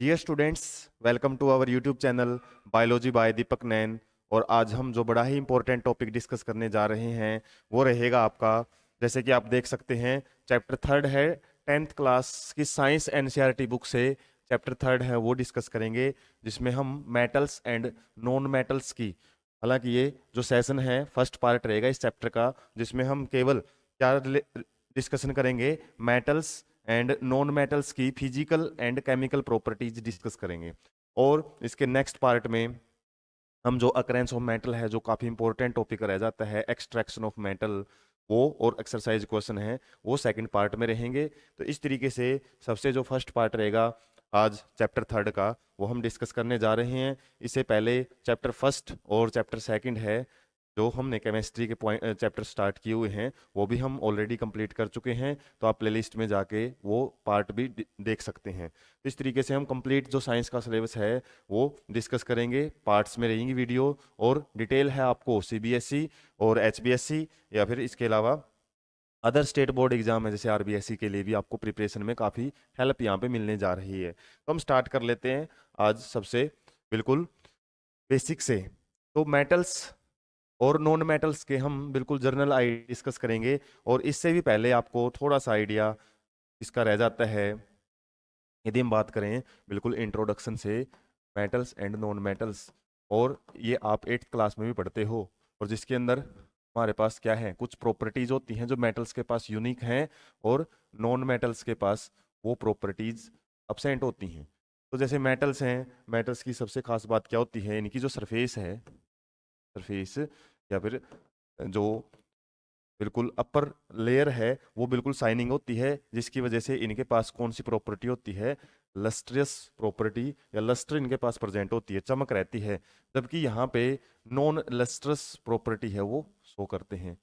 Dear students, welcome to our YouTube channel biology by Deepak Nain. और आज हम जो बड़ा ही इंपॉर्टेंट टॉपिक डिस्कस करने जा रहे हैं वो रहेगा आपका, जैसे कि आप देख सकते हैं, चैप्टर थर्ड है। टेंथ क्लास की साइंस एनसीईआरटी बुक से चैप्टर थर्ड है वो डिस्कस करेंगे, जिसमें हम मेटल्स एंड नॉन मेटल्स की, हालांकि ये जो सेशन है फर्स्ट पार्ट रहेगा इस चैप्टर का, जिसमें हम केवल क्या डिस्कशन करेंगे, मेटल्स एंड नॉन मेटल्स की physical and chemical properties discuss करेंगे। और इसके नेक्स्ट पार्ट में हम जो अकरेंस ऑफ मेटल है, जो काफी इंपॉर्टेंट टॉपिक रह जाता है, एक्सट्रैक्शन ऑफ मेटल, वो और एक्सरसाइज क्वेश्चन है वो सेकंड पार्ट में रहेंगे। तो इस तरीके से सबसे जो फर्स्ट पार्ट रहेगा आज चैप्टर थर्ड का, वो हम डिस्कस करने जा रहे हैं। इससे पहले चैप्टर फर्स्ट और चैप्टर सेकंड है, जो हमने केमिस्ट्री के पॉइंट चैप्टर स्टार्ट किए हुए हैं, वो भी हम ऑलरेडी कंप्लीट कर चुके हैं। तो आप प्लेलिस्ट में जाके वो पार्ट भी देख सकते हैं। तो इस तरीके से हम कंप्लीट जो साइंस का सिलेबस है वो डिस्कस करेंगे, पार्ट्स में रहेंगी वीडियो। और डिटेल है आपको सीबीएसई और एचबीएसई या फिर इसके अलावा अदर स्टेट बोर्ड एग्जाम है जैसे आरबीएसई के लिए भी आपको प्रिपरेशन में काफ़ी हेल्प यहाँ पे मिलने जा रही है। तो हम स्टार्ट कर लेते हैं आज सबसे बिल्कुल बेसिक से। तो मेटल्स और नॉन मेटल्स के हम बिल्कुल जर्नल आई डिस्कस करेंगे। और इससे भी पहले आपको थोड़ा सा आइडिया इसका रह जाता है, यदि हम बात करें बिल्कुल इंट्रोडक्शन से, मेटल्स एंड नॉन मेटल्स, और ये आप एट्थ क्लास में भी पढ़ते हो, और जिसके अंदर हमारे पास क्या है, कुछ प्रॉपर्टीज होती हैं जो मेटल्स के पास यूनिक हैं और नॉन मेटल्स के पास वो प्रॉपर्टीज अब्सेंट होती हैं। तो जैसे मेटल्स हैं, मेटल्स की सबसे खास बात क्या होती है, इनकी जो सरफेस है, सरफेस या फिर जो बिल्कुल अपर लेयर है वो बिल्कुल शाइनिंग होती है, जिसकी वजह से इनके पास कौन सी प्रॉपर्टी होती है, लस्ट्रियस प्रॉपर्टी या लस्टर इनके पास प्रेजेंट होती है, चमक रहती है। जबकि यहाँ पे नॉन लस्ट्रस प्रॉपर्टी है वो शो करते हैं।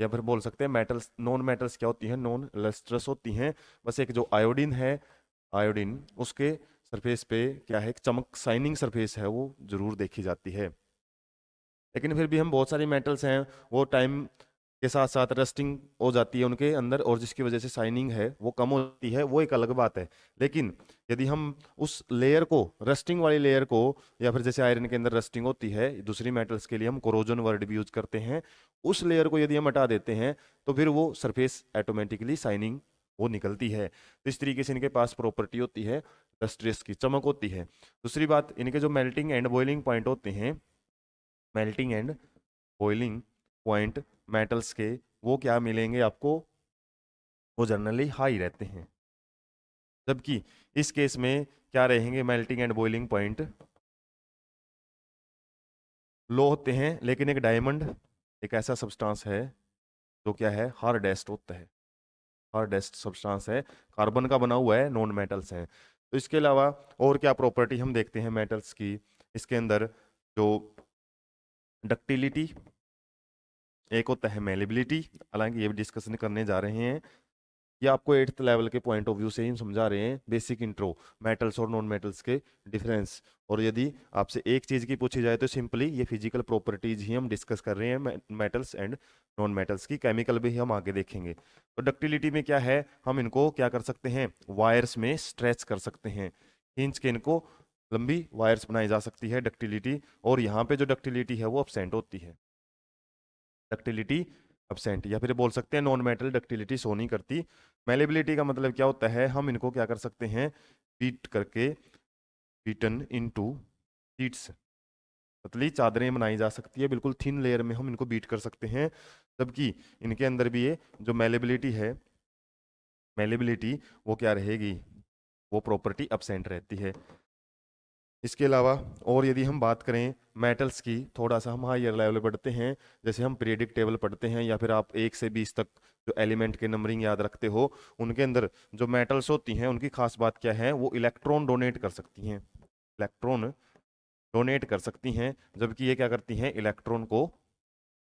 या फिर बोल सकते हैं मेटल्स, नॉन मेटल्स क्या होती हैं, नॉन लस्ट्रस होती हैं। बस एक जो आयोडीन है, आयोडीन उसके सरफेस पे क्या है, एक चमक शाइनिंग सरफेस है वो जरूर देखी जाती है। लेकिन फिर भी हम बहुत सारी मेटल्स हैं वो टाइम के साथ साथ रस्टिंग हो जाती है उनके अंदर, और जिसकी वजह से शाइनिंग है वो कम होती है, वो एक अलग बात है। लेकिन यदि हम उस लेयर को, रस्टिंग वाली लेयर को, या फिर जैसे आयरन के अंदर रस्टिंग होती है, दूसरी मेटल्स के लिए हम कोरोजन वर्ड भी यूज करते हैं, उस लेयर को यदि हम हटा देते हैं तो फिर वो सरफेस ऑटोमेटिकली शाइनिंग वो निकलती है। तो इस तरीके से इनके पास प्रॉपर्टी होती है, लस्ट्रियस की चमक होती है। दूसरी बात, इनके जो मेल्टिंग एंड बॉइलिंग पॉइंट होते हैं, melting and boiling point metals के, वो क्या मिलेंगे आपको, वो जनरली हाई रहते हैं। जबकि इस केस में क्या रहेंगे, मेल्टिंग एंड बॉइलिंग पॉइंट लो होते हैं। लेकिन एक डायमंड एक ऐसा सब्सटेंस है जो क्या है, हार्डेस्ट होता है, हार्डेस्ट सब्सटेंस है, कार्बन का बना हुआ है, नॉन मेटल्स हैं। तो इसके अलावा और क्या प्रॉपर्टी हम देखते हैं मेटल्स की, इसके अंदर जो डक्टिलिटी, एक होता है मेलेबिलिटी, हालांकि ये भी डिस्कशन करने जा रहे हैं। ये आपको एट्थ लेवल के पॉइंट ऑफ व्यू से ही हम समझा रहे हैं, बेसिक इंट्रो, मेटल्स और नॉन मेटल्स के डिफरेंस। और यदि आपसे एक चीज की पूछी जाए तो सिंपली ये फिजिकल प्रॉपर्टीज ही हम डिस्कस कर रहे हैं, मेटल्स एंड नॉन मेटल्स की केमिकल भी हम आगे देखेंगे। तो डक्टिलिटी में क्या है, हम इनको क्या कर सकते हैं, वायर्स में स्ट्रेच कर सकते हैं, खींच के इनको लंबी वायर्स बनाई जा सकती है, डक्टिलिटी। और यहाँ पे जो डक्टिलिटी है वो अपसेंट होती है, डक्टिलिटी अब्सेंट, या फिर बोल सकते हैं नॉन मेटल डक्टिलिटी शो नहीं करती। मेलेबिलिटी का मतलब क्या होता है, हम इनको क्या कर सकते हैं, बीट करके, बीटन इनटू शीट्स, पतली चादरें बनाई जा सकती है, बिल्कुल थिन लेयर में हम इनको बीट कर सकते हैं। जबकि इनके अंदर भी ये जो मेलेबिलिटी है, मेलेबिलिटी वो क्या रहेगी, वो प्रॉपर्टी अब्सेंट रहती है। इसके अलावा और यदि हम बात करें मेटल्स की, थोड़ा सा हम हायर लेवल पढ़ते हैं, जैसे हम पीरियडिक टेबल पढ़ते हैं, या फिर आप 1 से 20 तक जो एलिमेंट के नंबरिंग याद रखते हो, उनके अंदर जो मेटल्स होती हैं उनकी खास बात क्या है, वो इलेक्ट्रॉन डोनेट कर सकती हैं, इलेक्ट्रॉन डोनेट कर सकती हैं। जबकि ये क्या करती हैं, इलेक्ट्रॉन को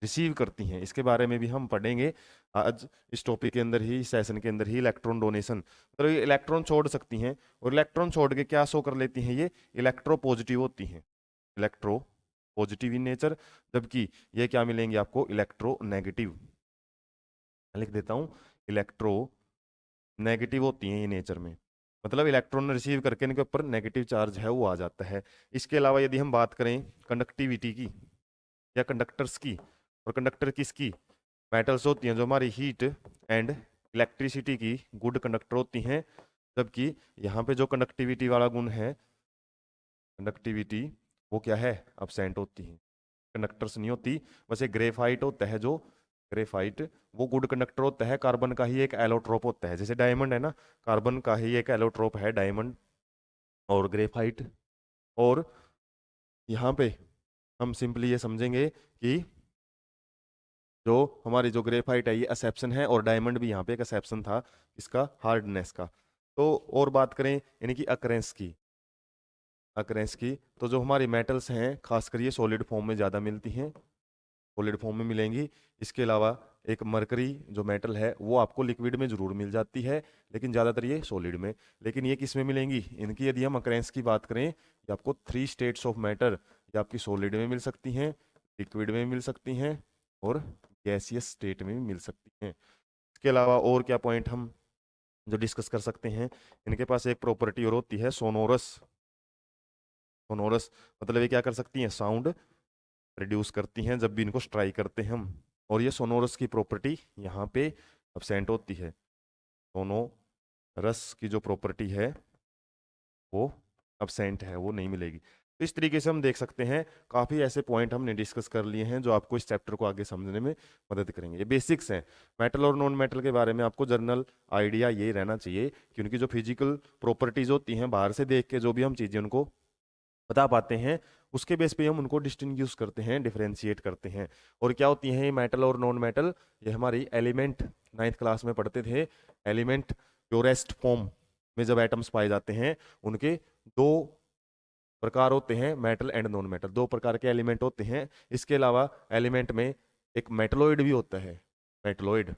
रिसीव करती हैं। इसके बारे में भी हम पढ़ेंगे आज इस टॉपिक के अंदर ही, इस सेशन के अंदर ही, इलेक्ट्रॉन डोनेशन, मतलब ये इलेक्ट्रॉन छोड़ सकती हैं, और इलेक्ट्रॉन छोड़ के क्या शो कर लेती हैं, ये इलेक्ट्रो पॉजिटिव होती हैं, इलेक्ट्रो पॉजिटिव इन नेचर। जबकि ये क्या मिलेंगे आपको, इलेक्ट्रो नेगेटिव, लिख देता हूं, इलेक्ट्रो नेगेटिव होती हैं ये नेचर में। मतलब इलेक्ट्रॉन रिसीव करके इनके ऊपर नेगेटिव चार्ज है वो आ जाता है। इसके अलावा यदि हम बात करें कंडक्टिविटी की या कंडक्टर्स की, और कंडक्टर किसकी, मेटल्स होती हैं जो हमारी हीट एंड इलेक्ट्रिसिटी की गुड कंडक्टर होती हैं, जबकि यहाँ पे जो कंडक्टिविटी वाला गुण है, कंडक्टिविटी, वो क्या है, absent होती है, कंडक्टर्स नहीं होती। वैसे ग्रेफाइट होता है जो, ग्रेफाइट वो गुड कंडक्टर होता है, कार्बन का ही एक एलोट्रोप होता है, जैसे डायमंड है ना, कार्बन का ही एक एलोट्रोप है डायमंड और ग्रेफाइट। और यहाँ पे हम सिंपली ये समझेंगे कि जो हमारी जो ग्रेफाइट है ये एक्सेप्शन है, और डायमंड भी यहाँ पे एक एक्सेप्शन था इसका हार्डनेस का। तो और बात करें यानी कि अकरेंस की, अकरेंस की, तो जो हमारी मेटल्स हैं खासकर ये सॉलिड फॉर्म में ज़्यादा मिलती हैं, सॉलिड फॉर्म में मिलेंगी। इसके अलावा एक मरकरी जो मेटल है वो आपको लिक्विड में जरूर मिल जाती है, लेकिन ज़्यादातर ये सॉलिड में। लेकिन ये किस में मिलेंगी, इनकी यदि हम अकरेंस की बात करें, ये आपको 3 स्टेट्स ऑफ मैटर, ये आपकी सॉलिड में मिल सकती हैं, लिक्विड में मिल सकती हैं और गैसियस स्टेट में भी मिल सकती हैं। इसके अलावा और क्या पॉइंट हम जो डिस्कस कर सकते हैं, इनके पास एक प्रॉपर्टी और होती है सोनोरस। सोनोरस मतलब ये क्या कर सकती हैं, साउंड प्रोड्यूस करती हैं जब भी इनको स्ट्राइक करते हैं हम। और ये सोनोरस की प्रॉपर्टी यहाँ पे अब्सेंट होती है, सोनोरस की जो प्रॉपर्टी है वो अब्सेंट है, वो नहीं मिलेगी। तो इस तरीके से हम देख सकते हैं काफ़ी ऐसे पॉइंट हमने डिस्कस कर लिए हैं जो आपको इस चैप्टर को आगे समझने में मदद करेंगे। ये बेसिक्स हैं, मेटल और नॉन मेटल के बारे में आपको जनरल आइडिया ये रहना चाहिए कि उनकी जो फिजिकल प्रॉपर्टीज होती हैं बाहर से देख के जो भी हम चीज़ें उनको बता पाते हैं, उसके बेस पे हम उनको डिस्टिंग्विश करते हैं, डिफरेंशिएट करते हैं। और क्या होती हैं ये मेटल और नॉन मेटल, ये हमारी एलिमेंट 9th क्लास में पढ़ते थे, एलिमेंट प्योरेस्ट फॉर्म में जब एटम्स पाए जाते हैं उनके दो प्रकार होते हैं, मेटल एंड नॉन मेटल, दो प्रकार के एलिमेंट होते हैं। इसके अलावा एलिमेंट में एक मेटलोइड भी होता है, मेटलोइड।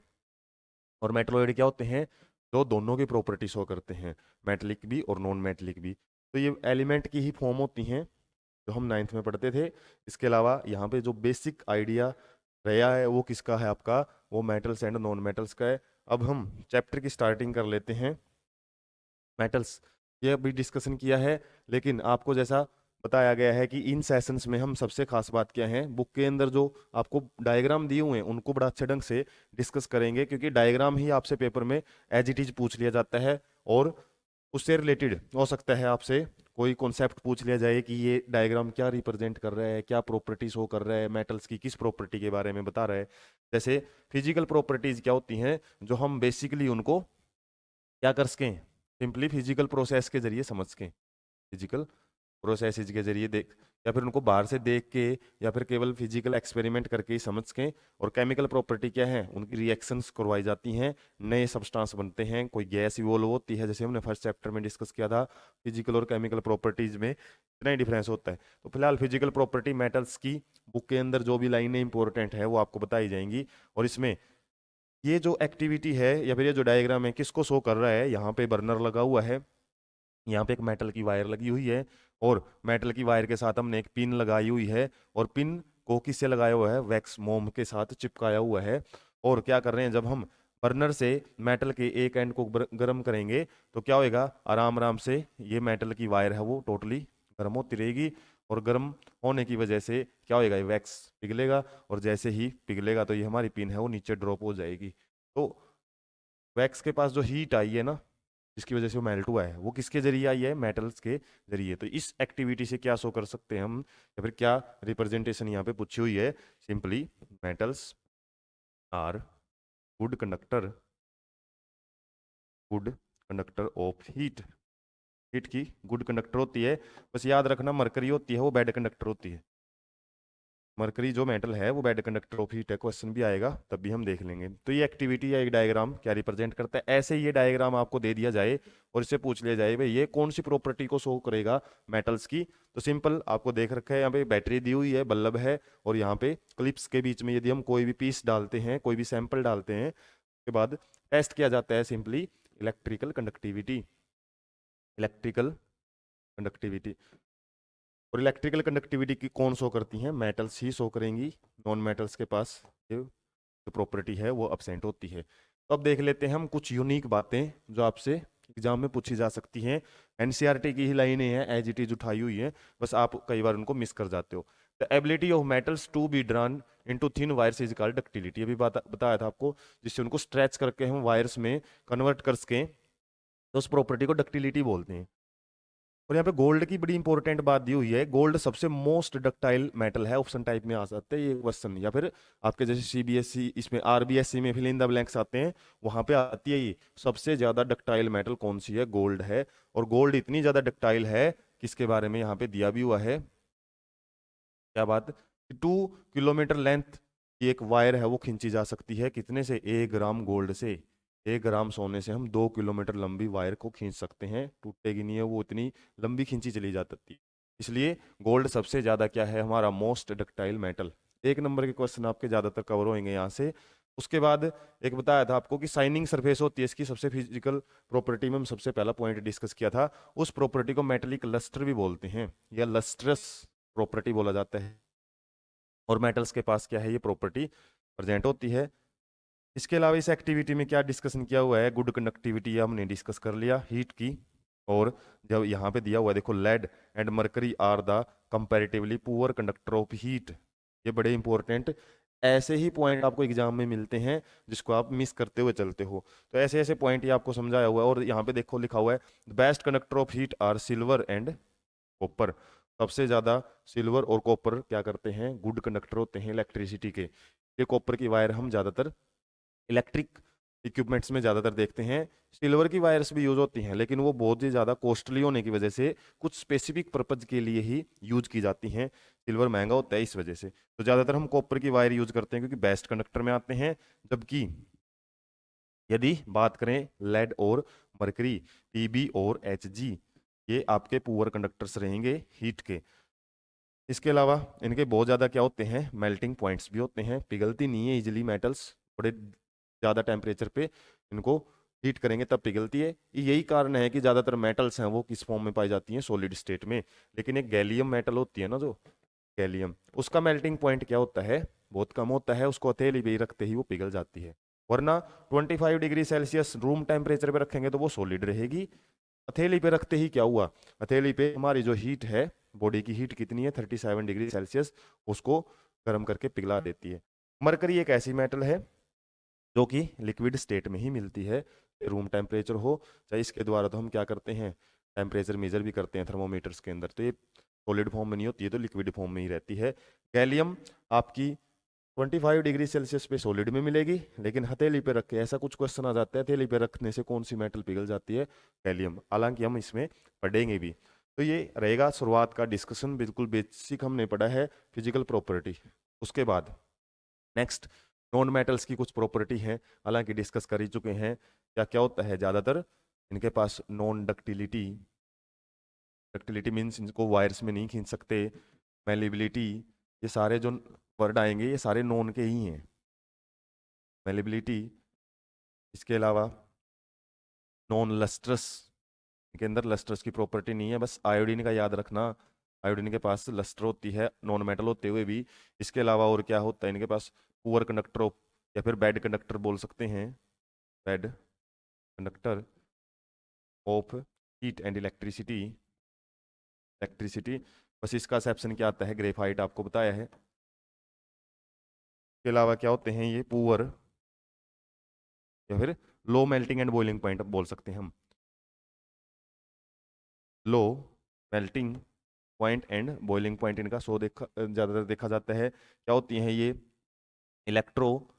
और मेटलोइड क्या होते हैं, जो दोनों की प्रॉपर्टी शो करते हैं, मेटलिक भी और नॉन मेटलिक भी। तो ये एलिमेंट की ही फॉर्म होती हैं जो हम 9th में पढ़ते थे। इसके अलावा यहाँ पे जो बेसिक आइडिया रहा है वो किसका है आपका, वो मेटल्स एंड नॉन मेटल्स का है। अब हम चैप्टर की स्टार्टिंग कर लेते हैं। मेटल्स ये अभी डिस्कशन किया है, लेकिन आपको जैसा बताया गया है कि इन सेशंस में हम सबसे खास बात क्या है, बुक के अंदर जो आपको डायग्राम दिए हुए हैं उनको बड़ा अच्छे ढंग से डिस्कस करेंगे, क्योंकि डायग्राम ही आपसे पेपर में एज इट इज पूछ लिया जाता है। और उससे रिलेटेड हो सकता है आपसे कोई कॉन्सेप्ट पूछ लिया जाए कि ये डायग्राम क्या रिप्रेजेंट कर रहा है, क्या प्रॉपर्टी शो कर रहा है, मेटल्स की किस प्रॉपर्टी के बारे में बता रहा है। जैसे फिजिकल प्रॉपर्टीज क्या होती हैं, जो हम बेसिकली उनको क्या कर सकें, सिंपली फिजिकल प्रोसेस के जरिए समझ सकें, फिजिकल प्रोसेस के जरिए देख, या फिर उनको बाहर से देख के, या फिर केवल फिजिकल एक्सपेरिमेंट करके ही समझ सकें। और केमिकल प्रॉपर्टी क्या है, उनकी रिएक्शंस करवाई जाती हैं, नए सब्सटेंस बनते हैं, कोई गैस इवोल्व होती है, जैसे हमने फर्स्ट चैप्टर में डिस्कस किया था, फिजिकल और केमिकल प्रॉपर्टीज में इतना ही डिफरेंस होता है। तो फिलहाल फिजिकल प्रॉपर्टी मेटल्स की बुक के अंदर जो भी लाइनें इंपॉर्टेंट है वो आपको बताई जाएंगी। और इसमें ये जो एक्टिविटी है या फिर ये जो डायग्राम है किसको शो कर रहा है, यहाँ पे बर्नर लगा हुआ है, यहाँ पे एक मेटल की वायर लगी हुई है, और मेटल की वायर के साथ हमने एक पिन लगाई हुई है, और पिन को किससे लगाया हुआ है, वैक्स मोम के साथ चिपकाया हुआ है। और क्या कर रहे हैं, जब हम बर्नर से मेटल के एक एंड को गर्म करेंगे तो क्या होएगा, आराम आराम से ये मेटल की वायर है वो टोटली गर्म होती रहेगी, और गर्म होने की वजह से क्या होएगा, ये वैक्स पिघलेगा, और जैसे ही पिघलेगा तो ये हमारी पिन है वो नीचे ड्रॉप हो जाएगी। तो वैक्स के पास जो हीट आई है ना, जिसकी वजह से वो मेल्ट हुआ है, वो किसके जरिए आई है, मेटल्स के जरिए। तो इस एक्टिविटी से क्या शो कर सकते हैं हम, या फिर क्या रिप्रेजेंटेशन यहाँ पे पूछी हुई है, simply metals are good conductor, good conductor of heat, heat की गुड कंडक्टर होती है। बस याद रखना मरकरी होती है वो बैड कंडक्टर होती है, मरकरी जो मेटल है वो बैड कंडक्टर ऑफ हीट है, क्वेश्चन भी आएगा तब भी हम देख लेंगे। तो ये एक्टिविटी या एक डायग्राम क्या रिप्रेजेंट करता है, ऐसे ही ये डायग्राम आपको दे दिया जाए और इससे पूछ लिया जाए भाई ये कौन सी प्रॉपर्टी को शो करेगा मेटल्स की, तो सिंपल आपको देख रखा है, यहाँ पे बैटरी दी हुई है, बल्ब है, और यहाँ पे क्लिप्स के बीच में यदि हम कोई भी पीस डालते हैं, कोई भी सैंपल डालते हैं, उसके बाद टेस्ट किया जाता है simply electrical conductivity, electrical conductivity. और इलेक्ट्रिकल कंडक्टिविटी की कौन शो करती हैं, मेटल्स ही शो करेंगी, नॉन मेटल्स के पास ये जो प्रॉपर्टी है वो अब्सेंट होती है। तो अब देख लेते हैं हम कुछ यूनिक बातें जो आपसे एग्जाम में पूछी जा सकती हैं। एनसीईआरटी की ही लाइनें हैं, एज इट इज उठाई हुई हैं, बस आप कई बार उनको मिस कर जाते हो। The ability of metals to be drawn into thin wires is called ductility. अभी बताया था आपको, जिससे उनको स्ट्रेच करके हम वायर्स में कन्वर्ट कर सकें, तो उस प्रॉपर्टी को डक्टिलिटी बोलते हैं। और यहाँ पे गोल्ड की बड़ी इंपॉर्टेंट बात दी हुई है, गोल्ड सबसे मोस्ट डक्टाइल मेटल है। ऑप्शन टाइप में आ सकते हैं ये क्वेश्चन, या फिर आपके जैसे सीबीएसई, इसमें आरबीएसई में फिल इन द ब्लैंक्स आते हैं, वहां पे आती है ये सबसे ज्यादा डक्टाइल मेटल कौन सी है, गोल्ड है। और गोल्ड इतनी ज्यादा डक्टाइल है, किसके बारे में यहाँ पे दिया भी हुआ है, क्या बात, 2 किलोमीटर लेंथ की एक वायर है, वो खींची जा सकती है कितने से, 1 ग्राम गोल्ड से। 1 ग्राम सोने से हम 2 किलोमीटर लंबी वायर को खींच सकते हैं, टूटेगी नहीं है वो, इतनी लंबी खींची चली जाती है। इसलिए गोल्ड सबसे ज्यादा क्या है, हमारा मोस्ट डक्टाइल मेटल। 1 नंबर के क्वेश्चन आपके ज्यादातर कवर होंगे यहाँ से। उसके बाद एक बताया था आपको कि शाइनिंग सरफेस होती है इसकी, सबसे फिजिकल प्रॉपर्टी में हम सबसे पहला पॉइंट डिस्कस किया था, उस प्रॉपर्टी को मेटेलिक लस्टर भी बोलते हैं, या लस्ट्रस प्रॉपर्टी बोला जाता है। और मेटल्स के पास क्या है, ये प्रॉपर्टी प्रेजेंट होती है। इसके अलावा इस एक्टिविटी में क्या डिस्कशन किया हुआ है, गुड कंडक्टिविटी हमने डिस्कस कर लिया, हीट की। और जब यहाँ पे दिया हुआ है देखो, lead and mercury are the comparatively poor conductor of heat, ये बड़े इंपॉर्टेंट ऐसे ही पॉइंट आपको एग्जाम में मिलते हैं जिसको आप मिस करते हुए चलते हो। तो ऐसे ऐसे पॉइंट ही आपको समझाया हुआ है। और यहाँ पे देखो लिखा हुआ है, best conductor of heat are silver and copper. सबसे ज्यादा सिल्वर और कॉपर क्या करते हैं, गुड कंडक्टर होते हैं इलेक्ट्रिसिटी के। ये कॉपर की वायर हम ज्यादातर इलेक्ट्रिक इक्विपमेंट्स में ज्यादातर देखते हैं। सिल्वर की वायर्स भी यूज होती हैं, लेकिन वो बहुत ही ज्यादा कॉस्टली होने की वजह से कुछ स्पेसिफिक पर्पज के लिए ही यूज की जाती हैं। सिल्वर महंगा होता है इस वजह से, तो ज्यादातर हम कॉपर की वायर यूज करते हैं क्योंकि बेस्ट कंडक्टर में आते हैं। जबकि यदि बात करें लेड और मरकरी, पीबी और एचजी, ये आपके पुअर कंडक्टर्स रहेंगे हीट के। इसके अलावा इनके बहुत ज़्यादा क्या होते हैं, मेल्टिंग पॉइंट्स भी होते हैं, पिघलती नहीं है इजिली मेटल्स, बड़े ज़्यादा टेम्परेचर पे इनको हीट करेंगे तब पिघलती है। यही कारण है कि ज़्यादातर मेटल्स हैं वो किस फॉर्म में पाई जाती हैं, सॉलिड स्टेट में। लेकिन एक गैलियम मेटल होती है ना, जो गैलियम, उसका मेल्टिंग पॉइंट क्या होता है, बहुत कम होता है, उसको हथेली पे ही रखते ही वो पिघल जाती है। वरना 25 डिग्री सेल्सियस रूम टेम्परेचर पे रखेंगे तो वो सॉलिड रहेगी। हथेली पे रखते ही क्या हुआ, हथेली पे हमारी जो हीट है, बॉडी की हीट कितनी है, 37 डिग्री सेल्सियस, उसको गर्म करके पिघला देती है। मरकरी एक ऐसी मेटल है जो कि लिक्विड स्टेट में ही मिलती है, रूम टेम्परेचर हो चाहे, इसके द्वारा तो हम क्या करते हैं, टेम्परेचर मेजर भी करते हैं थर्मोमीटर्स के अंदर। तो ये सॉलिड फॉर्म में नहीं होती है, तो लिक्विड फॉर्म में ही रहती है। गैलियम आपकी 25 डिग्री सेल्सियस पे सॉलिड में मिलेगी, लेकिन हथेली पे रख के, ऐसा कुछ क्वेश्चन आ जाता है, हथेली पे रखने से कौन सी मेटल पिघल जाती है, गैलियम। हालांकि हम इसमें पढ़ेंगे भी। तो ये रहेगा शुरुआत का डिस्कशन, बिल्कुल बेसिक हमने पढ़ा है फिजिकल प्रॉपर्टी। उसके बाद नेक्स्ट नॉन मेटल्स की कुछ प्रॉपर्टी हैं, हालांकि डिस्कस कर ही चुके हैं। क्या क्या होता है, ज़्यादातर इनके पास नॉन डक्टिलिटी, डक्टिलिटी मीन्स इनको वायर्स में नहीं खींच सकते, मेलिबिलिटी, ये सारे जो वर्ड आएंगे ये सारे नॉन के ही हैं। मेलिबिलिटी, इसके अलावा नॉन लस्ट्रस, के अंदर लस्ट्रस की प्रॉपर्टी नहीं है, बस आयोडीन का याद रखना, आयोडीन के पास लस्टर होती है नॉन मेटल होते हुए भी। इसके अलावा और क्या होता है इनके पास, पुअर कंडक्टर ऑफ, या फिर बैड कंडक्टर बोल सकते हैं, bad conductor of heat and electricity, electricity. बस इसका एक्सेप्शन क्या आता है, ग्रेफाइट आपको बताया है। इसके अलावा क्या होते हैं, ये पुअर या फिर low melting and boiling point बोल सकते हैं हम, low melting point and boiling point इनका ज़्यादातर देखा जाता है। क्या होती हैं ये, इलेक्ट्रो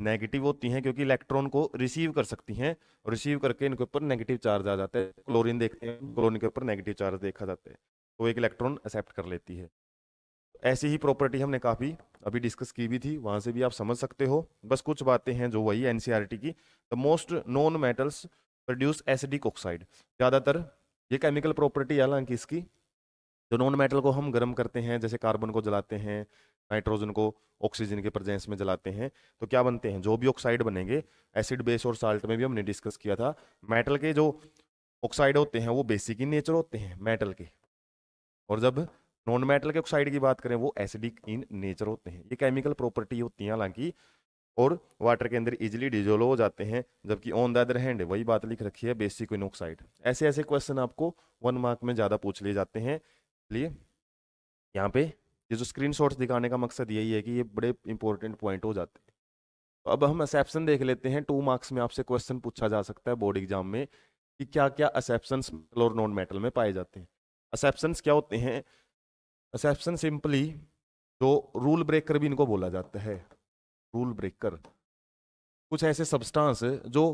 नेगेटिव होती हैं, क्योंकि इलेक्ट्रॉन को रिसीव कर सकती हैं, और रिसीव करके इनके ऊपर नेगेटिव चार्ज आ जाता है। क्लोरीन देखते हैं, क्लोरीन के ऊपर नेगेटिव चार्ज देखा जाता है, तो एक इलेक्ट्रॉन एक्सेप्ट कर लेती है। ऐसी ही प्रॉपर्टी हमने काफ़ी अभी डिस्कस की भी थी, वहां से भी आप समझ सकते हो। बस कुछ बातें हैं जो वही एनसीईआरटी की। The most non metals produce acidic oxide, ज़्यादातर ये केमिकल प्रॉपर्टी हालांकि इसकी, जो नॉन मेटल को हम गर्म करते हैं, जैसे कार्बन को जलाते हैं, नाइट्रोजन को ऑक्सीजन के प्रेजेंस में जलाते हैं, तो क्या बनते हैं, जो भी ऑक्साइड बनेंगे, एसिड बेस और साल्ट में भी हमने डिस्कस किया था, मेटल के जो ऑक्साइड होते हैं वो बेसिक इन नेचर होते हैं मेटल के, और जब नॉन मेटल के ऑक्साइड की बात करें वो एसिडिक इन नेचर होते हैं। ये केमिकल प्रॉपर्टी होती है हालांकि, और वाटर के अंदर इजीली डिजोल्व हो जाते हैं, जबकि ऑन द अदर हैंड वही बात लिख रखी है बेसिक इनऑक्साइड। ऐसे ऐसे क्वेश्चन आपको 1 मार्क में ज़्यादा पूछ लिए जाते हैं। इसलिए यहाँ पे ये जो स्क्रीनशॉट्स दिखाने का मकसद यही है कि ये बड़े इंपॉर्टेंट पॉइंट हो जाते हैं। तो अब हम एक्सेप्शन देख लेते हैं। 2 मार्क्स में आपसे क्वेश्चन पूछा जा सकता है बोर्ड एग्जाम में कि क्या क्या एक्सेप्शंस मेटल और नॉन मेटल में पाए जाते हैं। एक्सेप्शंस क्या होते हैं? एक्सेप्शन सिंपली जो रूल ब्रेकर भी इनको बोला जाता है, रूल ब्रेकर। कुछ ऐसे सब्सटेंस जो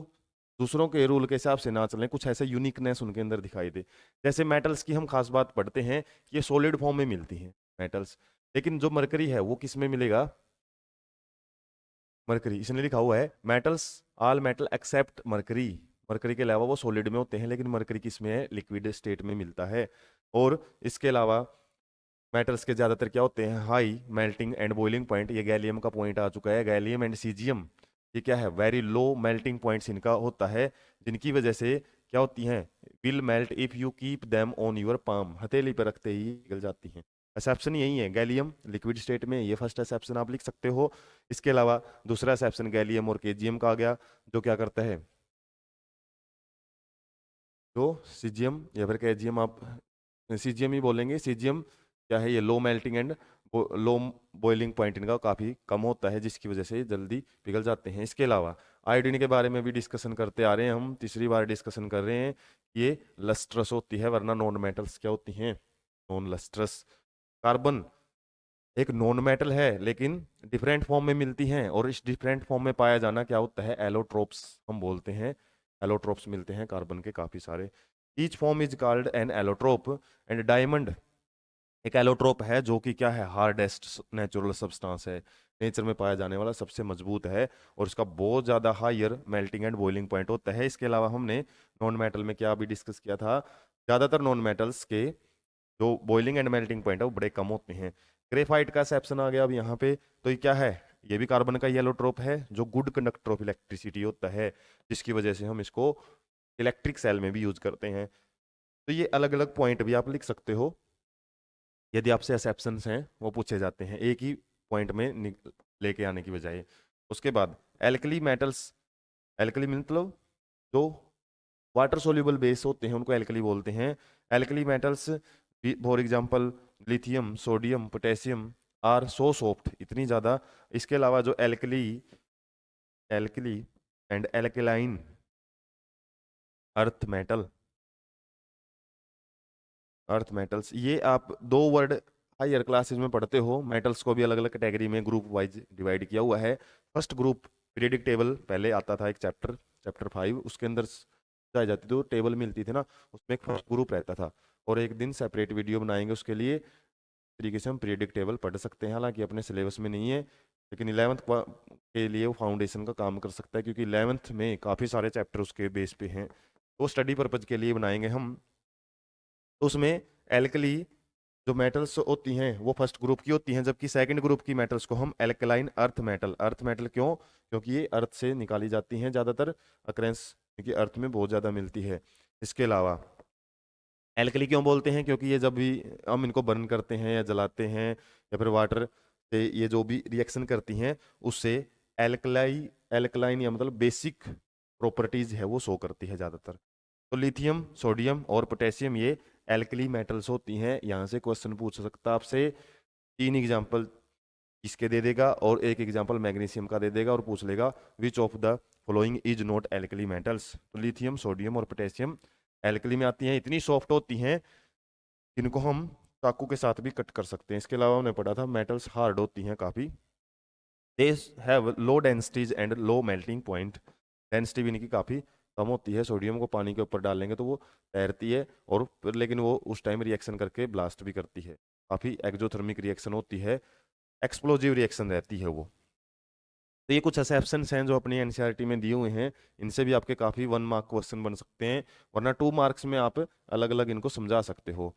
दूसरों के रूल के हिसाब से ना चलें, कुछ ऐसे यूनिकनेस उनके अंदर दिखाई दे। जैसे मेटल्स की हम खास बात पढ़ते हैं कि ये सॉलिड फॉर्म में मिलती हैं मेटल्स, लेकिन जो मरकरी है वो किस में मिलेगा? मरकरी, इसने लिखा हुआ है metals, all metal except mercury. Mercury के अलावा वो सॉलिड में होते हैं, लेकिन मरकरी किस में है? लिक्विड स्टेट में मिलता है। और इसके अलावा मेटल्स के ज़्यादातर क्या होते हैं? High melting and boiling point. ये गैलियम का पॉइंट आ चुका है, गैलियम एंड सीजियम। ये क्या है? वेरी लो मेल्टिंग पॉइंट्स इनका होता है, जिनकी वजह से क्या होती हैं? Will melt if you keep them on your palm. हथेली पर रखते ही पिघल जाती हैं। एक्सेप्शन यही है, गैलियम लिक्विड स्टेट में, ये फर्स्ट एक्सेप्शन आप लिख सकते हो। इसके अलावा दूसरा एक्सेप्शन गैलियम और केजीएम का आ गया, जो क्या करता है? जो सीजियम या फिर केजीएम, आप सीजियम ही बोलेंगे। सीजियम क्या है? ये low melting and low boiling point इनका काफ़ी कम होता है, जिसकी वजह से जल्दी पिघल जाते हैं। इसके अलावा आयोडीन के बारे में भी डिस्कशन करते आ रहे हैं हम, तीसरी बार डिस्कशन कर रहे हैं। ये लस्ट्रस होती है, वरना नॉन मेटल्स क्या होती हैं? Non lustrous. कार्बन एक नॉन मेटल है, लेकिन डिफरेंट फॉर्म में मिलती हैं, और इस डिफरेंट फॉर्म में पाया जाना क्या होता है? एलोट्रोप्स हम बोलते हैं। एलोट्रोप्स मिलते हैं कार्बन के काफ़ी सारे। Each form is called an allotrope. And diamond एक एलोट्रोप है, जो कि क्या है? हार्डेस्ट नेचुरल सब्सटेंस है, नेचर में पाया जाने वाला सबसे मजबूत है, और इसका बहुत ज़्यादा higher melting and boiling point होता है। इसके अलावा हमने नॉन मेटल में क्या अभी डिस्कस किया था? ज़्यादातर नॉन मेटल्स के जो बॉइलिंग एंड मेल्टिंग पॉइंट है वो बड़े कम होते हैं। ग्रेफाइट का एक्सेप्शन आ गया अब यहाँ पे। तो ये क्या है? ये भी कार्बन का येलोट्रोप है, जो गुड कंडक्टर ऑफ इलेक्ट्रिसिटी होता है, जिसकी वजह से हम इसको इलेक्ट्रिक सेल में भी यूज करते हैं। तो ये अलग अलग पॉइंट भी आप लिख सकते हो, यदि आपसे एक्सेप्शंस हैं वो पूछे जाते हैं एक ही पॉइंट में लेके आने की बजाय। उसके बाद एल्कली मेटल्स। एल्कली मतलब जो वाटर सोल्यूबल बेस होते हैं उनको एल्कली बोलते हैं। Alkali metals for example lithium, sodium, potassium are so soft, इतनी ज़्यादा। इसके अलावा जो alkali alkali and alkaline earth metal, earth metals, ये आप दो वर्ड हायर क्लासेस में पढ़ते हो। मेटल्स को भी अलग अलग कैटेगरी में ग्रुप वाइज डिवाइड किया हुआ है। फर्स्ट ग्रुप पीरियडिक टेबल, पहले आता था एक चैप्टर, चैप्टर 5, उसके अंदर जाई जाती थी तो टेबल मिलती थी ना, उसमें एक फर्स्ट ग्रुप रहता था। और एक दिन सेपरेट वीडियो बनाएंगे उसके लिए, तरीके से हम पीरियडिक टेबल पढ़ सकते हैं। हालांकि अपने सिलेबस में नहीं है, लेकिन 11th के लिए वो फाउंडेशन का काम कर सकता है, क्योंकि 11th में काफ़ी सारे चैप्टर उसके बेस पे हैं। तो स्टडी पर्पज के लिए बनाएंगे हम। तो उसमें एल्कली जो मेटल्स होती हैं वो फर्स्ट ग्रुप की होती हैं, जबकि सेकंड ग्रुप की मेटल्स को हम alkaline earth metal, earth metal क्यों? क्योंकि ये अर्थ से निकाली जाती हैं ज़्यादातर, अक्रेंस क्योंकि अर्थ में बहुत ज़्यादा मिलती है। इसके अलावा एल्कली क्यों बोलते हैं? क्योंकि ये जब भी हम इनको बर्न करते हैं या जलाते हैं या फिर वाटर से ये जो भी रिएक्शन करती हैं, उससे एल्कलाइन या मतलब बेसिक प्रॉपर्टीज है वो शो करती है ज़्यादातर। तो लिथियम, सोडियम और पोटेशियम ये एल्कली मेटल्स होती हैं। यहाँ से क्वेश्चन पूछ सकता है आपसे, 3 एग्जाम्पल इसके दे देगा और एक एग्जाम्पल मैग्नीशियम का दे देगा, और पूछ लेगा which of the following is not alkali metals. तो लिथियम, सोडियम और पोटेशियम एल्कली में आती हैं, इतनी सॉफ्ट होती हैं इनको हम चाकू के साथ भी कट कर सकते हैं। इसके अलावा हमने पढ़ा था मेटल्स हार्ड होती हैं काफ़ी, they have low densities and low melting point. Density भी इनकी काफ़ी कम होती है। सोडियम को पानी के ऊपर डालेंगे तो वो तैरती है, और फिर लेकिन वो उस टाइम रिएक्शन करके ब्लास्ट भी करती है, काफ़ी एक्जोथर्मिक रिएक्शन होती है, एक्सप्लोजिव रिएक्शन रहती है वो। तो ये कुछ एक्सेप्शंस हैं जो अपनी एनसीईआरटी में दिए हुए हैं, इनसे भी आपके काफ़ी 1 मार्क क्वेश्चन बन सकते हैं, वरना 2 मार्क्स में आप अलग अलग इनको समझा सकते हो।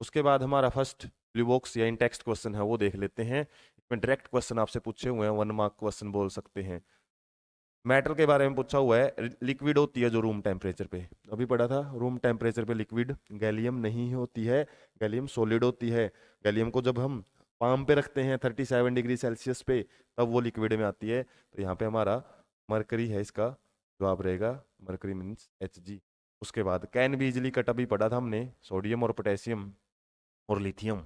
उसके बाद हमारा फर्स्ट ब्लू बॉक्स या इन टेक्स्ट क्वेश्चन है वो देख लेते हैं। इसमें डायरेक्ट क्वेश्चन आपसे पूछे हुए हैं, 1 मार्क क्वेश्चन बोल सकते हैं। मेटल के बारे में पूछा हुआ है, लिक्विड होती है जो रूम टेम्परेचर पे, अभी पढ़ा था रूम टेम्परेचर पे लिक्विड गैलियम नहीं होती है, गैलियम सॉलिड होती है। गैलियम को जब हम पाम पे रखते हैं 37 डिग्री सेल्सियस पे, तब वो लिक्विड में आती है। तो यहाँ पे हमारा मरकरी है, इसका जवाब रहेगा मरकरी मीन्स Hg। उसके बाद कैन बी इजिली कट, अभी पढ़ा था हमने, सोडियम और पोटेशियम और लिथियम।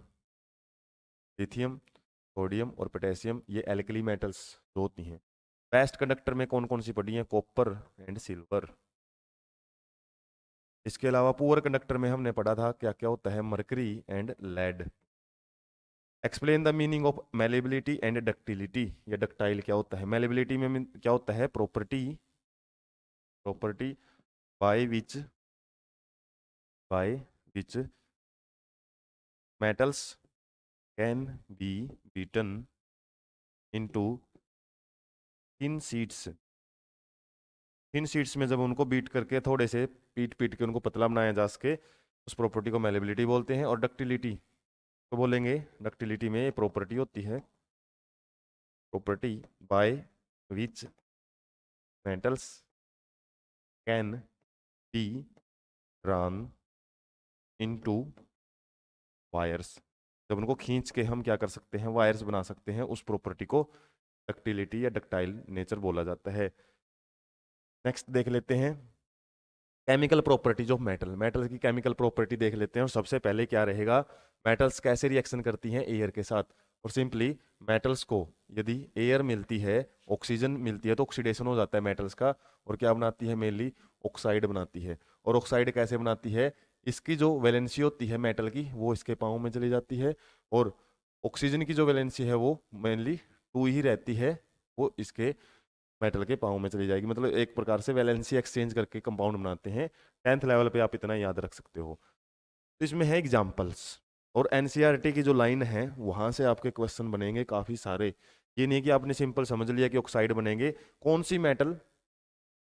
लिथियम, सोडियम और पोटेशियम ये एल्कली मेटल्स जो होती हैं। बेस्ट कंडक्टर में कौन कौन सी पड़ी हैं? Copper and silver. इसके अलावा पुअर कंडक्टर में हमने पढ़ा था क्या क्या होता है? Mercury and lead. Explain the meaning of malleability and ductility, या डक्टाइल क्या होता है? मेलेबिलिटी में क्या होता है? Property, property by which metals can be beaten into thin sheets. Thin sheets में जब उनको बीट करके थोड़े से पीट पीट के उनको पतला बनाया जा सके, उस प्रॉपर्टी को मेलेबिलिटी बोलते हैं। और डक्टिलिटी तो बोलेंगे, डक्टिलिटी में प्रॉपर्टी होती है, property by which metals can B drawn into wires. जब उनको खींच के हम क्या कर सकते हैं? वायर्स बना सकते हैं, उस प्रॉपर्टी को डक्टिलिटी या डक्टाइल नेचर बोला जाता है। नेक्स्ट देख लेते हैं chemical properties of metal. Metal की केमिकल प्रॉपर्टी देख लेते हैं, और सबसे पहले क्या रहेगा? मेटल्स कैसे रिएक्शन करती हैं एयर के साथ? और सिंपली मेटल्स को यदि एयर मिलती है, ऑक्सीजन मिलती है, तो ऑक्सीडेशन हो जाता है मेटल्स का, और क्या बनाती है? मेनली ऑक्साइड बनाती है। और ऑक्साइड कैसे बनाती है? इसकी जो वैलेंसी होती है मेटल की, वो इसके पाँव में चली जाती है, और ऑक्सीजन की जो वैलेंसी है वो मेनली 2 ही रहती है, वो इसके मेटल के पाँव में चली जाएगी। मतलब एक प्रकार से वैलेंसी एक्सचेंज करके कंपाउंड बनाते हैं। 10th लेवल पे आप इतना याद रख सकते हो। तो इसमें है एग्जाम्पल्स, और एनसीईआरटी की जो लाइन है वहां से आपके क्वेश्चन बनेंगे काफी सारे। ये नहीं कि आपने सिंपल समझ लिया कि ऑक्साइड बनेंगे, कौन सी मेटल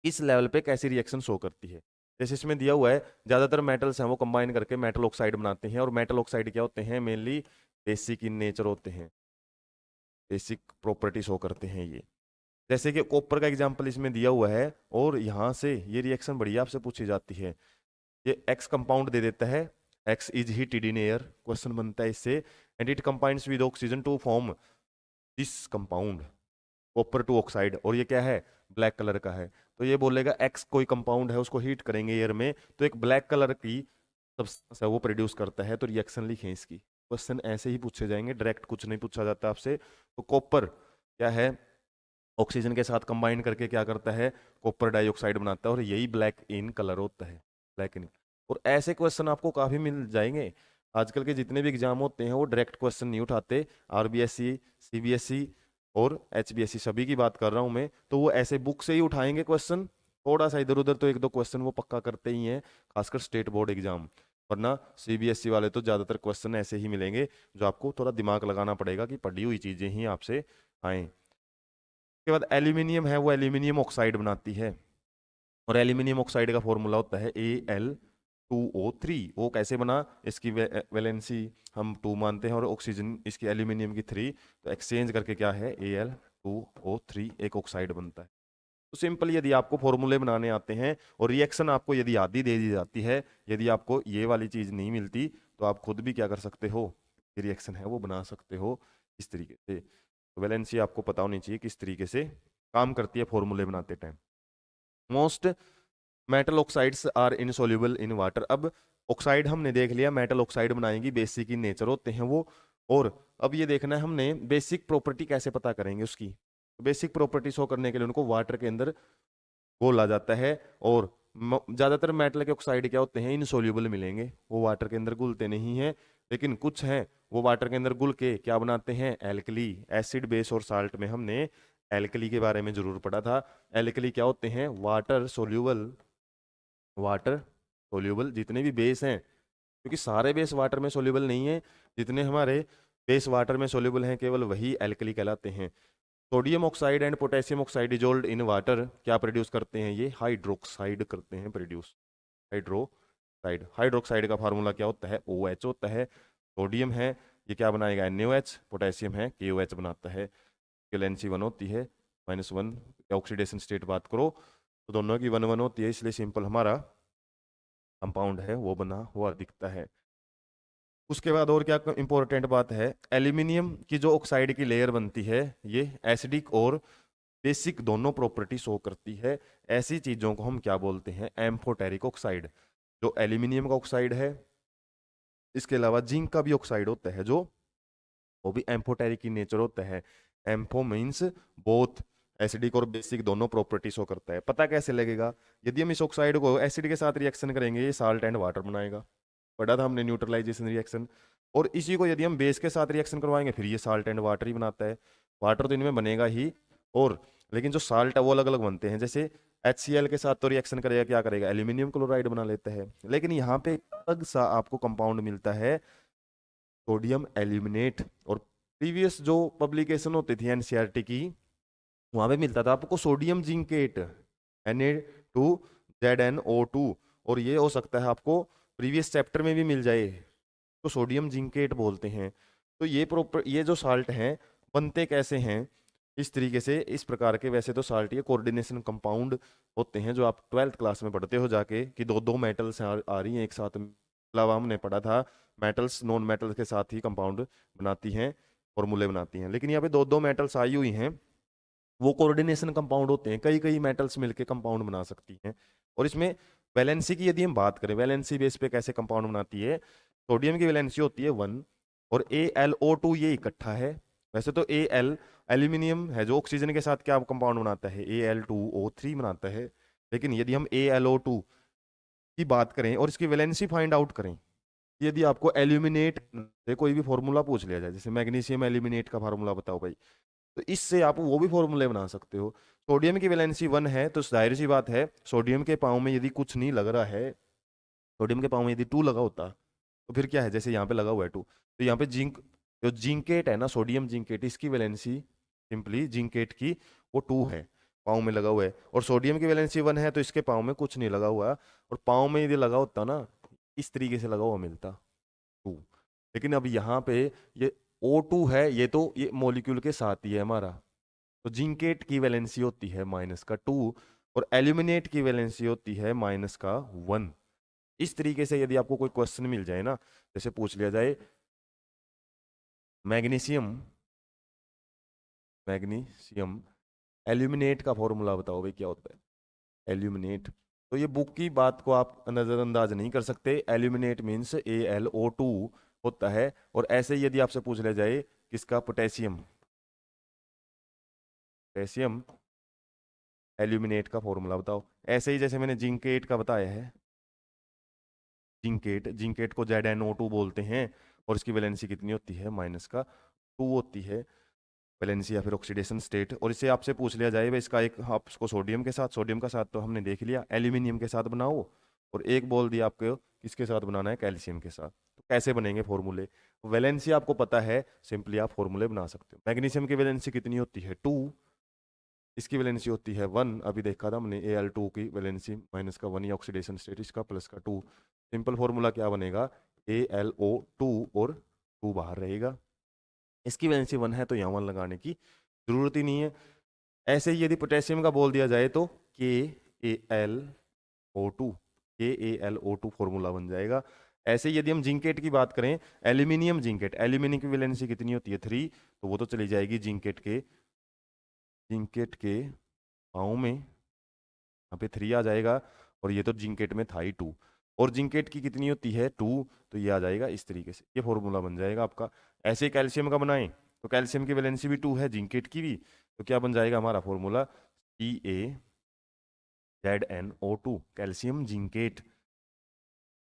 इस लेवल पे कैसी रिएक्शन शो करती है। जैसे इसमें दिया हुआ है, ज्यादातर मेटल्स हैं वो कंबाइन करके मेटल ऑक्साइड बनाते हैं, और मेटल ऑक्साइड क्या होते हैं? मेनली बेसिक इन नेचर होते हैं, बेसिक प्रॉपर्टी शो करते हैं ये। जैसे कि कॉपर का एग्जांपल इसमें दिया हुआ है, और यहाँ से ये रिएक्शन बढ़िया आपसे पूछी जाती है। ये एक्स कंपाउंड दे देता है, x is heated in air, question बनता है इससे, and it combines with oxygen to form this compound copper two oxide, और ये क्या है? ब्लैक कलर का है। तो ये बोलेगा एक्स कोई कंपाउंड है, उसको हीट करेंगे एयर में, तो एक ब्लैक कलर की सब्सटेंस है वो प्रोड्यूस करता है, तो रिएक्शन लिखें इसकी। क्वेश्चन ऐसे ही पूछे जाएंगे, डायरेक्ट कुछ नहीं पूछा जाता आपसे। तो कॉपर क्या है? ऑक्सीजन के साथ कंबाइन करके क्या करता है? कॉपर डाइऑक्साइड बनाता है, और यही ब्लैक इन कलर होता है, ब्लैक इन। और ऐसे क्वेश्चन आपको काफी मिल जाएंगे। आजकल के जितने भी एग्जाम होते हैं वो डायरेक्ट क्वेश्चन नहीं उठाते। आरबीएससी, सीबीएसई और एचबीएसई सभी की बात कर रहा हूं मैं, तो वो ऐसे बुक से ही उठाएंगे क्वेश्चन। थोड़ा सा इधर उधर तो एक दो क्वेश्चन वो पक्का करते ही हैं, खासकर स्टेट बोर्ड एग्जाम। वरना सीबीएसई वाले तो ज्यादातर क्वेश्चन ऐसे ही मिलेंगे, जो आपको थोड़ा दिमाग लगाना पड़ेगा कि पढ़ी हुई चीजें ही आपसे आए। उसके बाद एल्यूमिनियम है, वो एल्यूमिनियम ऑक्साइड बनाती है, और एल्यूमिनियम ऑक्साइड का फॉर्मूला होता है Al2O3। वो कैसे बना? इसकी वैलेंसी हम 2 मानते हैं, और ऑक्सीजन इसकी एल्यूमिनियम की 3, तो एक्सचेंज करके क्या है? Al2O3 एक ऑक्साइड बनता है। तो सिंपल, यदि आपको फॉर्मूले बनाने आते हैं और रिएक्शन आपको यदि आधी दे दी जाती है, यदि आपको ये वाली चीज नहीं मिलती, तो आप खुद भी क्या कर सकते हो? रिएक्शन है वो बना सकते हो इस तरीके से। तो वैलेंसी आपको पता होनी चाहिए किस तरीके से काम करती है फॉर्मूले बनाते time. Most metal oxides are insoluble in water. अब ऑक्साइड हमने देख लिया, मेटल ऑक्साइड बनाएंगी, बेसिक इन नेचर होते हैं वो। और अब ये देखना है हमने बेसिक प्रॉपर्टी कैसे पता करेंगे उसकी। तो बेसिक प्रॉपर्टी शो करने के लिए उनको वाटर के अंदर घोला जाता है, और ज्यादातर मेटल के ऑक्साइड क्या होते हैं? इनसॉल्युबल मिलेंगे, वो वाटर के अंदर घुलते नहीं हैं। लेकिन कुछ हैं वो वाटर के अंदर घुल के क्या बनाते हैं? एल्कली। एसिड, बेस और साल्ट में हमने एल्कली के बारे में जरूर पढ़ा था। एल्कली क्या होते हैं? वाटर सोल्यूबल, वाटर सोल्यूबल जितने भी बेस हैं, क्योंकि सारे बेस वाटर में सोल्यूबल नहीं है, जितने हमारे बेस वाटर में सोल्यूबल हैं केवल वही एल्कली कहलाते हैं। Sodium oxide and potassium oxide dissolved in water क्या प्रोड्यूस करते हैं? ये हाइड्रोक्साइड करते हैं प्रोड्यूस, हाइड्रोक्साइड। हाइड्रोक्साइड का फार्मूला क्या होता है? OH होता है। सोडियम है, ये क्या बनाएगा? NaOH। पोटेशियम है, KOH बनाता है। वैलेंसी 1 होती है, -1। ऑक्सीडेशन स्टेट बात करो तो दोनों की 1 1 होती है, इसलिए सिंपल हमारा कंपाउंड है वो बना हुआ दिखता है। उसके बाद और क्या इंपॉर्टेंट बात है, एल्यूमिनियम की जो ऑक्साइड की लेयर बनती है ये एसिडिक और बेसिक दोनों प्रॉपर्टी शो करती है। ऐसी चीजों को हम क्या बोलते हैं, एम्फोटेरिक ऑक्साइड। जो एल्यूमिनियम का ऑक्साइड है, इसके अलावा जिंक का भी ऑक्साइड होता है जो वो भी एम्फोटेरिक की नेचर होता है। एम्फो मीन्स बोथ एसिडिक और बेसिक दोनों प्रॉपर्टी शो करता है। पता कैसे लगेगा, यदि हम इस ऑक्साइड को एसिड के साथ रिएक्शन करेंगे ये साल्ट एंड वाटर बनाएगा, पढ़ा था हमने न्यूट्रलाइजेशन रिएक्शन। और इसी को यदि हम बेस के साथ रिएक्शन करवाएंगे फिर ये साल्ट एंड वाटर ही बनाता है। वाटर तो इनमें बनेगा ही, और लेकिन जो साल्ट है वो अलग अलग बनते हैं। जैसे HCl के साथ तो रिएक्शन करेगा, क्या करेगा, एल्यूमिनियम क्लोराइड बना लेता है। लेकिन यहाँ पे अलग सा आपको कंपाउंड मिलता है, सोडियम एल्यूमिनेट। और प्रीवियस जो पब्लिकेशन होती थी एनसीईआरटी की, वहां पे मिलता था आपको सोडियम जिंकेट, Na2ZnO2। और ये हो सकता है आपको प्रीवियस चैप्टर में भी मिल जाए, तो सोडियम जिंकेट बोलते हैं। तो ये जो साल्ट हैं बनते कैसे हैं, इस तरीके से, इस प्रकार के। वैसे तो साल्ट ये कोऑर्डिनेशन कंपाउंड होते हैं जो आप 12th क्लास में पढ़ते हो जाके, कि दो दो मेटल्स आ रही हैं एक साथ में। अलावा हमने पढ़ा था मेटल्स नॉन मेटल्स के साथ ही कंपाउंड बनाती हैं, फॉर्मूले बनाती हैं। लेकिन यहाँ पे दो दो मेटल्स आई हुई हैं, वो कोऑर्डिनेशन कंपाउंड होते हैं, कई कई मेटल्स मिलके कंपाउंड बना सकती हैं। और इसमें वैलेंसी की यदि हम बात करें, वैलेंसी बेस पे कैसे कंपाउंड बनाती है, सोडियम की वैलेंसी होती है 1, और AlO2 ये इकट्ठा है। वैसे तो Al एल्यूमिनियम है जो ऑक्सीजन के साथ क्या कंपाउंड बनाता है, Al2O3 बनाता है। लेकिन यदि हम AlO2 की बात करें और इसकी वैलेंसी फाइंड आउट करें, यदि आपको एल्यूमिनेट से कोई भी फॉर्मूला पूछ लिया जाए, जैसे मैग्नीशियम एल्यूमिनेट का फार्मूला बताओ भाई, तो इससे आप वो भी फॉर्मूले बना सकते हो। सोडियम की वैलेंसी 1 है, तो जाहिर सी बात है सोडियम के पाँव में यदि कुछ नहीं लग रहा है, सोडियम के पाँव में यदि 2 लगा होता तो फिर क्या है, जैसे यहाँ पे लगा हुआ है 2, तो यहाँ पे जिंक, जो जिंकेट है ना, सोडियम जिंकेट, इसकी वैलेंसी सिंपली जिंकेट की वो 2 है, पाँव में लगा हुआ है। और सोडियम की वैलेंसी 1 है, तो इसके पाँव में कुछ नहीं लगा हुआ, और पाँव में यदि लगा होता ना, इस तरीके से लगा हुआ मिलता 2। लेकिन अब यहाँ पे ये O2 है, ये तो ये मॉलिक्यूल के साथ ही है हमारा, तो जिंकेट की वैलेंसी होती है -2, और एल्यूमिनेट की वैलेंसी होती है -1। इस तरीके से यदि आपको कोई क्वेश्चन मिल जाए ना, जैसे पूछ लिया जाए मैग्नीशियम मैग्नीशियम एल्यूमिनेट का फॉर्मूला बताओ भाई क्या होता है एल्यूमिनेट, तो ये बुक की बात को आप नजरअंदाज नहीं कर सकते। एल्यूमिनेट मीन्स AlO2 होता है। और ऐसे ही यदि आपसे पूछ लिया जाए किसका, पोटेशियम, पोटेशियम एल्यूमिनेट का फॉर्मूला बताओ, ऐसे ही जैसे मैंने जिंकेट का बताया है, जिंकेट को ZnO2 बोलते हैं, और इसकी वैलेंसी कितनी होती है, -2 होती है वैलेंसी या फिर ऑक्सीडेशन स्टेट। और इसे आपसे पूछ लिया जाए भाई इसका एक, आपको सोडियम के साथ, सोडियम का साथ तो हमने देख लिया, एल्यूमिनियम के साथ बनाओ, और एक बोल दिया आपको किसके साथ बनाना है, कैल्शियम के साथ, तो कैसे बनेंगे फॉर्मूले। वैलेंसी आपको पता है, सिंपली आप फॉर्मूले बना सकते हो। मैग्नीशियम की वैलेंसी कितनी होती है, 2, इसकी वैलेंसी होती है 1, अभी देखा था हमने Al2 की वैलेंसी -1 या ऑक्सीडेशन स्टेट इसका +2। सिंपल फॉर्मूला क्या बनेगा, AlO2, और 2 बाहर रहेगा। इसकी वैलेंसी 1 है तो यहाँ 1 लगाने की जरूरत ही नहीं है। ऐसे ही यदि पोटेशियम का बोल दिया जाए तो KaLO2, KaLO2 फॉर्मूला बन जाएगा। ऐसे ही यदि हम जिंकेट की बात करें, एल्यूमिनियम जिंकेट, एल्यूमिनियम की वैलेंसी कितनी होती है, 3, तो वो तो चली जाएगी जिंकेट के पाँव में, यहाँ पे 3 आ जाएगा, और ये तो जिंकेट में था ही 2, और जिंकेट की कितनी होती है, 2, तो ये आ जाएगा इस तरीके से, ये फॉर्मूला बन जाएगा आपका। ऐसे ही कैल्शियम का बनाएं तो कैल्शियम की वैलेंसी भी 2 है, जिंकेट की भी, तो क्या बन जाएगा हमारा फॉर्मूला, CaZnO2, कैल्शियम जिंकेट।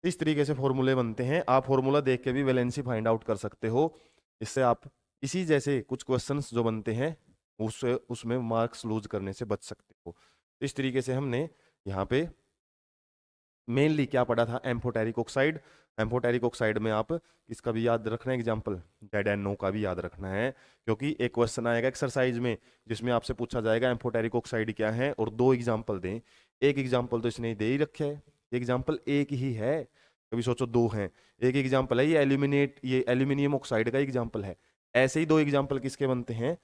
इस तरीके से फॉर्मूले बनते हैं, आप फॉर्मूला देख के भी वैलेंसी फाइंड आउट कर सकते हो। इससे आप इसी जैसे कुछ क्वेश्चंस जो बनते हैं उसमें मार्क्स लूज करने से बच सकते हो। इस तरीके से हमने यहाँ पे मेनली क्या पढ़ा था, एम्फोटेरिक ऑक्साइड। एम्फोटेरिक ऑक्साइड में आप इसका भी याद रखना है एग्जाम्पल, ZnO का भी याद रखना है, क्योंकि एक क्वेश्चन आएगा एक्सरसाइज में जिसमें आपसे पूछा जाएगा एम्फोटेरिक ऑक्साइड क्या है, और 2 एग्जाम्पल दें। एक एग्जाम्पल तो इसने दे ही रखे है, एग्जाम्पल एक ही है, कभी सोचो 2 हैं। एक एग्जाम्पल है ये एल्यूमिनियम ऑक्साइड का एग्जाम्पल है। ऐसे ही 2 एग्जाम्पल किसके बनते हैं,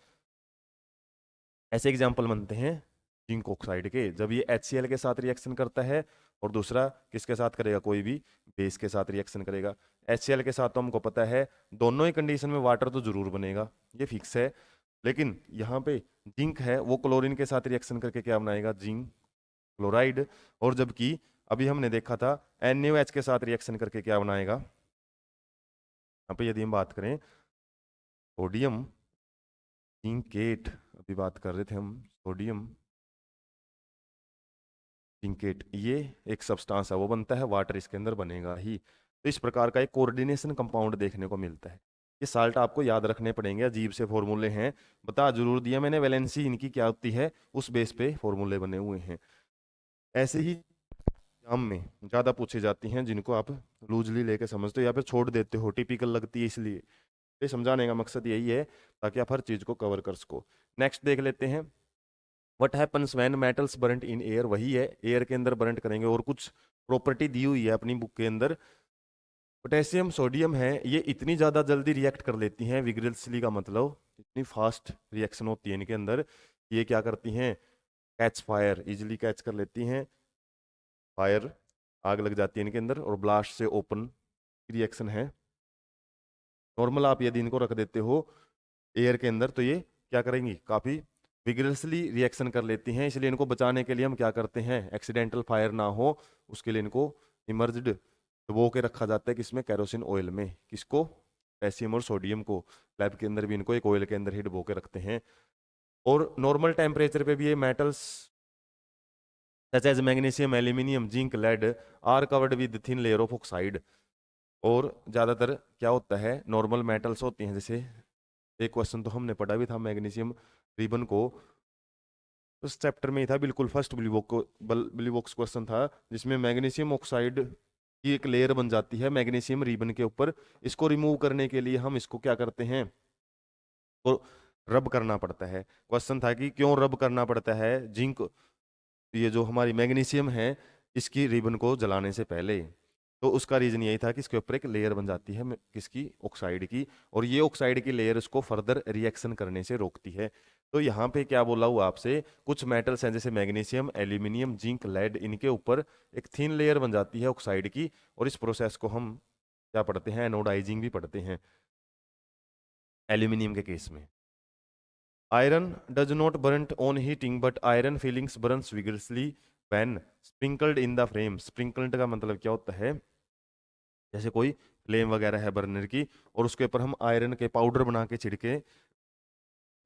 ऐसे एग्जाम्पल बनते हैं जिंक ऑक्साइड के, जब ये HCl के साथ रिएक्शन करता है और दूसरा किसके साथ करेगा, कोई भी बेस के साथ रिएक्शन करेगा। HCl के साथ तो हमको पता है दोनों ही कंडीशन में वाटर तो जरूर बनेगा, ये फिक्स है। लेकिन यहाँ पे जिंक है, वो क्लोरीन के साथ रिएक्शन करके क्या बनाएगा, जिंक क्लोराइड। और जबकि अभी हमने देखा था NaOH के साथ रिएक्शन करके क्या बनाएगा, यहाँ पे यदि हम बात करें सोडियम जिंकेट, अभी बात कर रहे थे हम सोडियम जिंकेट, ये एक सब्सटेंस है, वो बनता है, वाटर इसके अंदर बनेगा ही। तो इस प्रकार का एक कोऑर्डिनेशन कंपाउंड देखने को मिलता है। ये साल्ट आपको याद रखने पड़ेंगे, अजीब से फॉर्मूले हैं, बता जरूर दिया मैंने, वैलेंसी इनकी क्या होती है उस बेस पे फॉर्मूले बने हुए हैं। ऐसे ही एग्जाम में ज़्यादा पूछी जाती हैं जिनको आप लूजली लेके समझते हो या फिर छोड़ देते हो, टिपिकल लगती है, इसलिए ये समझाने का मकसद यही है ताकि आप हर चीज़ को कवर कर सको। नेक्स्ट देख लेते हैं, what happens when metals burnt in air, वही है, एयर के अंदर बर्न्ट करेंगे। और कुछ प्रॉपर्टी दी हुई है अपनी बुक के अंदर, पोटेशियम सोडियम है, ये इतनी ज़्यादा जल्दी रिएक्ट कर लेती हैं, विग्रसली का मतलब इतनी फास्ट रिएक्शन होती है इनके अंदर, ये क्या करती हैं, कैच फायर, इजिली कैच कर लेती हैं फायर, आग लग जाती है इनके अंदर, और ब्लास्ट से ओपन रिएक्शन है। नॉर्मल आप यदि इनको रख देते हो एयर के अंदर तो ये क्या करेंगी, काफ़ी विग्रसली रिएक्शन कर लेती हैं। इसलिए इनको बचाने के लिए हम क्या करते हैं, एक्सीडेंटल फायर ना हो उसके लिए इनको इमर्ज्ड डुबो के रखा जाता है, किसमें, कैरोसिन ऑयल में। किसको, पोटेशियम और सोडियम को, लैब के अंदर भी इनको एक ऑयल के अंदर ही डुबो के रखते हैं। और नॉर्मल टेम्परेचर पे भी ये metals such as magnesium, aluminium, zinc, lead are covered with thin layer of oxide. और ज़्यादातर क्या होता है, नॉर्मल मेटल्स होती हैं, जैसे एक क्वेश्चन तो हमने पढ़ा भी था मैग्नीशियम रिबन को, उस चैप्टर में ही था बिल्कुल, फर्स्ट ब्लू बॉक्स क्वेश्चन था, जिसमें मैग्नीशियम ऑक्साइड की एक लेयर बन जाती है मैग्नीशियम रिबन के ऊपर। इसको रिमूव करने के लिए हम इसको क्या करते हैं, तो रब करना पड़ता है। क्वेश्चन था कि क्यों रब करना पड़ता है जिंक, ये जो हमारी मैग्नीशियम है इसकी रिबन को जलाने से पहले। तो उसका रीजन यही था कि इसके ऊपर एक लेयर बन जाती है किसकी, ऑक्साइड की, और ये ऑक्साइड की लेयर इसको फर्दर रिएक्शन करने से रोकती है। तो यहाँ पे क्या बोला हुआ आपसे, कुछ मेटल्स हैं जैसे मैग्नीशियम, एल्यूमिनियम, जिंक, लेड, इनके ऊपर एक थिन लेयर बन जाती है ऑक्साइड की, और इस प्रोसेस को हम क्या पढ़ते हैं, एनोडाइजिंग भी पढ़ते हैं एल्यूमिनियम के केस में। Iron does not burn on heating but iron feelings Burns vigorously when sprinkled in the flame. Sprinkled का मतलब क्या होता है, जैसे कोई फ्लेम वगैरह है बर्नर की और उसके ऊपर हम आयरन के पाउडर बना के छिड़के,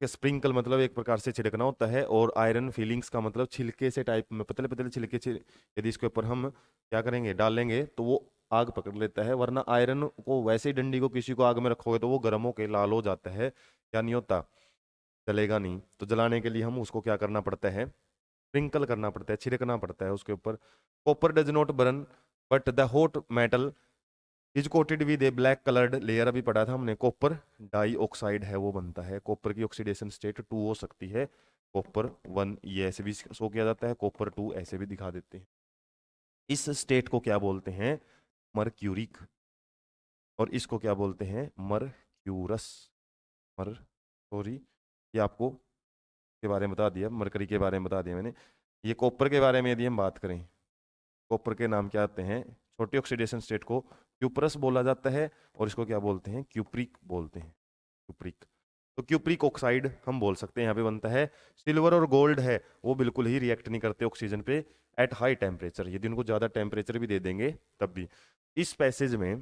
स्प्रिंकल मतलब एक प्रकार से छिड़कना होता है, और आयरन फीलिंग्स का मतलब छिलके से टाइप में, पतले पतले छिलके यदि इसके ऊपर हम क्या करेंगे, डालेंगे तो वो आग पकड़ लेता है। वरना आयरन को वैसे ही डंडी को किसी को आग में रखोगे तो वो गर्म होकर लाल हो जाता है, क्या नहीं होता, जलेगा नहीं। तो जलाने के लिए हम उसको क्या करना पड़ता है, स्प्रिंकल करना पड़ता है, छिड़कना पड़ता है उसके ऊपर। Copper does not burn but the hot metal is coated with A black coloured layer, अभी पढ़ा था हमने, कॉपर डाई ऑक्साइड है वो बनता है। कॉपर की ऑक्सीडेशन स्टेट 2 हो सकती है, कॉपर 1 ये ऐसे भी शो किया जाता है, कॉपर 2 ऐसे भी दिखा देते हैं। इस स्टेट को क्या बोलते हैं, मरक्यूरिक, और इसको क्या बोलते हैं, मरक्यूरस। मर सॉरी, ये आपको के बारे में बता दिया, मरकरी के बारे में बता दिया मैंने। ये कॉपर के बारे में यदि हम बात करें, कॉपर के नाम क्या आते हैं, छोटी ऑक्सीडेशन स्टेट को क्यूप्रस बोला जाता है, और इसको क्या बोलते हैं, क्यूप्रिक बोलते हैं, क्यूप्रिक। तो क्यूप्रिक ऑक्साइड हम बोल सकते हैं यहाँ पे बनता है। सिल्वर और गोल्ड है वो बिल्कुल ही रिएक्ट नहीं करते ऑक्सीजन पे एट हाई टेम्परेचर, यदि उनको ज़्यादा टेम्परेचर भी दे देंगे तब भी। इस पैसेज में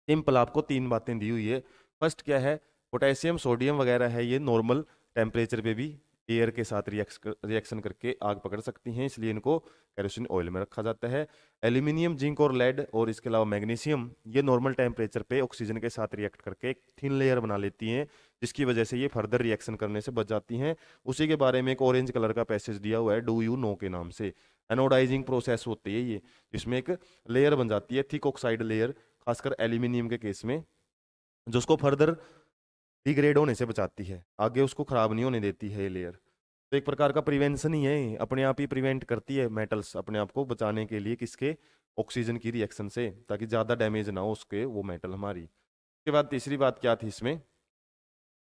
सिंपल आपको 3 बातें दी हुई है। फर्स्ट क्या है, पोटेशियम सोडियम वगैरह है, ये नॉर्मल टेम्परेचर पे भी एयर के साथ रिएक्शन करके आग पकड़ सकती हैं, इसलिए इनको केरोसिन ऑयल में रखा जाता है। एल्यूमिनियम, जिंक और लेड और इसके अलावा मैग्नीशियम, ये नॉर्मल टेम्परेचर पे ऑक्सीजन के साथ रिएक्ट करके एक थिन लेयर बना लेती हैं, जिसकी वजह से ये फर्दर रिएक्शन करने से बच जाती हैं। उसी के बारे में एक ऑरेंज कलर का पैसेज दिया हुआ है, डू यू नो के नाम से। एनोडाइजिंग प्रोसेस होती है ये, जिसमें एक लेयर बन जाती है, थिक ऑक्साइड लेयर, खासकर एल्यूमिनियम के केस में, जो उसको फर्दर डिग्रेड होने से बचाती है, आगे उसको खराब नहीं होने देती है ये लेयर। तो एक प्रकार का प्रिवेंशन ही है, अपने आप ही प्रिवेंट करती है मेटल्स अपने आप को बचाने के लिए, किसके, ऑक्सीजन की रिएक्शन से, ताकि ज़्यादा डैमेज ना हो उसके वो मेटल हमारी। उसके बाद तीसरी बात क्या थी इसमें,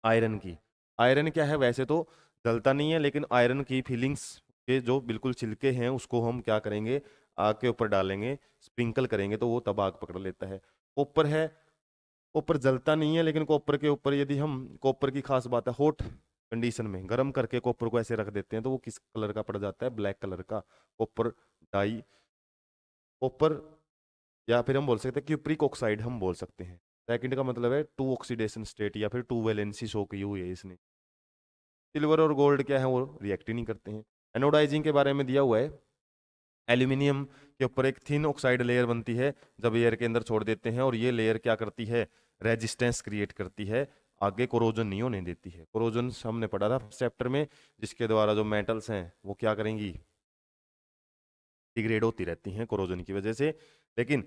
आयरन की। आयरन क्या है, वैसे तो जलता नहीं है, लेकिन आयरन की फीलिंग्स के जो बिल्कुल छिलके हैं उसको हम क्या करेंगे, आग के ऊपर डालेंगे, स्प्रिंकल करेंगे तो वो तब आग पकड़ लेता है। कॉपर है, कॉपर जलता नहीं है, लेकिन कॉपर के ऊपर यदि हम, कॉपर की खास बात है हॉट कंडीशन में गर्म करके कॉपर को ऐसे रख देते हैं तो वो किस कलर का पड़ जाता है, ब्लैक कलर का। कॉपर डाई, कॉपर, या फिर हम बोल सकते हैं क्यूप्रिक ऑक्साइड हम बोल सकते हैं। सेकंड का मतलब है टू ऑक्सीडेशन स्टेट या फिर टू वैलेंसी शो की हुई है इसने। सिल्वर और गोल्ड क्या है, वो रिएक्ट ही नहीं करते हैं। एनोडाइजिंग के बारे में दिया हुआ है, एल्यूमिनियम के ऊपर एक थिन ऑक्साइड लेयर बनती है जब एयर के अंदर छोड़ देते हैं, और ये लेयर क्या करती है, रेजिस्टेंस क्रिएट करती है, आगे कोरोजन नहीं होने देती है। कोरोजन हमने पढ़ा था चैप्टर में, जिसके द्वारा जो मेटल्स हैं वो क्या करेंगी, डिग्रेड होती रहती हैं कोरोजन की वजह से। लेकिन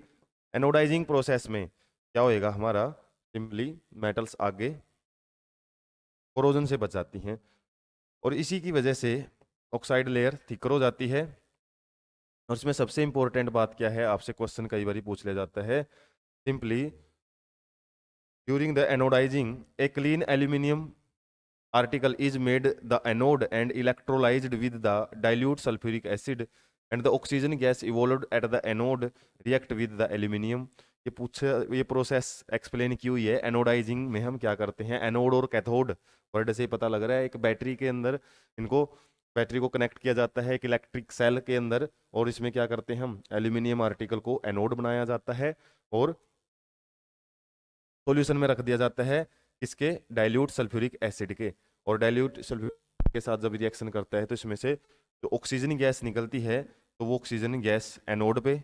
एनोडाइजिंग प्रोसेस में क्या होएगा हमारा, सिंपली मेटल्स आगे कोरोजन से बच जाती हैं, और इसी की वजह से ऑक्साइड लेयर थिकर हो जाती है। और इसमें सबसे इंपॉर्टेंट बात क्या है, आपसे क्वेश्चन कई बार पूछ लिया जाता है, simply during the anodising a clean aluminium article is made the anode and electrolyzed with the dilute sulfuric acid and the oxygen gas evolved at the anode react with the aluminium। ये पूछ, ये process explain की हुई है। Anodising में हम क्या करते हैं, एनोड और कैथोड वर्ड से ही पता लग रहा है, एक बैटरी के अंदर इनको, बैटरी को कनेक्ट किया जाता है एक इलेक्ट्रिक सेल के अंदर, और इसमें क्या करते हैं हम, एल्यूमिनियम आर्टिकल को एनोड बनाया जाता है और सॉल्यूशन में रख दिया जाता है इसके, डाइल्यूट सल्फ्यूरिक एसिड के। और डाइल्यूट सल्फ्यूरिक के साथ जब रिएक्शन करता है तो इसमें से जो ऑक्सीजन गैस निकलती है, तो वो ऑक्सीजन गैस एनोड पे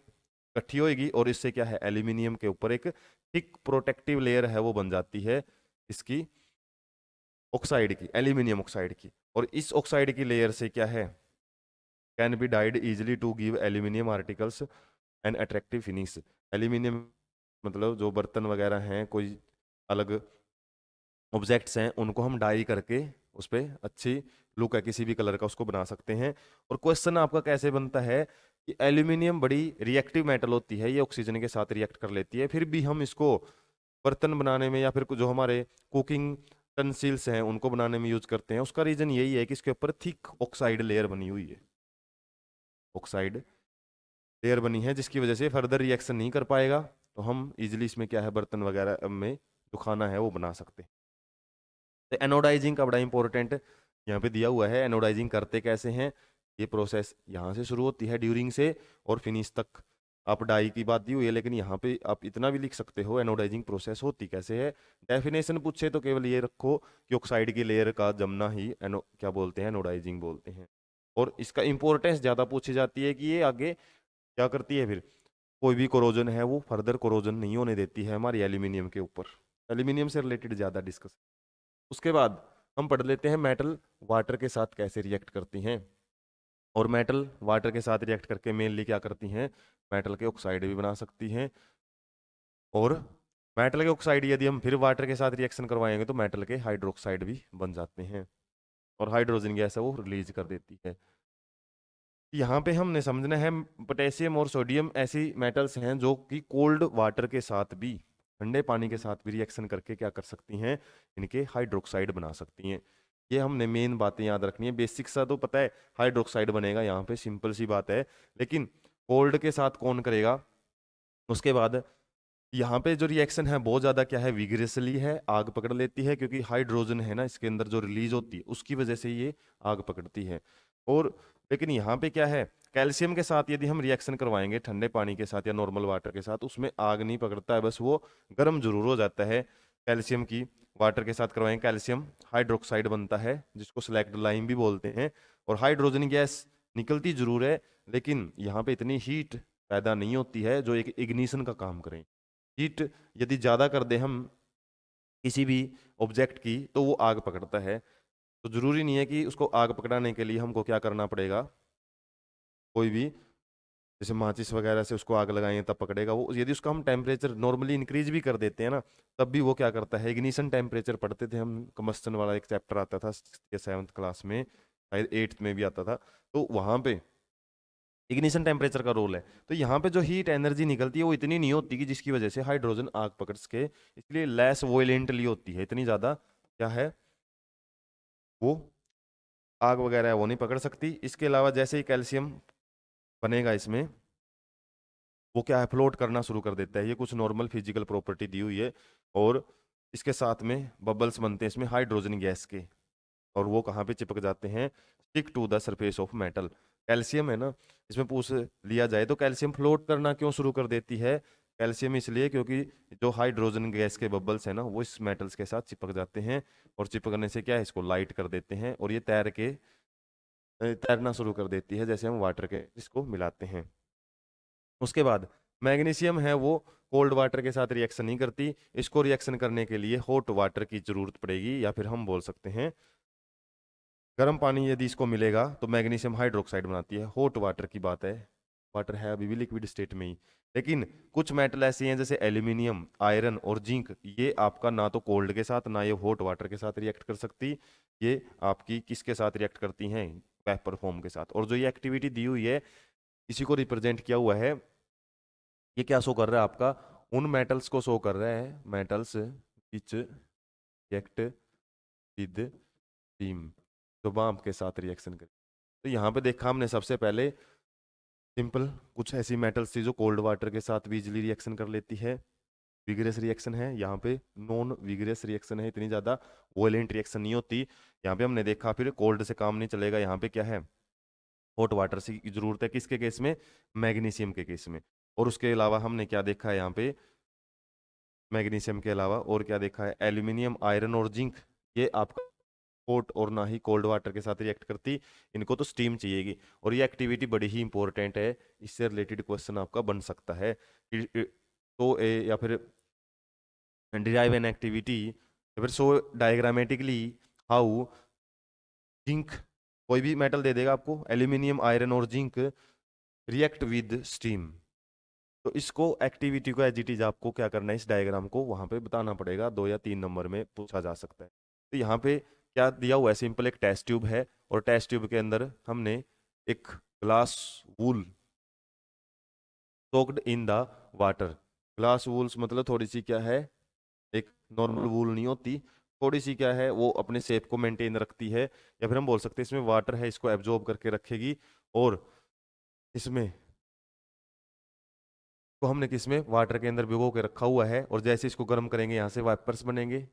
इकट्ठी होएगी, और इससे क्या है, एल्यूमिनियम के ऊपर एक थिक प्रोटेक्टिव लेयर है वो बन जाती है इसकी, ऑक्साइड की, एल्यूमिनियम ऑक्साइड की। और इस ऑक्साइड की लेयर से क्या है, can be dyed easily to give aluminium articles an attractive finish. Aluminium मतलब जो बर्तन वगैरह हैं, कोई अलग ऑब्जेक्ट्स हैं, उनको हम डाई करके उस पर अच्छी लुक है किसी भी कलर का उसको बना सकते हैं। और क्वेश्चन आपका कैसे बनता है कि एल्यूमिनियम बड़ी रिएक्टिव मेटल होती है, ये ऑक्सीजन के साथ रिएक्ट कर लेती है, फिर भी हम इसको बर्तन बनाने में या फिर जो हमारे कुकिंग टेंसिल्स हैं उनको बनाने में यूज करते हैं। उसका रीजन यही है कि इसके ऊपर थिक ऑक्साइड लेयर बनी हुई है, ऑक्साइड लेयर बनी है, जिसकी वजह से फर्दर रिएक्शन नहीं कर पाएगा, तो हम इजिली इसमें क्या है, बर्तन वगैरह में जो खाना है वो बना सकते हैं। तो एनोडाइजिंग का बड़ा इंपॉर्टेंट यहाँ पे दिया हुआ है, एनोडाइजिंग करते कैसे हैं, ये प्रोसेस यहाँ से शुरू होती है ड्यूरिंग से और फिनिश तक। आप डाई की बात दी हुई है, लेकिन यहाँ पे आप इतना भी लिख सकते हो एनोडाइजिंग प्रोसेस होती कैसे है। डेफिनेशन पूछे तो केवल ये रखो कि ऑक्साइड की लेयर का जमना ही एनो क्या बोलते हैं, एनोडाइजिंग बोलते हैं। और इसका इंपॉर्टेंस ज़्यादा पूछी जाती है कि ये आगे क्या करती है, फिर कोई भी कोरोजन है वो फर्दर कोरोजन नहीं होने देती है हमारी एल्यूमिनियम के ऊपर। एल्यूमिनियम से रिलेटेड ज़्यादा डिस्कस। उसके बाद हम पढ़ लेते हैं मेटल वाटर के साथ कैसे रिएक्ट करती हैं। और मेटल वाटर के साथ रिएक्ट करके मेनली क्या करती हैं, मेटल के ऑक्साइड भी बना सकती हैं। और मेटल के ऑक्साइड यदि हम फिर वाटर के साथ रिएक्शन करवाएंगे तो मेटल के हाइड्रोक्साइड भी बन जाते हैं, और हाइड्रोजन गैस है वो रिलीज कर देती है। यहाँ पे हमने समझना है पोटेशियम और सोडियम ऐसी मेटल्स हैं जो कि कोल्ड वाटर के साथ भी, ठंडे पानी के साथ भी रिएक्शन करके क्या कर सकती हैं, इनके हाइड्रोक्साइड बना सकती हैं। ये हमने मेन बातें याद रखनी है। बेसिक सा तो पता है हाइड्रोक्साइड बनेगा, यहाँ पे सिंपल सी बात है। लेकिन कोल्ड के साथ कौन करेगा, उसके बाद यहाँ पे जो रिएक्शन है बहुत ज़्यादा क्या है, विग्रेसली है, आग पकड़ लेती है, क्योंकि हाइड्रोजन है ना इसके अंदर जो रिलीज होती है उसकी वजह से ये आग पकड़ती है। और लेकिन यहाँ पे क्या है, कैल्शियम के साथ यदि हम रिएक्शन करवाएंगे ठंडे पानी के साथ या नॉर्मल वाटर के साथ, उसमें आग नहीं पकड़ता है, बस वो गर्म जरूर हो जाता है। कैल्शियम की वाटर के साथ करवाएंगे, कैल्शियम हाइड्रोक्साइड बनता है जिसको स्लैक्ड लाइम भी बोलते हैं, और हाइड्रोजन गैस निकलती जरूर है, लेकिन यहाँ पे इतनी हीट पैदा नहीं होती है जो एक इग्निशन का काम करें। हीट यदि ज़्यादा कर दें हम किसी भी ऑब्जेक्ट की तो वो आग पकड़ता है। तो ज़रूरी नहीं है कि उसको आग पकड़ाने के लिए हमको क्या करना पड़ेगा, कोई भी जैसे माचिस वगैरह से उसको आग लगाएंगे तब पकड़ेगा वो। यदि उसका हम टेम्परेचर नॉर्मली इंक्रीज भी कर देते हैं ना, तब भी वो क्या करता है, इग्निशन टेम्परेचर पढ़ते थे हम, कम्बस्टन वाला एक चैप्टर आता था 7th क्लास में, शायद 8th में भी आता था, तो वहाँ पे इग्निशन टेम्परेचर का रोल है। तो यहाँ पे जो हीट एनर्जी निकलती है वो इतनी नहीं होती कि जिसकी वजह से हाइड्रोजन आग पकड़ सके, इसलिए लेस वोलेंटली होती है, इतनी ज़्यादा क्या है वो आग वगैरह है वो नहीं पकड़ सकती। इसके अलावा जैसे ही कैल्शियम बनेगा इसमें, वो क्या है, फ्लोट करना शुरू कर देता है। ये कुछ नॉर्मल फिजिकल प्रॉपर्टी दी हुई है। और इसके साथ में बबल्स बनते हैं इसमें हाइड्रोजन गैस के, और वो कहाँ पे चिपक जाते हैं, stick to the surface of metal. Calcium है ना, इसमें पूछ लिया जाए तो कैल्शियम फ्लोट करना क्यों शुरू कर देती है, कैल्शियम इसलिए क्योंकि जो हाइड्रोजन गैस के बबल्स है ना वो इस मेटल्स के साथ चिपक जाते हैं, और चिपकने से क्या है, इसको लाइट कर देते हैं, और ये तैरना शुरू कर देती है, जैसे हम वाटर के इसको मिलाते हैं। उसके बाद मैग्नीशियम है वो कोल्ड वाटर के साथ रिएक्शन नहीं करती, इसको रिएक्शन करने के लिए हॉट वाटर की जरूरत पड़ेगी, या फिर हम बोल सकते हैं गर्म पानी यदि इसको मिलेगा तो मैग्नीशियम हाइड्रोक्साइड बनाती है। हॉट वाटर की बात है, वाटर है अभी भी लिक्विड स्टेट में ही। लेकिन कुछ मेटल ऐसे हैं जैसे एल्यूमिनियम, आयरन और जिंक, ये आपका ना तो कोल्ड के साथ ना ये हॉट वाटर के साथ रिएक्ट कर सकती, ये आपकी किसके साथ रिएक्ट करती हैं, वेपर फॉर्म के साथ। और जो ये एक्टिविटी दी हुई है, इसी को रिप्रेजेंट किया हुआ है, ये क्या शो कर रहा है आपका, उन मेटल्स को शो कर रहा है, metals which react with steam, जो वाम्प के साथ रिएक्शन करे। तो यहाँ पे देखा हमने सबसे पहले सिंपल कुछ ऐसी मेटल्स थी जो कोल्ड वाटर के साथ भी इजीली रिएक्शन कर लेती है, विगरस रिएक्शन है। यहाँ पे नॉन विगरस रिएक्शन है, इतनी ज़्यादा वोलेंट रिएक्शन नहीं होती। यहाँ पे हमने देखा फिर कोल्ड से काम नहीं चलेगा, यहाँ पे क्या है, हॉट वाटर की जरूरत है, किसके केस में, मैग्नीशियम के केस में। और उसके अलावा हमने क्या देखा है यहाँ पे, मैग्नीशियम के अलावा और क्या देखा है, एल्यूमिनियम, आयरन और जिंक, ये आपका हॉट और ना ही कोल्ड वाटर के साथ रिएक्ट करती, इनको तो स्टीम चाहिएगी। और ये एक्टिविटी बड़ी ही इंपॉर्टेंट है, इससे रिलेटेड क्वेश्चन आपका बन सकता है तो या फिर डिराइव एन एक्टिविटी, या फिर शो डायग्रामेटिकली हाउ जिंक, कोई भी मेटल दे देगा आपको, एल्यूमिनियम, आयरन और जिंक रिएक्ट विद स्टीम। तो इसको एक्टिविटी को एज इट इज आपको क्या करना है, इस डायग्राम को वहां पे बताना पड़ेगा, 2 या 3 नंबर में पूछा जा सकता है। तो यहाँ पे क्या दिया हुआ है, सिंपल एक टेस्ट ट्यूब है, और टेस्ट ट्यूब के अंदर हमने एक glass wool soaked in the water. Glass wools मतलब थोड़ी सी क्या है, एक नॉर्मल वूल नहीं होती, थोड़ी सी क्या है वो अपने शेप को मेंटेन रखती है, या फिर हम बोल सकते हैं इसमें वाटर है, इसको एब्जॉर्ब करके रखेगी। और इसमें को हमने किसमें, वाटर के अंदर भिगो के रखा हुआ है, और जैसे इसको गर्म करेंगे यहाँ से वाइपर्स बनेंगे,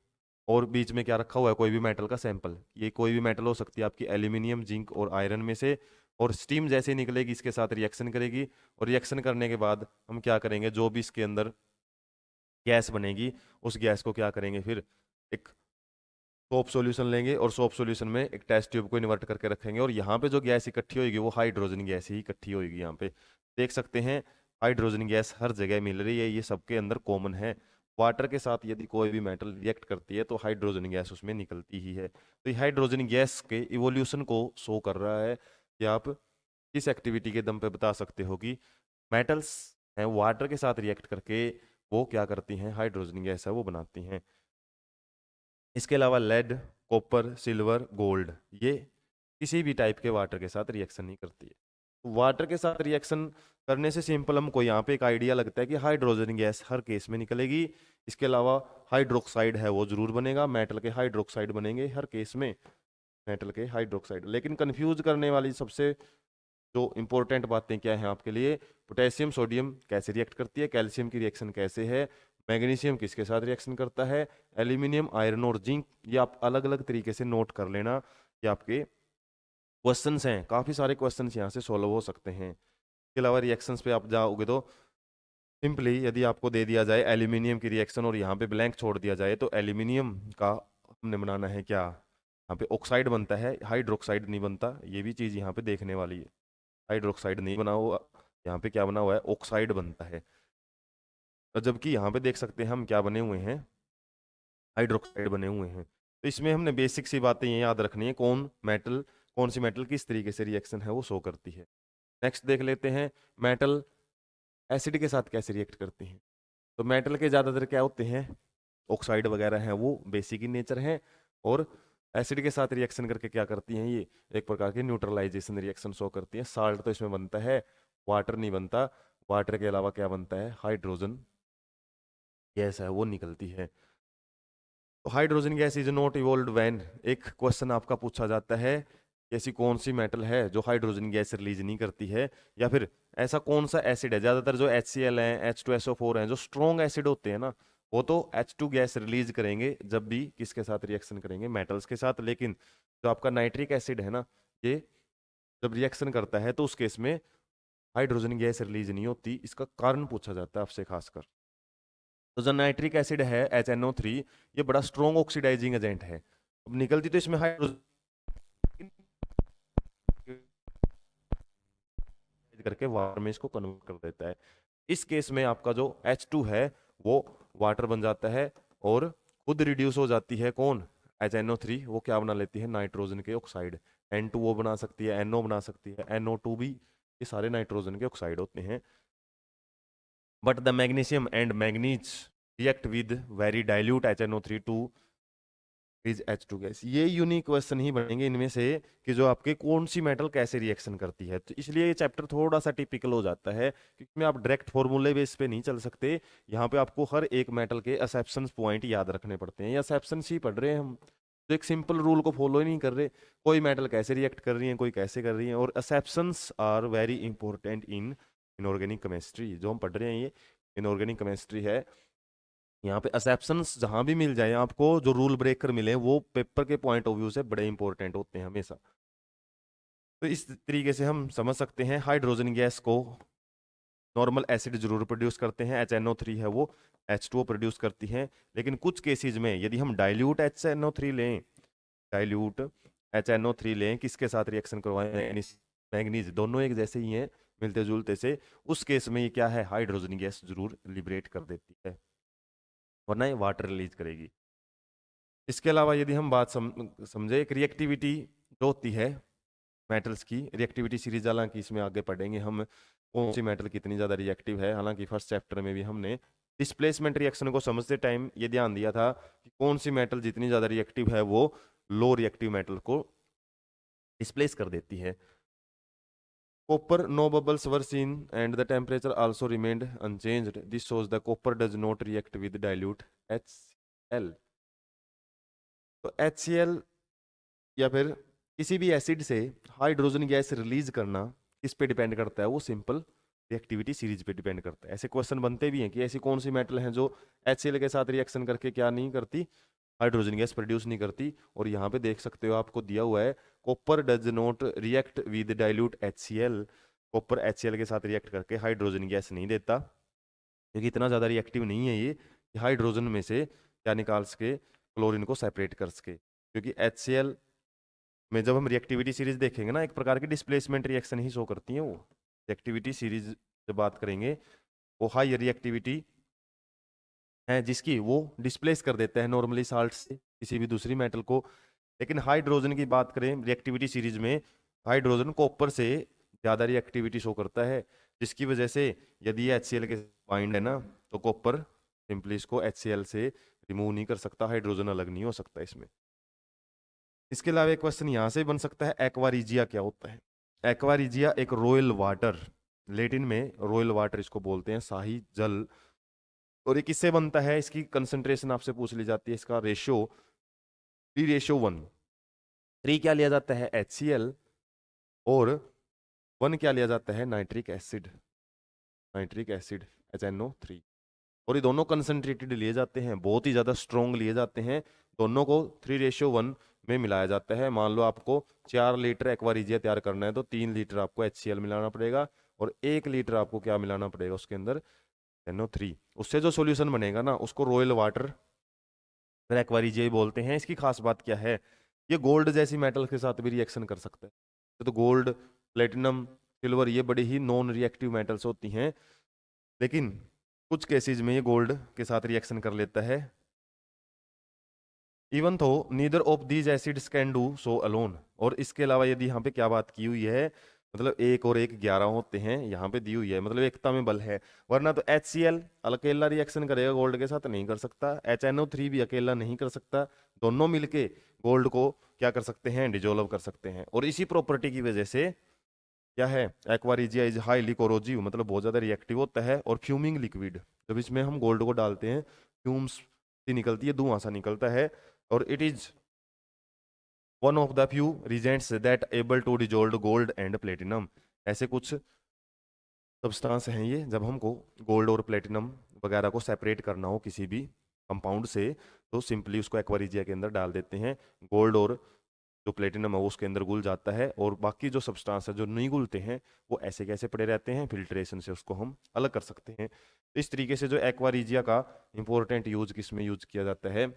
और बीच में क्या रखा हुआ है, कोई भी मेटल का सैंपल, ये कोई भी मेटल हो सकती है आपकी एल्यूमिनियम, जिंक और आयरन में से। और स्टीम जैसे ही निकलेगी इसके साथ रिएक्शन करेगी, और रिएक्शन करने के बाद हम क्या करेंगे, जो भी इसके अंदर गैस बनेगी उस गैस को क्या करेंगे, फिर एक सोप सॉल्यूशन लेंगे, और सोप सॉल्यूशन में एक टेस्ट ट्यूब को इन्वर्ट करके रखेंगे, और यहाँ पे जो गैस इकट्ठी होगी वो हाइड्रोजन गैस ही इकट्ठी होगी। यहाँ पे देख सकते हैं हाइड्रोजन गैस हर जगह मिल रही है, ये सबके अंदर कॉमन है। वाटर के साथ यदि कोई भी मेटल रिएक्ट करती है तो हाइड्रोजन गैस उसमें निकलती ही है। तो ये हाइड्रोजन गैस के इवोल्यूशन को शो कर रहा है कि आप किस एक्टिविटी के दम पे बता सकते हो कि मेटल्स हैं वाटर के साथ रिएक्ट करके वो क्या करती हैं, हाइड्रोजन गैस है वो बनाती हैं। इसके अलावा लेड, कॉपर, सिल्वर, गोल्ड, ये किसी भी टाइप के वाटर के साथ रिएक्शन नहीं करती है। वाटर के साथ रिएक्शन करने से सिंपल हमको यहाँ पे एक आइडिया लगता है कि हाइड्रोजन गैस हर केस में निकलेगी। इसके अलावा हाइड्रोक्साइड है वो जरूर बनेगा, मेटल के हाइड्रोक्साइड बनेंगे हर केस में, मेटल के हाइड्रोक्साइड। लेकिन कंफ्यूज करने वाली सबसे जो इंपॉर्टेंट बातें क्या हैं आपके लिए, पोटेशियम सोडियम कैसे रिएक्ट करती है, कैल्शियम की रिएक्शन कैसे है, मैग्नीशियम किसके साथ रिएक्शन करता है, एल्यूमिनियम, आयरन और जिंक, ये आप अलग अलग तरीके से नोट कर लेना। ये आपके क्वेश्चंस हैं, काफ़ी सारे क्वेश्चंस यहाँ से सॉल्व हो सकते हैं। इसके अलावा रिएक्शंस पे आप जाओगे तो सिंपली यदि आपको दे दिया जाए एल्यूमिनियम की रिएक्शन और यहाँ पे ब्लैंक छोड़ दिया जाए, तो एल्यूमिनियम का हमने बनाना है क्या, यहाँ पे ऑक्साइड बनता है, हाइड्रोक्साइड नहीं बनता, ये भी चीज़ यहाँ पे देखने वाली है। हाइड्रोक्साइड नहीं बना हुआ, यहाँ पे क्या बना हुआ है, ऑक्साइड बनता है। और जबकि यहाँ पे देख सकते हैं हम क्या बने हुए हैं, हाइड्रोक्साइड बने हुए हैं। तो इसमें हमने बेसिक सी बातें ये याद रखनी है, कौन सी मेटल किस तरीके से रिएक्शन है वो शो करती है। नेक्स्ट देख लेते हैं मेटल एसिड के साथ कैसे रिएक्ट करती हैं। तो मेटल के ज़्यादातर क्या होते हैं, ऑक्साइड वगैरह हैं वो बेसिक इन नेचर हैं, और एसिड के साथ रिएक्शन करके क्या करती हैं, ये एक प्रकार की न्यूट्रलाइजेशन रिएक्शन शो करती हैं। साल्ट तो इसमें बनता है, वाटर नहीं बनता, वाटर के अलावा क्या बनता है, हाइड्रोजन गैस है वो निकलती है। तो hydrogen gas is not evolved when, एक क्वेश्चन आपका पूछा जाता है कि ऐसी कौन सी मेटल है जो हाइड्रोजन गैस रिलीज नहीं करती है, या फिर ऐसा कौन सा एसिड है, ज़्यादातर जो HCl है, H2SO4 है, जो स्ट्रॉन्ग एसिड होते हैं ना, वो तो H2 गैस रिलीज करेंगे जब भी किसके साथ रिएक्शन करेंगे, मेटल्स के साथ। लेकिन जो आपका नाइट्रिक एसिड है ना, ये जब रिएक्शन करता है तो उस केस में हाइड्रोजन गैस रिलीज नहीं होती। इसका कारण पूछा जाता है आपसे खासकर। तो जो नाइट्रिक एसिड है HNO3, ये बड़ा स्ट्रॉन्ग ऑक्सीडाइजिंग एजेंट है। अब निकलती तो इसमें हाइड्रोजन करके वाटर में इसको कन्वर्ट कर देता है। इस केस में आपका जो H2 है वो वाटर बन जाता है और खुद रिड्यूस हो जाती है कौन, HNO3, वो क्या बना लेती है, नाइट्रोजन के ऑक्साइड। N2O बना सकती है, NO बना सकती है, NO2 भी, ये सारे नाइट्रोजन के ऑक्साइड होते हैं। But the magnesium and manganese react with very dilute HNO3 two is H2 gas. ये यूनिक क्वेश्चन ही बनेंगे इनमें से कि जो आपके कौन सी मेटल कैसे रिएक्शन करती है। तो इसलिए ये चैप्टर थोड़ा सा टिपिकल हो जाता है, क्योंकि में आप डायरेक्ट फॉर्मूले बेस पे नहीं चल सकते। यहाँ पे आपको हर एक मेटल के एक्सेप्शन पॉइंट याद रखने पड़ते हैं। ये एक्सेप्शन ही पढ़ रहे हैं हम, तो एक सिंपल रूल को फॉलो ही नहीं कर रहे। कोई मेटल कैसे रिएक्ट कर रही है, कोई कैसे कर रही है, और exceptions are very important in inorganic chemistry. जो हम पढ़ रहे हैं ये इनऑर्गेनिक केमिस्ट्री है। यहाँ पे एक्सेप्शंस जहां भी मिल जाए आपको, जो रूल ब्रेकर मिले, वो पेपर के पॉइंट ऑफ व्यू से बड़े इंपॉर्टेंट होते हैं हमेशा। तो इस तरीके से हम समझ सकते हैं हाइड्रोजन गैस को नॉर्मल एसिड जरूर प्रोड्यूस करते हैं, HNO3 है वो H2O प्रोड्यूस करती हैं। लेकिन कुछ केसेस में यदि हम डाइल्यूट HNO3 लें, डाइल्यूट HNO3 लें, किसके साथ रिएक्शन करवाएं, मैग्नीज, दोनों एक जैसे ही हैं, मिलते जुलते से, उस केस में ये क्या है, हाइड्रोजन गैस जरूर लिबरेट कर देती है, वरना ये वाटर रिलीज करेगी। इसके अलावा यदि हम बात समझे, एक रिएक्टिविटी जो होती है मेटल्स की, रिएक्टिविटी सीरीज, हालांकि इसमें आगे पढ़ेंगे हम कौन सी मेटल कितनी ज़्यादा रिएक्टिव है। हालांकि फर्स्ट चैप्टर में भी हमने डिस्प्लेसमेंट रिएक्शन को समझते टाइम ये ध्यान दिया था कि कौन सी मेटल जितनी ज़्यादा रिएक्टिव है वो लो रिएक्टिव मेटल को डिस्प्लेस कर देती है। Copper, no bubbles were seen and the temperature also remained unchanged. This shows the copper does not react with dilute HCl. तो HCl या फिर किसी भी एसिड से हाइड्रोजन गैस रिलीज करना किस पे डिपेंड करता है, वो सिंपल रिएक्टिविटी सीरीज पे डिपेंड करता है। ऐसे क्वेश्चन बनते भी हैं कि ऐसी कौन सी मेटल है जो HCl के साथ रिएक्शन करके क्या नहीं करती, हाइड्रोजन गैस प्रोड्यूस नहीं करती। और यहाँ पे देख सकते हो, आपको दिया हुआ है copper does not react with dilute HCl। Copper HCl के साथ रिएक्ट करके हाइड्रोजन गैस नहीं देता, क्योंकि इतना ज़्यादा रिएक्टिव नहीं है ये कि हाइड्रोजन में से क्या निकाल सके, क्लोरीन को सेपरेट कर सके। क्योंकि HCl में जब हम रिएक्टिविटी सीरीज देखेंगे ना, एक प्रकार की डिस्प्लेसमेंट रिएक्शन ही शो करती है वो। रिएक्टिविटी सीरीज जब बात करेंगे, वो हाई रिएक्टिविटी है जिसकी वो डिस्प्लेस कर देता है नॉर्मली साल्ट से किसी भी दूसरी मेटल को। लेकिन हाइड्रोजन की बात करें रिएक्टिविटी सीरीज में, हाइड्रोजन कॉपर से ज़्यादा रिएक्टिविटी शो करता है, जिसकी वजह से यदि ये HCl के बाइंड है ना, तो कॉपर सिंपली इसको HCl से रिमूव नहीं कर सकता, हाइड्रोजन अलग नहीं हो सकता इसमें। इसके अलावा एक क्वेश्चन यहाँ से बन सकता है, एक्वारिजिया क्या होता है। एक्वारिजिया एक रॉयल वाटर, लेटिन में रॉयल वाटर इसको बोलते हैं, शाही जल। और ये किससे बनता है, इसकी कंसंट्रेशन आपसे पूछ ली जाती है, इसका रेशियो 3:1। 3 क्या लिया जाता है, HCl, और 1 क्या लिया जाता है, nitric acid, nitric acid HNO3। और ये दोनों कंसंट्रेटेड लिए जाते हैं, बहुत ही ज़्यादा स्ट्रॉन्ग लिए जाते हैं। दोनों को 3:1 में मिलाया जाता है। मान लो आपको 4 लीटर एक्वारिजिया तैयार करना है, तो 3 लीटर आपको HCl मिलाना पड़ेगा, और 1 लीटर आपको क्या मिलाना पड़ेगा उसके अंदर, NO3। उससे जो सॉल्यूशन बनेगा ना, उसको रॉयल वाटर फिर एक्वारिजिया ही बोलते हैं। इसकी खास बात क्या है, ये गोल्ड जैसी मेटल के साथ भी रिएक्शन कर सकता है। तो गोल्ड, प्लेटिनम, सिल्वर, ये बड़ी ही नॉन रिएक्टिव मेटल्स होती हैं, लेकिन कुछ केसेस में ये गोल्ड के साथ रिएक्शन कर लेता है। इवन तो neither of these acids can do so alone. और इसके अलावा यदि यहाँ पे क्या बात की हुई है, मतलब 1 और 1 11 होते हैं, यहाँ पे दी हुई है, मतलब एकता में बल है। वरना तो HCl अकेला रिएक्शन करेगा गोल्ड के साथ, नहीं कर सकता। HNO3 भी अकेला नहीं कर सकता, दोनों मिलके गोल्ड को क्या कर सकते हैं, डिजोल्व कर सकते हैं। और इसी प्रॉपर्टी की वजह से क्या है, एक्वारिजिया इज हाईली कोरोजिव, मतलब बहुत ज्यादा रिएक्टिव होता है। और फ्यूमिंग लिक्विड, जब इसमें हम गोल्ड को डालते हैं, फ्यूम्स सी निकलती है, धुआं सा निकलता है। और it is one of the few reagents that able to dissolve gold and platinum. ऐसे कुछ सब्सटेंस हैं ये। जब हमको गोल्ड और प्लेटिनम वगैरह को सेपरेट करना हो किसी भी कंपाउंड से, तो सिंपली उसको एक्वारिजिया के अंदर डाल देते हैं। गोल्ड और जो प्लेटिनम है वो उसके अंदर घुल जाता है, और बाकी जो सब्सटेंस है जो नहीं घुलते हैं वो ऐसे कैसे पड़े रहते हैं, फिल्ट्रेशन से उसको हम अलग कर सकते हैं। तो इस तरीके से जो एक्वारिजिया का इंपॉर्टेंट यूज किस में यूज किया जाता है,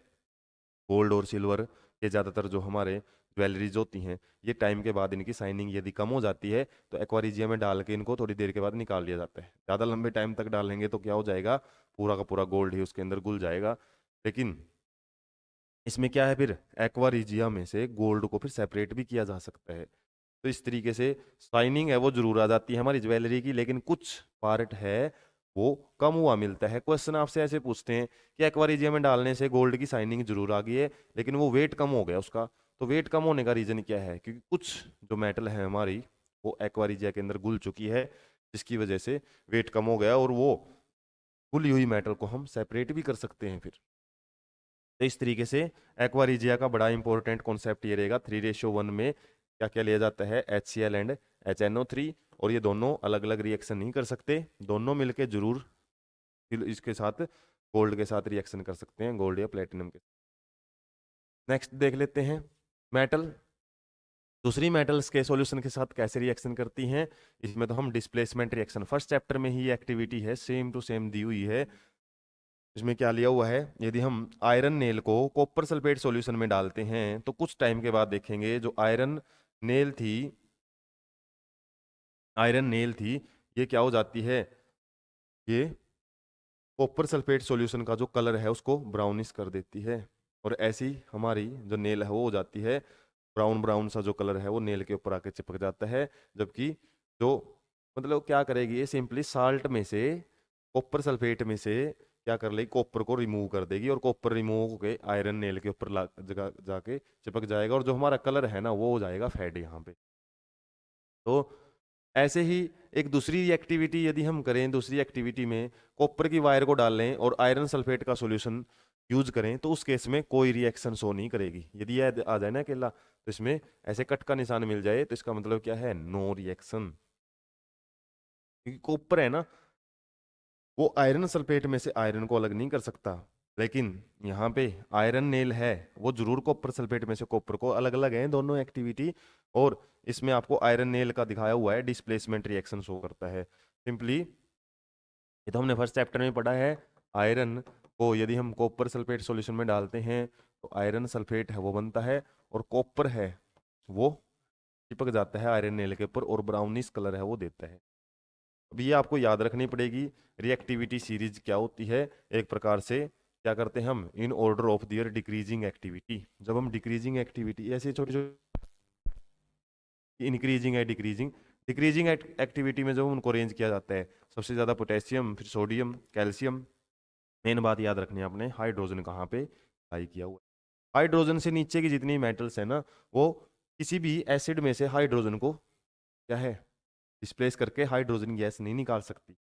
गोल्ड और सिल्वर के ज़्यादातर जो हमारे ज्वेलरीज होती हैं, ये टाइम के बाद इनकी शाइनिंग यदि कम हो जाती है तो एक्वारिजिया में डाल के इनको थोड़ी देर के बाद निकाल लिया जाता है। ज़्यादा लंबे टाइम तक डालेंगे तो क्या हो जाएगा, पूरा का पूरा गोल्ड ही उसके अंदर घुल जाएगा। लेकिन इसमें क्या है, फिर एक्वारिजिया में से गोल्ड को फिर सेपरेट भी किया जा सकता है। तो इस तरीके से शाइनिंग है वो जरूर आ जाती है हमारी ज्वेलरी की, लेकिन कुछ पार्ट है वो कम हुआ मिलता है। क्वेश्चन आपसे ऐसे पूछते हैं कि एक्वारिजिया में डालने से गोल्ड की शाइनिंग जरूर आ गई है लेकिन वो वेट कम हो गया उसका। तो वेट कम होने का रीजन क्या है, क्योंकि कुछ जो मेटल है हमारी वो एक्वारिजिया के अंदर घुल चुकी है, जिसकी वजह से वेट कम हो गया, और वो घुली हुई मेटल को हम सेपरेट भी कर सकते हैं फिर। तो इस तरीके से एक्वारिजिया का बड़ा इंपॉर्टेंट कॉन्सेप्ट ये रहेगा। 3:1 में क्या क्या लिया जाता है, HCl एंड HNO3, और ये दोनों अलग अलग रिएक्शन नहीं कर सकते, दोनों मिलके जरूर इसके साथ गोल्ड के साथ रिएक्शन कर सकते हैं, गोल्ड या प्लेटिनम के। नेक्स्ट देख लेते हैं मेटल दूसरी मेटल्स के सॉल्यूशन के साथ कैसे रिएक्शन करती हैं। इसमें तो हम डिस्प्लेसमेंट रिएक्शन फर्स्ट चैप्टर में ही एक्टिविटी है, सेम टू सेम दी हुई है। इसमें क्या लिया हुआ है, यदि हम आयरन नेल को कॉपर सल्फेट सॉल्यूशन में डालते हैं तो कुछ टाइम के बाद देखेंगे जो नेल थी आयरन नेल थी ये क्या हो जाती है, ये कॉपर सल्फेट सॉल्यूशन का जो कलर है उसको ब्राउनिश कर देती है, और ऐसी हमारी जो नेल है वो हो जाती है ब्राउन ब्राउन सा, जो कलर है वो नेल के ऊपर आके चिपक जाता है। जबकि जो मतलब क्या करेगी, ये सिंपली साल्ट में से कॉपर सल्फेट में से क्या कर लेगी, कॉपर को रिमूव कर देगी, और कॉपर रिमूव होके आयरन नेल के ऊपर जगह जाके चिपक जाएगा, और जो हमारा कलर है ना वो हो जाएगा फेड यहाँ पे। तो ऐसे ही एक दूसरी एक्टिविटी यदि हम करें, दूसरी एक्टिविटी में कॉपर की वायर को डाल लें और आयरन सल्फेट का सॉल्यूशन यूज करें, तो उस केस में कोई रिएक्शन शो नहीं करेगी। यदि यह आ जाए ना अकेला, तो इसमें ऐसे कट का निशान मिल जाए तो इसका मतलब क्या है, नो रिएक्शन। क्योंकि कॉपर है ना, वो आयरन सल्फेट में से आयरन को अलग नहीं कर सकता, लेकिन यहाँ पे आयरन नेल है वो जरूर कॉपर सल्फेट में से कॉपर को अलग अलग है दोनों एक्टिविटी। और इसमें आपको आयरन नेल का दिखाया हुआ है डिस्प्लेसमेंट रिएक्शन शो करता है सिंपली। ये तो हमने फर्स्ट चैप्टर में पढ़ा है। आयरन को यदि हम कॉपर सल्फेट सॉल्यूशन में डालते हैं तो आयरन सल्फेट है वो बनता है, और कॉपर है वो चिपक जाता है आयरन नेल के ऊपर और ब्राउनिश कलर है वो देता है। अब ये आपको याद रखनी पड़ेगी, रिएक्टिविटी सीरीज क्या होती है। एक प्रकार से क्या करते हैं हम, in order of their decreasing activity. जब हम डिक्रीजिंग एक्टिविटी ऐसे छोटी छोटी, इंक्रीजिंग है डिक्रीजिंग, डिक्रीजिंग एक्टिविटी में जब उनको अरेंज किया जाता है, सबसे ज़्यादा पोटेशियम, फिर सोडियम, कैल्शियम। मेन बात याद रखनी है आपने, हाइड्रोजन कहाँ पे हाई किया हुआ है। हाइड्रोजन से नीचे की जितनी मेटल्स है ना, वो किसी भी एसिड में से हाइड्रोजन को क्या है, डिस्प्लेस करके हाइड्रोजन गैस नहीं निकाल सकती।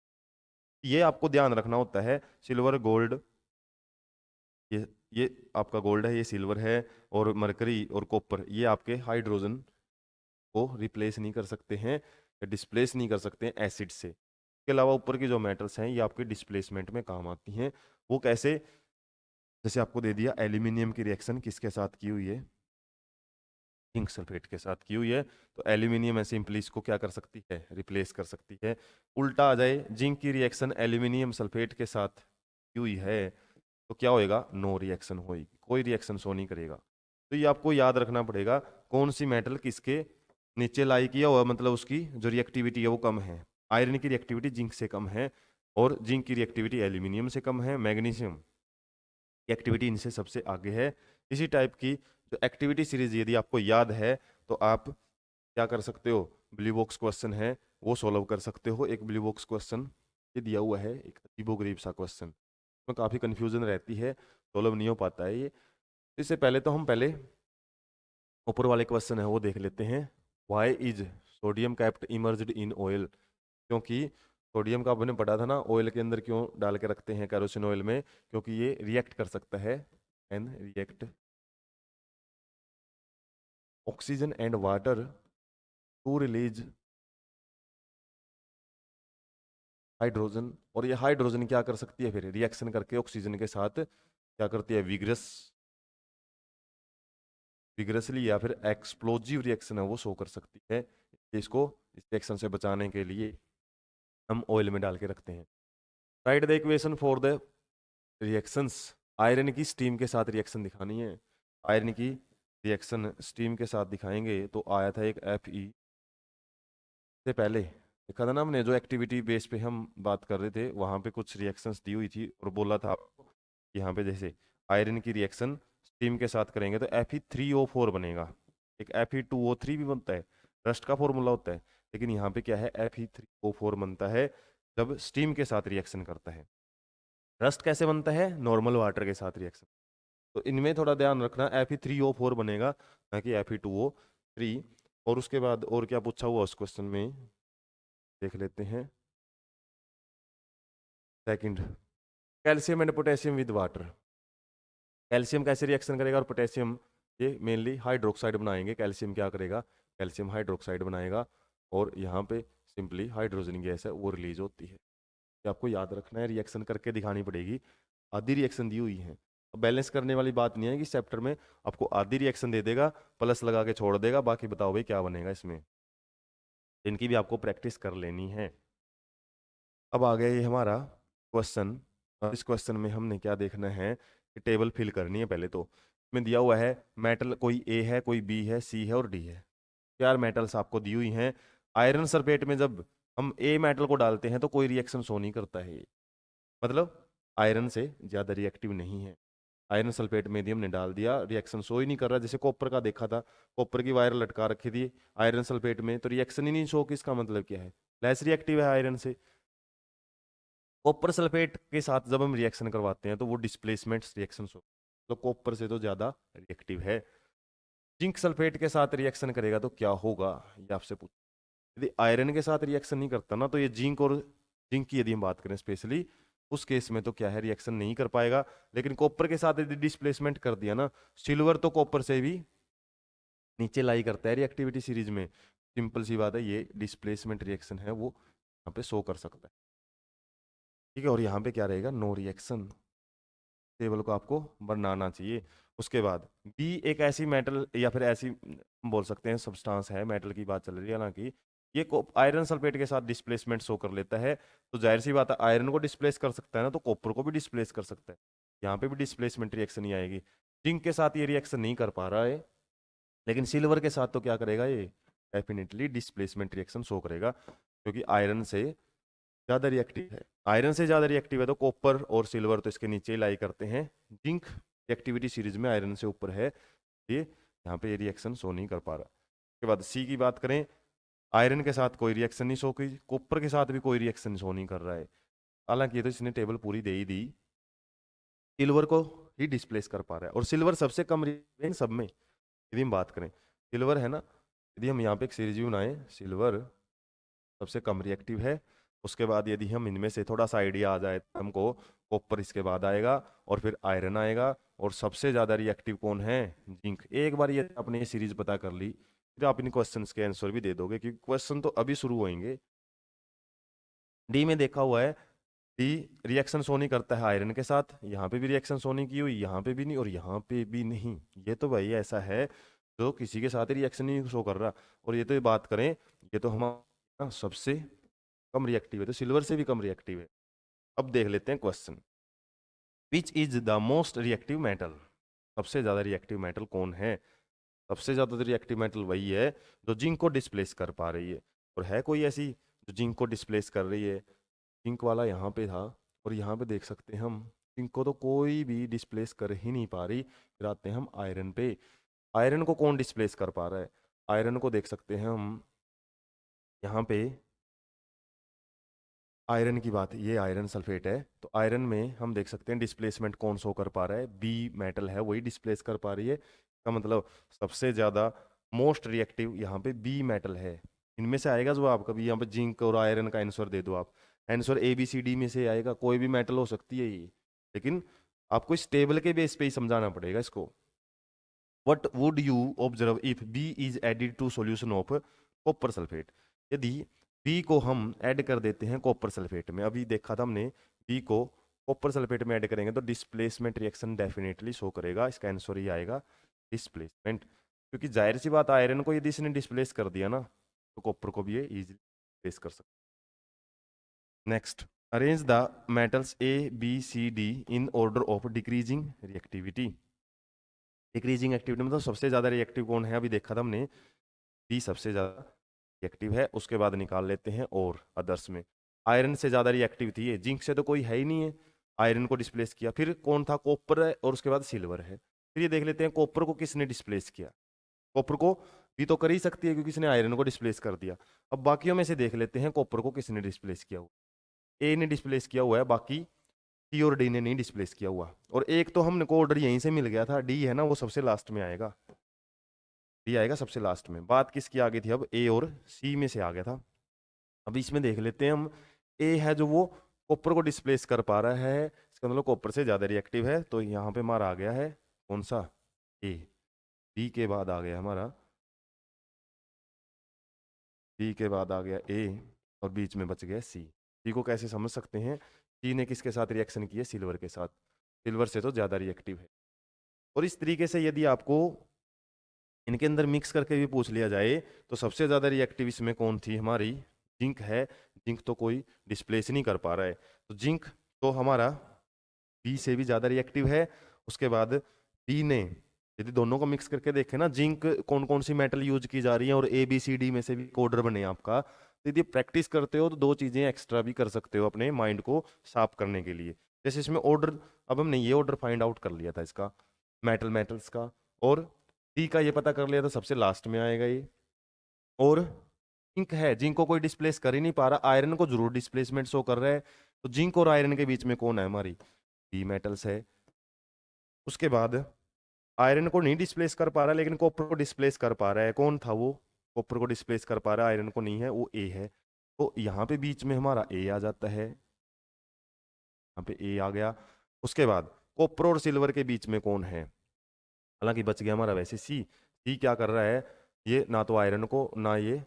ये आपको ध्यान रखना होता है। सिल्वर गोल्ड, ये ये आपका गोल्ड है, ये सिल्वर है, और मरकरी और कॉपर ये आपके हाइड्रोजन को रिप्लेस नहीं कर सकते हैं या डिस्प्लेस नहीं कर सकते हैं एसिड से। इसके अलावा ऊपर की जो मेटल्स हैं ये आपके डिस्प्लेसमेंट में काम आती हैं। वो कैसे, जैसे आपको दे दिया एल्यूमिनियम की रिएक्शन किसके साथ की हुई है, जिंक सल्फेट के साथ की हुई है, तो एल्यूमिनियम सिंपली इसको क्या कर सकती है, रिप्लेस कर सकती है। उल्टा आ जाए, जिंक की रिएक्शन एल्यूमिनियम सल्फेट के साथ की हुई है तो क्या होएगा, नो रिएक्शन होगी, कोई रिएक्शन शो नहीं करेगा। तो ये आपको याद रखना पड़ेगा कौन सी मेटल किसके नीचे लाई किया हुआ, मतलब उसकी जो रिएक्टिविटी है वो कम है। आयरन की रिएक्टिविटी जिंक से कम है, और जिंक की रिएक्टिविटी एल्यूमिनियम से कम है। मैग्नीशियम की एक्टिविटी इनसे सबसे आगे है। इसी टाइप की जो एक्टिविटी सीरीज यदि आपको याद है तो आप क्या कर सकते हो, ब्लू बॉक्स क्वेश्चन है वो सॉल्व कर सकते हो। एक ब्लू बॉक्स क्वेश्चन ये दिया हुआ है, एक अजीबोगरीब सा क्वेश्चन, में काफ़ी कन्फ्यूजन रहती है, सॉल्व नहीं हो पाता है ये। इससे पहले तो हम पहले ऊपर वाले क्वेश्चन है वो देख लेते हैं। Why is sodium kept immersed in oil, क्योंकि सोडियम का आपने पढ़ा था ना, ऑयल के अंदर क्यों डाल के रखते हैं कैरोसिन ऑयल में, क्योंकि ये रिएक्ट कर सकता है and react oxygen and water to release hydrogen, और ये हाइड्रोजन क्या कर सकती है, फिर रिएक्शन करके ऑक्सीजन के साथ क्या करती है, विग्रसली या फिर एक्सप्लोजिव रिएक्शन है वो शो कर सकती है। इसको इस रिएक्शन से बचाने के लिए हम ऑयल में डाल के रखते हैं। Right the equation for the reactions. Iron की स्टीम के साथ रिएक्शन दिखानी है। आयरन की रिएक्शन स्टीम के साथ दिखाएंगे तो आया था एक Fe से पहले देखा था ना हमने, जो एक्टिविटी बेस पे हम बात कर रहे थे वहां पे कुछ रिएक्शंस दी हुई थी और बोला था आपको यहाँ पे जैसे आयरन की रिएक्शन स्टीम के साथ करेंगे तो Fe3O4 बनेगा। एक Fe2O3 भी बनता है, रस्ट का फॉर्मूला होता है, लेकिन यहाँ पे क्या है, Fe3O4 बनता है जब स्टीम के साथ रिएक्शन करता है। रस्ट कैसे बनता है, नॉर्मल वाटर के साथ रिएक्शन। तो इनमें थोड़ा ध्यान रखना, Fe3O4 बनेगा ना कि Fe2O3। और उसके बाद और क्या पूछा हुआ उस क्वेश्चन में देख लेते हैं। Second, calcium and potassium with water. Calcium कैसे रिएक्शन करेगा और पोटेशियम, ये मेनली हाइड्रोक्साइड बनाएंगे। कैल्शियम क्या करेगा, कैल्शियम हाइड्रोक्साइड बनाएगा और यहाँ पे सिंपली हाइड्रोजन गैस है वो रिलीज होती है। ये आपको याद रखना है, रिएक्शन करके दिखानी पड़ेगी। आधी रिएक्शन दी हुई है, बैलेंस करने वाली बात नहीं है कि चैप्टर में आपको आधी रिएक्शन दे देगा, प्लस लगा के छोड़ देगा, बाकी बताओ भाई क्या बनेगा इसमें। इनकी भी आपको प्रैक्टिस कर लेनी है। अब आ गया ये हमारा क्वेश्चन। इस क्वेश्चन में हमने क्या देखना है कि टेबल फिल करनी है। पहले तो इसमें दिया हुआ है मेटल, कोई ए है, कोई बी है, सी है और डी है। चार मेटल्स आपको दी हुई हैं। आयरन सल्फेट में जब हम ए मेटल को डालते हैं तो कोई रिएक्शन शो नहीं करता है ये, मतलब आयरन से ज़्यादा रिएक्टिव नहीं है। आयरन सल्फेट में यदि हमने डाल दिया रिएक्शन शो ही नहीं कर रहा। जैसे कॉपर का देखा था, कॉपर की वायर लटका रखी थी आयरन सल्फेट में तो रिएक्शन ही नहीं शो की, इसका मतलब क्या है, लेस रिएक्टिव है आयरन से। कॉपर सल्फेट के साथ जब हम रिएक्शन करवाते हैं तो वो डिस्प्लेसमेंट रिएक्शन शो, तो कॉपर से तो ज़्यादा रिएक्टिव है। जिंक सल्फेट के साथ रिएक्शन करेगा तो क्या होगा, ये आपसे पूछ। यदि आयरन के साथ रिएक्शन नहीं करता ना तो ये जिंक की यदि हम बात करें स्पेशली, उस केस में तो क्या है, रिएक्शन नहीं कर पाएगा। लेकिन कॉपर के साथ यदि डिस्प्लेसमेंट कर दिया ना, सिल्वर तो कॉपर से भी नीचे लाई करता है रिएक्टिविटी सीरीज में, सिंपल सी बात है, ये डिस्प्लेसमेंट रिएक्शन है वो यहाँ पे शो कर सकता है। ठीक है, और यहाँ पे क्या रहेगा, नो रिएक्शन। टेबल को आपको बनाना चाहिए। उसके बाद बी एक ऐसी मेटल या फिर ऐसी हम बोल सकते हैं सब्सटेंस है, मेटल की बात चल रही है हालांकि, ये आयरन सल्फेट के साथ डिस्प्लेसमेंट शो कर लेता है। तो जाहिर सी बात है आयरन को डिस्प्लेस कर सकता है ना, तो कॉपर को भी डिस्प्लेस कर सकता है। यहाँ पे भी डिस्प्लेसमेंट रिएक्शन ही आएगी। जिंक के साथ ये रिएक्शन नहीं कर पा रहा है, लेकिन सिल्वर के साथ तो क्या करेगा ये, डेफिनेटली डिस्प्लेसमेंट रिएक्शन शो करेगा, क्योंकि आयरन से ज़्यादा रिएक्टिव है। आयरन से ज़्यादा रिएक्टिव है तो कॉपर और सिल्वर तो इसके नीचे ही लाई करते हैं। जिंक रिएक्टिविटी सीरीज में आयरन से ऊपर है, ये यहाँ पे ये रिएक्शन शो नहीं कर पा रहा। उसके बाद सी की बात करें, आयरन के साथ कोई रिएक्शन नहीं शो की, कॉपर के साथ भी कोई रिएक्शन शो नहीं कर रहा है। हालांकि ये तो इसने टेबल पूरी दे ही दी, सिल्वर को ही डिस्प्लेस कर पा रहा है। और सिल्वर सबसे कम इन सब में यदि हम बात करें, सिल्वर है ना, यदि हम यहाँ पे एक सीरीज भी बनाए, सिल्वर सबसे कम रिएक्टिव है। उसके बाद यदि हम इनमें से थोड़ा सा आइडिया आ जाए तो हमको कॉपर इसके बाद आएगा और फिर आयरन आएगा, और सबसे ज़्यादा रिएक्टिव कौन है, जिंक। एक बार ये आपने ये सीरीज पता कर ली फिर आप इन क्वेश्चंस के आंसर भी दे दोगे, क्योंकि क्वेश्चन तो अभी शुरू होंगे। डी में देखा हुआ है, डी रिएक्शन शो नहीं करता है आयरन के साथ, यहाँ पे भी रिएक्शन शो नहीं की हुई, यहाँ पे भी नहीं और यहाँ पे भी नहीं। ये तो भाई ऐसा है जो किसी के साथ ही रिएक्शन नहीं शो कर रहा। और ये तो ये बात करें, ये तो हमारा सबसे कम रिएक्टिव है, तो सिल्वर से भी कम रिएक्टिव है। अब देख लेते हैं question, which is the most reactive metal. सबसे ज्यादा रिएक्टिव मेटल कौन है, सबसे ज्यादा रिएक्टिव मेटल वही है जो जिंक को डिस्प्लेस कर पा रही है। और है कोई ऐसी जो जिंक को डिस्प्लेस कर रही है, जिंक वाला यहाँ पे था और यहाँ पे देख सकते हैं हम, जिंक को तो कोई भी डिस्प्लेस कर ही नहीं पा रही। फिर आते हैं हम आयरन पे, आयरन को कौन डिस्प्लेस कर पा रहा है, आयरन को देख सकते हैं हम यहाँ पे, आयरन की बात, ये आयरन सल्फेट है तो आयरन में हम देख सकते हैं डिस्प्लेसमेंट कौन शो कर पा रहा है, बी मेटल है वही डिस्प्लेस कर पा रही है। इसका मतलब सबसे ज़्यादा मोस्ट रिएक्टिव यहाँ पे बी मेटल है। इनमें से आएगा जो आप कभी यहाँ पे जिंक और आयरन का आंसर दे दो, आप आंसर ABCD में से आएगा, कोई भी मेटल हो सकती है ये, लेकिन आपको इस टेबल के बेस पे ही समझाना पड़ेगा इसको। What would you observe if B is added to solution of copper sulphate. यदि बी को हम ऐड कर देते हैं कॉपर सल्फेट में। अभी देखा था हमने, बी को कॉपर सल्फेट में ऐड करेंगे तो डिस्प्लेसमेंट रिएक्शन डेफिनेटली शो करेगा। इसका आंसर ही आएगा डिस्प्लेसमेंट, क्योंकि जाहिर सी बात आयरन को यदि इसने डिस्प्लेस कर दिया ना तो कॉपर को भी ये इजीली डिस्प्लेस कर सकता है। Next, arrange the metals A B C D in order of decreasing reactivity. Decreasing activity मतलब सबसे ज्यादा रिएक्टिव कौन है, अभी देखा था हमने बी सबसे ज्यादा रिएक्टिव है, उसके बाद निकाल लेते हैं और अदर्स में। आयरन से ज्यादा रिएक्टिव थी ये, जिंक से तो कोई है ही नहीं है, आयरन को डिस्प्लेस किया। फिर कौन था, कॉपर है, और उसके बाद सिल्वर है। फिर ये देख लेते हैं कॉपर को किसने डिस्प्लेस किया। कॉपर को भी तो कर ही सकती है क्योंकि इसने आयरन को डिस्प्लेस कर दिया। अब बाकियों में से देख लेते हैं कॉपर को किसने डिस्प्लेस किया हुआ। ए ने डिस्प्लेस किया हुआ है, बाकी सी और डी ने नहीं डिस्प्लेस किया हुआ। और एक तो हमने को ऑर्डर यहीं से मिल गया था, डी है ना, वो सबसे लास्ट में आएगा, डी आएगा सबसे लास्ट में। बात किसकी आ गई थी अब, ए और सी में से आ गया था। अब इसमें देख लेते हैं हम, ए है जो वो कॉपर को डिस्प्लेस कर पा रहा है, इसका मतलब कॉपर से ज्यादा रिएक्टिव है, तो यहाँ पे हमारा आ गया है कौन सा, ए। बी के बाद आ गया हमारा, बी के बाद आ गया ए, और बीच में बच गया सी। सी को कैसे समझ सकते हैं, सी ने किसके साथ रिएक्शन किया, सिल्वर के साथ, सिल्वर से तो ज्यादा रिएक्टिव है। और इस तरीके से यदि आपको इनके अंदर मिक्स करके भी पूछ लिया जाए तो सबसे ज्यादा रिएक्टिव इसमें कौन थी, हमारी जिंक है। जिंक तो कोई डिस्प्लेस नहीं कर पा रहा है, तो जिंक तो हमारा बी से भी ज्यादा रिएक्टिव है। उसके बाद बी ने, यदि दोनों को मिक्स करके देखें ना, जिंक कौन कौन सी मेटल यूज की जा रही है और ए बी सी डी में से भी कोडर बने आपका, तो यदि प्रैक्टिस करते हो तो दो चीजें एक्स्ट्रा भी कर सकते हो अपने माइंड को साफ करने के लिए। जैसे इसमें ऑर्डर, अब हमने ये ऑर्डर फाइंड आउट कर लिया था इसका, मेटल्स का, और डी का ये पता कर लिया था सबसे लास्ट में आएगा ये। और जिंक है, जिंक को कोई डिस्प्लेस कर ही नहीं पा रहा, आयरन को जरूर डिस्प्लेसमेंट शो कर रहा है, तो जिंक और आयरन के बीच में कौन है, हमारी डी मेटल्स है। उसके बाद आयरन को नहीं डिस्प्लेस कर पा रहा लेकिन कॉपर को डिस्प्लेस कर पा रहा है, कौन था वो, कॉपर को डिस्प्लेस कर पा रहा है, आयरन को नहीं है, वो ए है। तो यहाँ पे बीच में हमारा ए आ जाता है, यहाँ पे ए आ गया। उसके बाद कॉपर और सिल्वर के बीच में कौन है, हालांकि बच गया हमारा वैसे सी। सी क्या कर रहा है, ये ना तो आयरन को, ना ये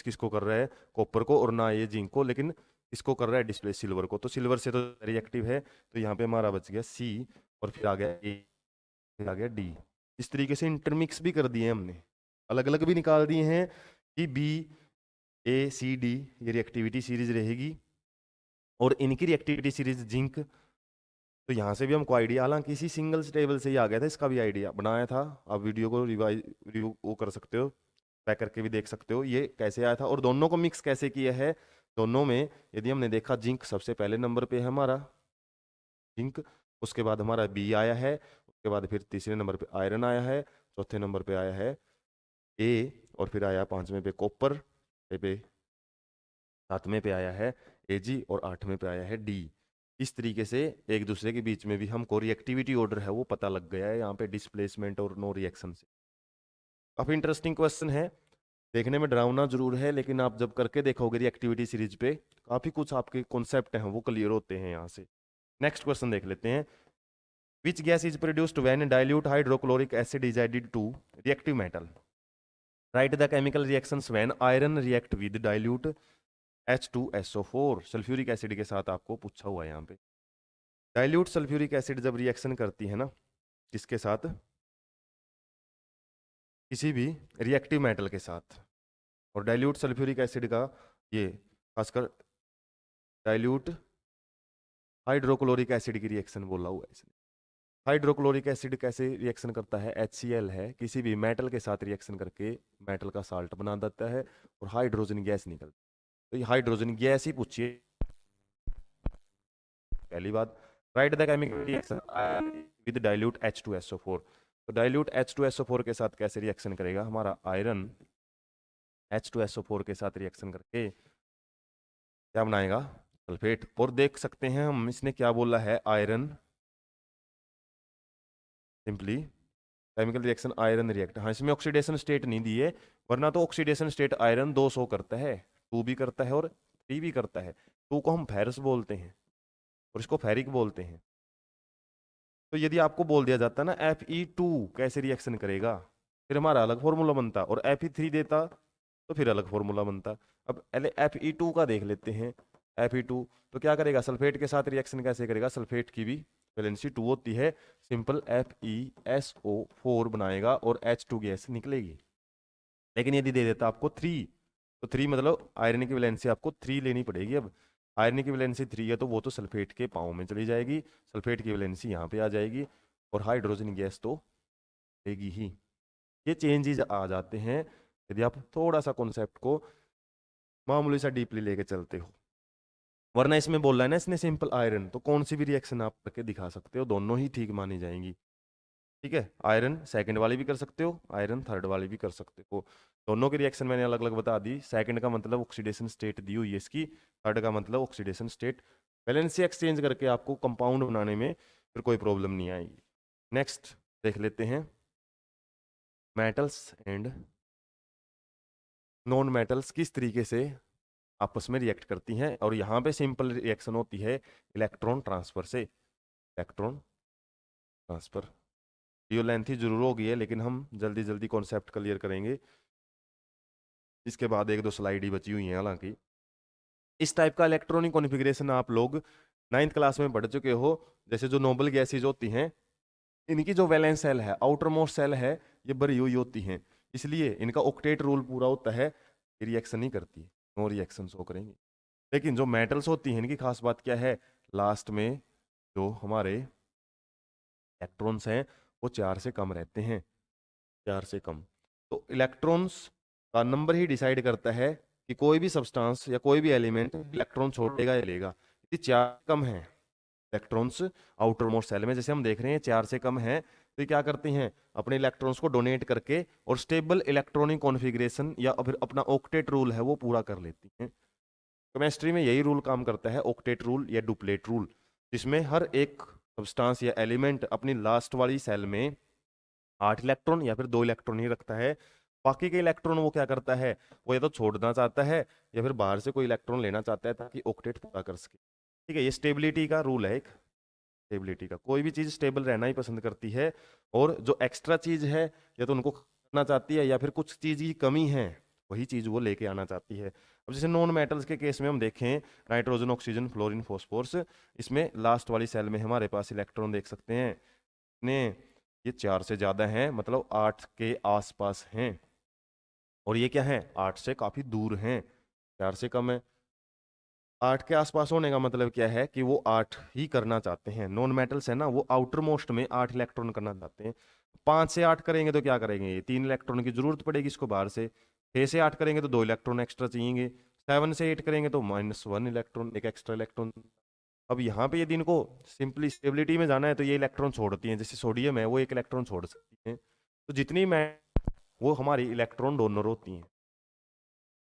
किसको कर रहा है, कॉपर को, और ना ये जिंक को, लेकिन इसको कर रहा है डिस्प्लेस सिल्वर को, तो सिल्वर से तो रिएक्टिव है, तो यहाँ पे हमारा बच गया सी, और फिर आ गया ए, फिर आ गया डी। इस तरीके से इंटरमिक्स भी कर दिए हमने, अलग अलग भी निकाल दिए हैं कि बी ए सी डी ये रिएक्टिविटी सीरीज रहेगी, और इनकी रिएक्टिविटी सीरीज जिंक। तो यहाँ से भी हमको आइडिया, हालांकि इसी सिंगल टेबल से ही आ गया था, इसका भी आइडिया बनाया था। आप वीडियो को रिवाइज रिव्यू वो कर सकते हो, बैक करके भी देख सकते हो ये कैसे आया था और दोनों को मिक्स कैसे किया है। दोनों में यदि हमने देखा, जिंक सबसे पहले नंबर पे है हमारा, जिंक, उसके बाद हमारा बी आया है, उसके बाद फिर तीसरे नंबर पे आयरन आया है, चौथे नंबर पे आया है ए, और फिर आया पांचवें पे कॉपर, पे सातवें पे आया है एजी, और आठवें पे आया है डी। इस तरीके से एक दूसरे के बीच में भी हमको रिएक्टिविटी ऑर्डर है वो पता लग गया है यहाँ पे, डिस्प्लेसमेंट और नो रिएक्शन से। काफी इंटरेस्टिंग क्वेश्चन है, देखने में डरावना जरूर है, लेकिन आप जब करके देखोगे रिएक्टिविटी सीरीज पे, काफी कुछ आपके कॉन्सेप्ट हैं वो क्लियर होते हैं यहाँ से। नेक्स्ट क्वेश्चन देख लेते हैं, which gas is produced when dilute hydrochloric acid is added to reactive metal, write the chemical reactions when iron react with dilute H2SO4। Sulphuric acid के साथ आपको पूछा हुआ है यहाँ पे, डाइल्यूट सल्फ्यूरिक एसिड जब रिएक्शन करती है ना किसके साथ, किसी भी रिएक्टिव मेटल के साथ, और डाइल्यूट सल्फ्यूरिक एसिड का ये खासकर डाइल्यूट हाइड्रोक्लोरिक एसिड की रिएक्शन बोला हुआ है इसने। हाइड्रोक्लोरिक एसिड कैसे रिएक्शन करता है, HCl है, किसी भी मेटल के साथ रिएक्शन करके मेटल का साल्ट बना देता है और हाइड्रोजन गैस निकलती है। तो ये हाइड्रोजन गैस ही पूछिए पहली बात। Right the chemical reaction with dilute H2SO4। तो डाइल्यूट H2SO4 के साथ कैसे रिएक्शन करेगा हमारा आयरन, H2SO4 के साथ रिएक्शन करके क्या बनाएगा, सल्फेट। और देख सकते हैं हम, इसने क्या बोला है, iron simply chemical reaction iron react, हाँ इसमें ऑक्सीडेशन स्टेट नहीं दी है, वरना तो ऑक्सीडेशन स्टेट आयरन 2 शो करता है, 2 भी करता है और 3 भी करता है। 2 को हम फेरस बोलते हैं और इसको फेरिक बोलते हैं। तो यदि आपको बोल दिया जाता ना Fe2 कैसे रिएक्शन करेगा, फिर हमारा अलग फॉर्मूला बनता, और Fe3 देता तो फिर अलग फॉर्मूला बनता। अब Fe2 का देख लेते हैं। Fe2 तो क्या करेगा, सल्फेट के साथ रिएक्शन कैसे करेगा, सल्फेट की भी वैलेंसी 2 होती है, सिंपल FeSO4 बनाएगा और H2 गैस निकलेगी। लेकिन यदि दे देता आपको 3, तो 3 मतलब आयरन की वैलेंसी आपको 3 लेनी पड़ेगी। अब आयरन की वैलेंसी 3 है तो वो तो सल्फेट के पाँव में चली जाएगी, सल्फेट की वैलेंसी यहाँ पे आ जाएगी और हाइड्रोजन गैस तो लेगी ही। ये चेंजेस आ जाते हैं यदि आप थोड़ा सा कॉन्सेप्ट को मामूली सा डीपली लेके चलते हो। वरना इसमें बोल रहा है ना इसने सिंपल आयरन, तो कौन सी भी रिएक्शन आप करके दिखा सकते हो, दोनों ही ठीक मानी जाएंगी। ठीक है, आयरन सेकंड वाली भी कर सकते हो, आयरन थर्ड वाली भी कर सकते हो। दोनों की रिएक्शन मैंने अलग अलग बता दी। सेकंड का मतलब ऑक्सीडेशन स्टेट दी हुई है इसकी, थर्ड का मतलब ऑक्सीडेशन स्टेट। वैलेंसी एक्सचेंज करके आपको कंपाउंड बनाने में फिर कोई प्रॉब्लम नहीं आएगी। नेक्स्ट देख लेते हैं मेटल्स एंड नॉन मेटल्स किस तरीके से आपस में रिएक्ट करती हैं, और यहाँ पे सिंपल रिएक्शन होती है इलेक्ट्रॉन ट्रांसफर से। इलेक्ट्रॉन ट्रांसफर ये लेंथी जरूर होगी है, लेकिन हम जल्दी जल्दी कॉन्सेप्ट क्लियर करेंगे, इसके बाद एक दो स्लाइड ही बची हुई हैं। हालांकि इस टाइप का इलेक्ट्रॉनिक कॉन्फ़िगरेशन आप लोग 9th क्लास में पढ़ चुके हो। जैसे जो नोबल गैसेज होती हैं, इनकी जो वैलेंस सेल है, आउटर मोस्ट सेल है, ये भरी हुई होती हैं, इसलिए इनका ऑक्टेट रूल पूरा होता है, रिएक्शन नहीं करती, नो रिएक्शन शो करेंगे। लेकिन जो मेटल्स होती हैं इनकी खास बात क्या है, लास्ट में जो हमारे इलेक्ट्रॉन्स हैं वो 4 से कम रहते हैं, 4 से कम। तो इलेक्ट्रॉन्स का नंबर ही डिसाइड करता है कि कोई भी सब्सटेंस या कोई भी एलिमेंट इलेक्ट्रॉन छोड़ेगा या लेगा। यदि 4 कम है इलेक्ट्रॉन्स आउटर मोस्ट सेल में, जैसे हम देख रहे हैं 4 से कम है, तो ये क्या करते हैं, अपने इलेक्ट्रॉन्स को डोनेट करके और स्टेबल इलेक्ट्रॉनिक कॉन्फ़िगरेशन या फिर अपना ऑक्टेट रूल है वो पूरा कर लेती हैं। केमिस्ट्री में यही रूल काम करता है, ऑक्टेट रूल या डुप्लेट रूल, जिसमें हर एक सब्सटेंस या एलिमेंट अपनी लास्ट वाली सेल में 8 इलेक्ट्रॉन या फिर 2 इलेक्ट्रॉन ही रखता है। बाकी के इलेक्ट्रॉन वो क्या करता है, वो या तो छोड़ना चाहता है या फिर बाहर से कोई इलेक्ट्रॉन लेना चाहता है ताकि ऑक्टेट पूरा कर सके। ठीक है, ये स्टेबिलिटी का रूल है एक। स्टेबिलिटी का कोई भी चीज़ स्टेबल रहना ही पसंद करती है, और जो एक्स्ट्रा चीज़ है या तो उनको करना चाहती है या फिर कुछ चीज़ की कमी है वही चीज़ वो लेके आना चाहती है। अब जैसे नॉन मेटल्स के केस में हम देखें, नाइट्रोजन, ऑक्सीजन, फ्लोरीन, फॉस्फोरस, इसमें लास्ट वाली सेल में हमारे पास इलेक्ट्रॉन देख सकते हैं ने, ये 4 से ज़्यादा हैं, मतलब 8 के आसपास हैं, और ये क्या है, 8 से काफ़ी दूर हैं, 4 से कम है। 8 के आसपास होने का मतलब क्या है कि वो 8 ही करना चाहते हैं। नॉन मेटल्स है ना, वो आउटर मोस्ट में 8 इलेक्ट्रॉन करना चाहते हैं। 5 से 8 करेंगे तो क्या करेंगे, ये 3 इलेक्ट्रॉन की जरूरत पड़ेगी इसको बाहर से। 6 से 8 करेंगे तो 2 इलेक्ट्रॉन एक्स्ट्रा चाहिए। 7 से 8 करेंगे तो -1 इलेक्ट्रॉन, एक एक्स्ट्रा इलेक्ट्रॉन। अब यहाँ पे यदि इनको सिंपली स्टेबिलिटी में जाना है तो ये इलेक्ट्रॉन छोड़ती हैं, जैसे सोडियम है वो एक इलेक्ट्रॉन छोड़ सकती है, तो जितनी मैं वो हमारी इलेक्ट्रॉन डोनर होती हैं।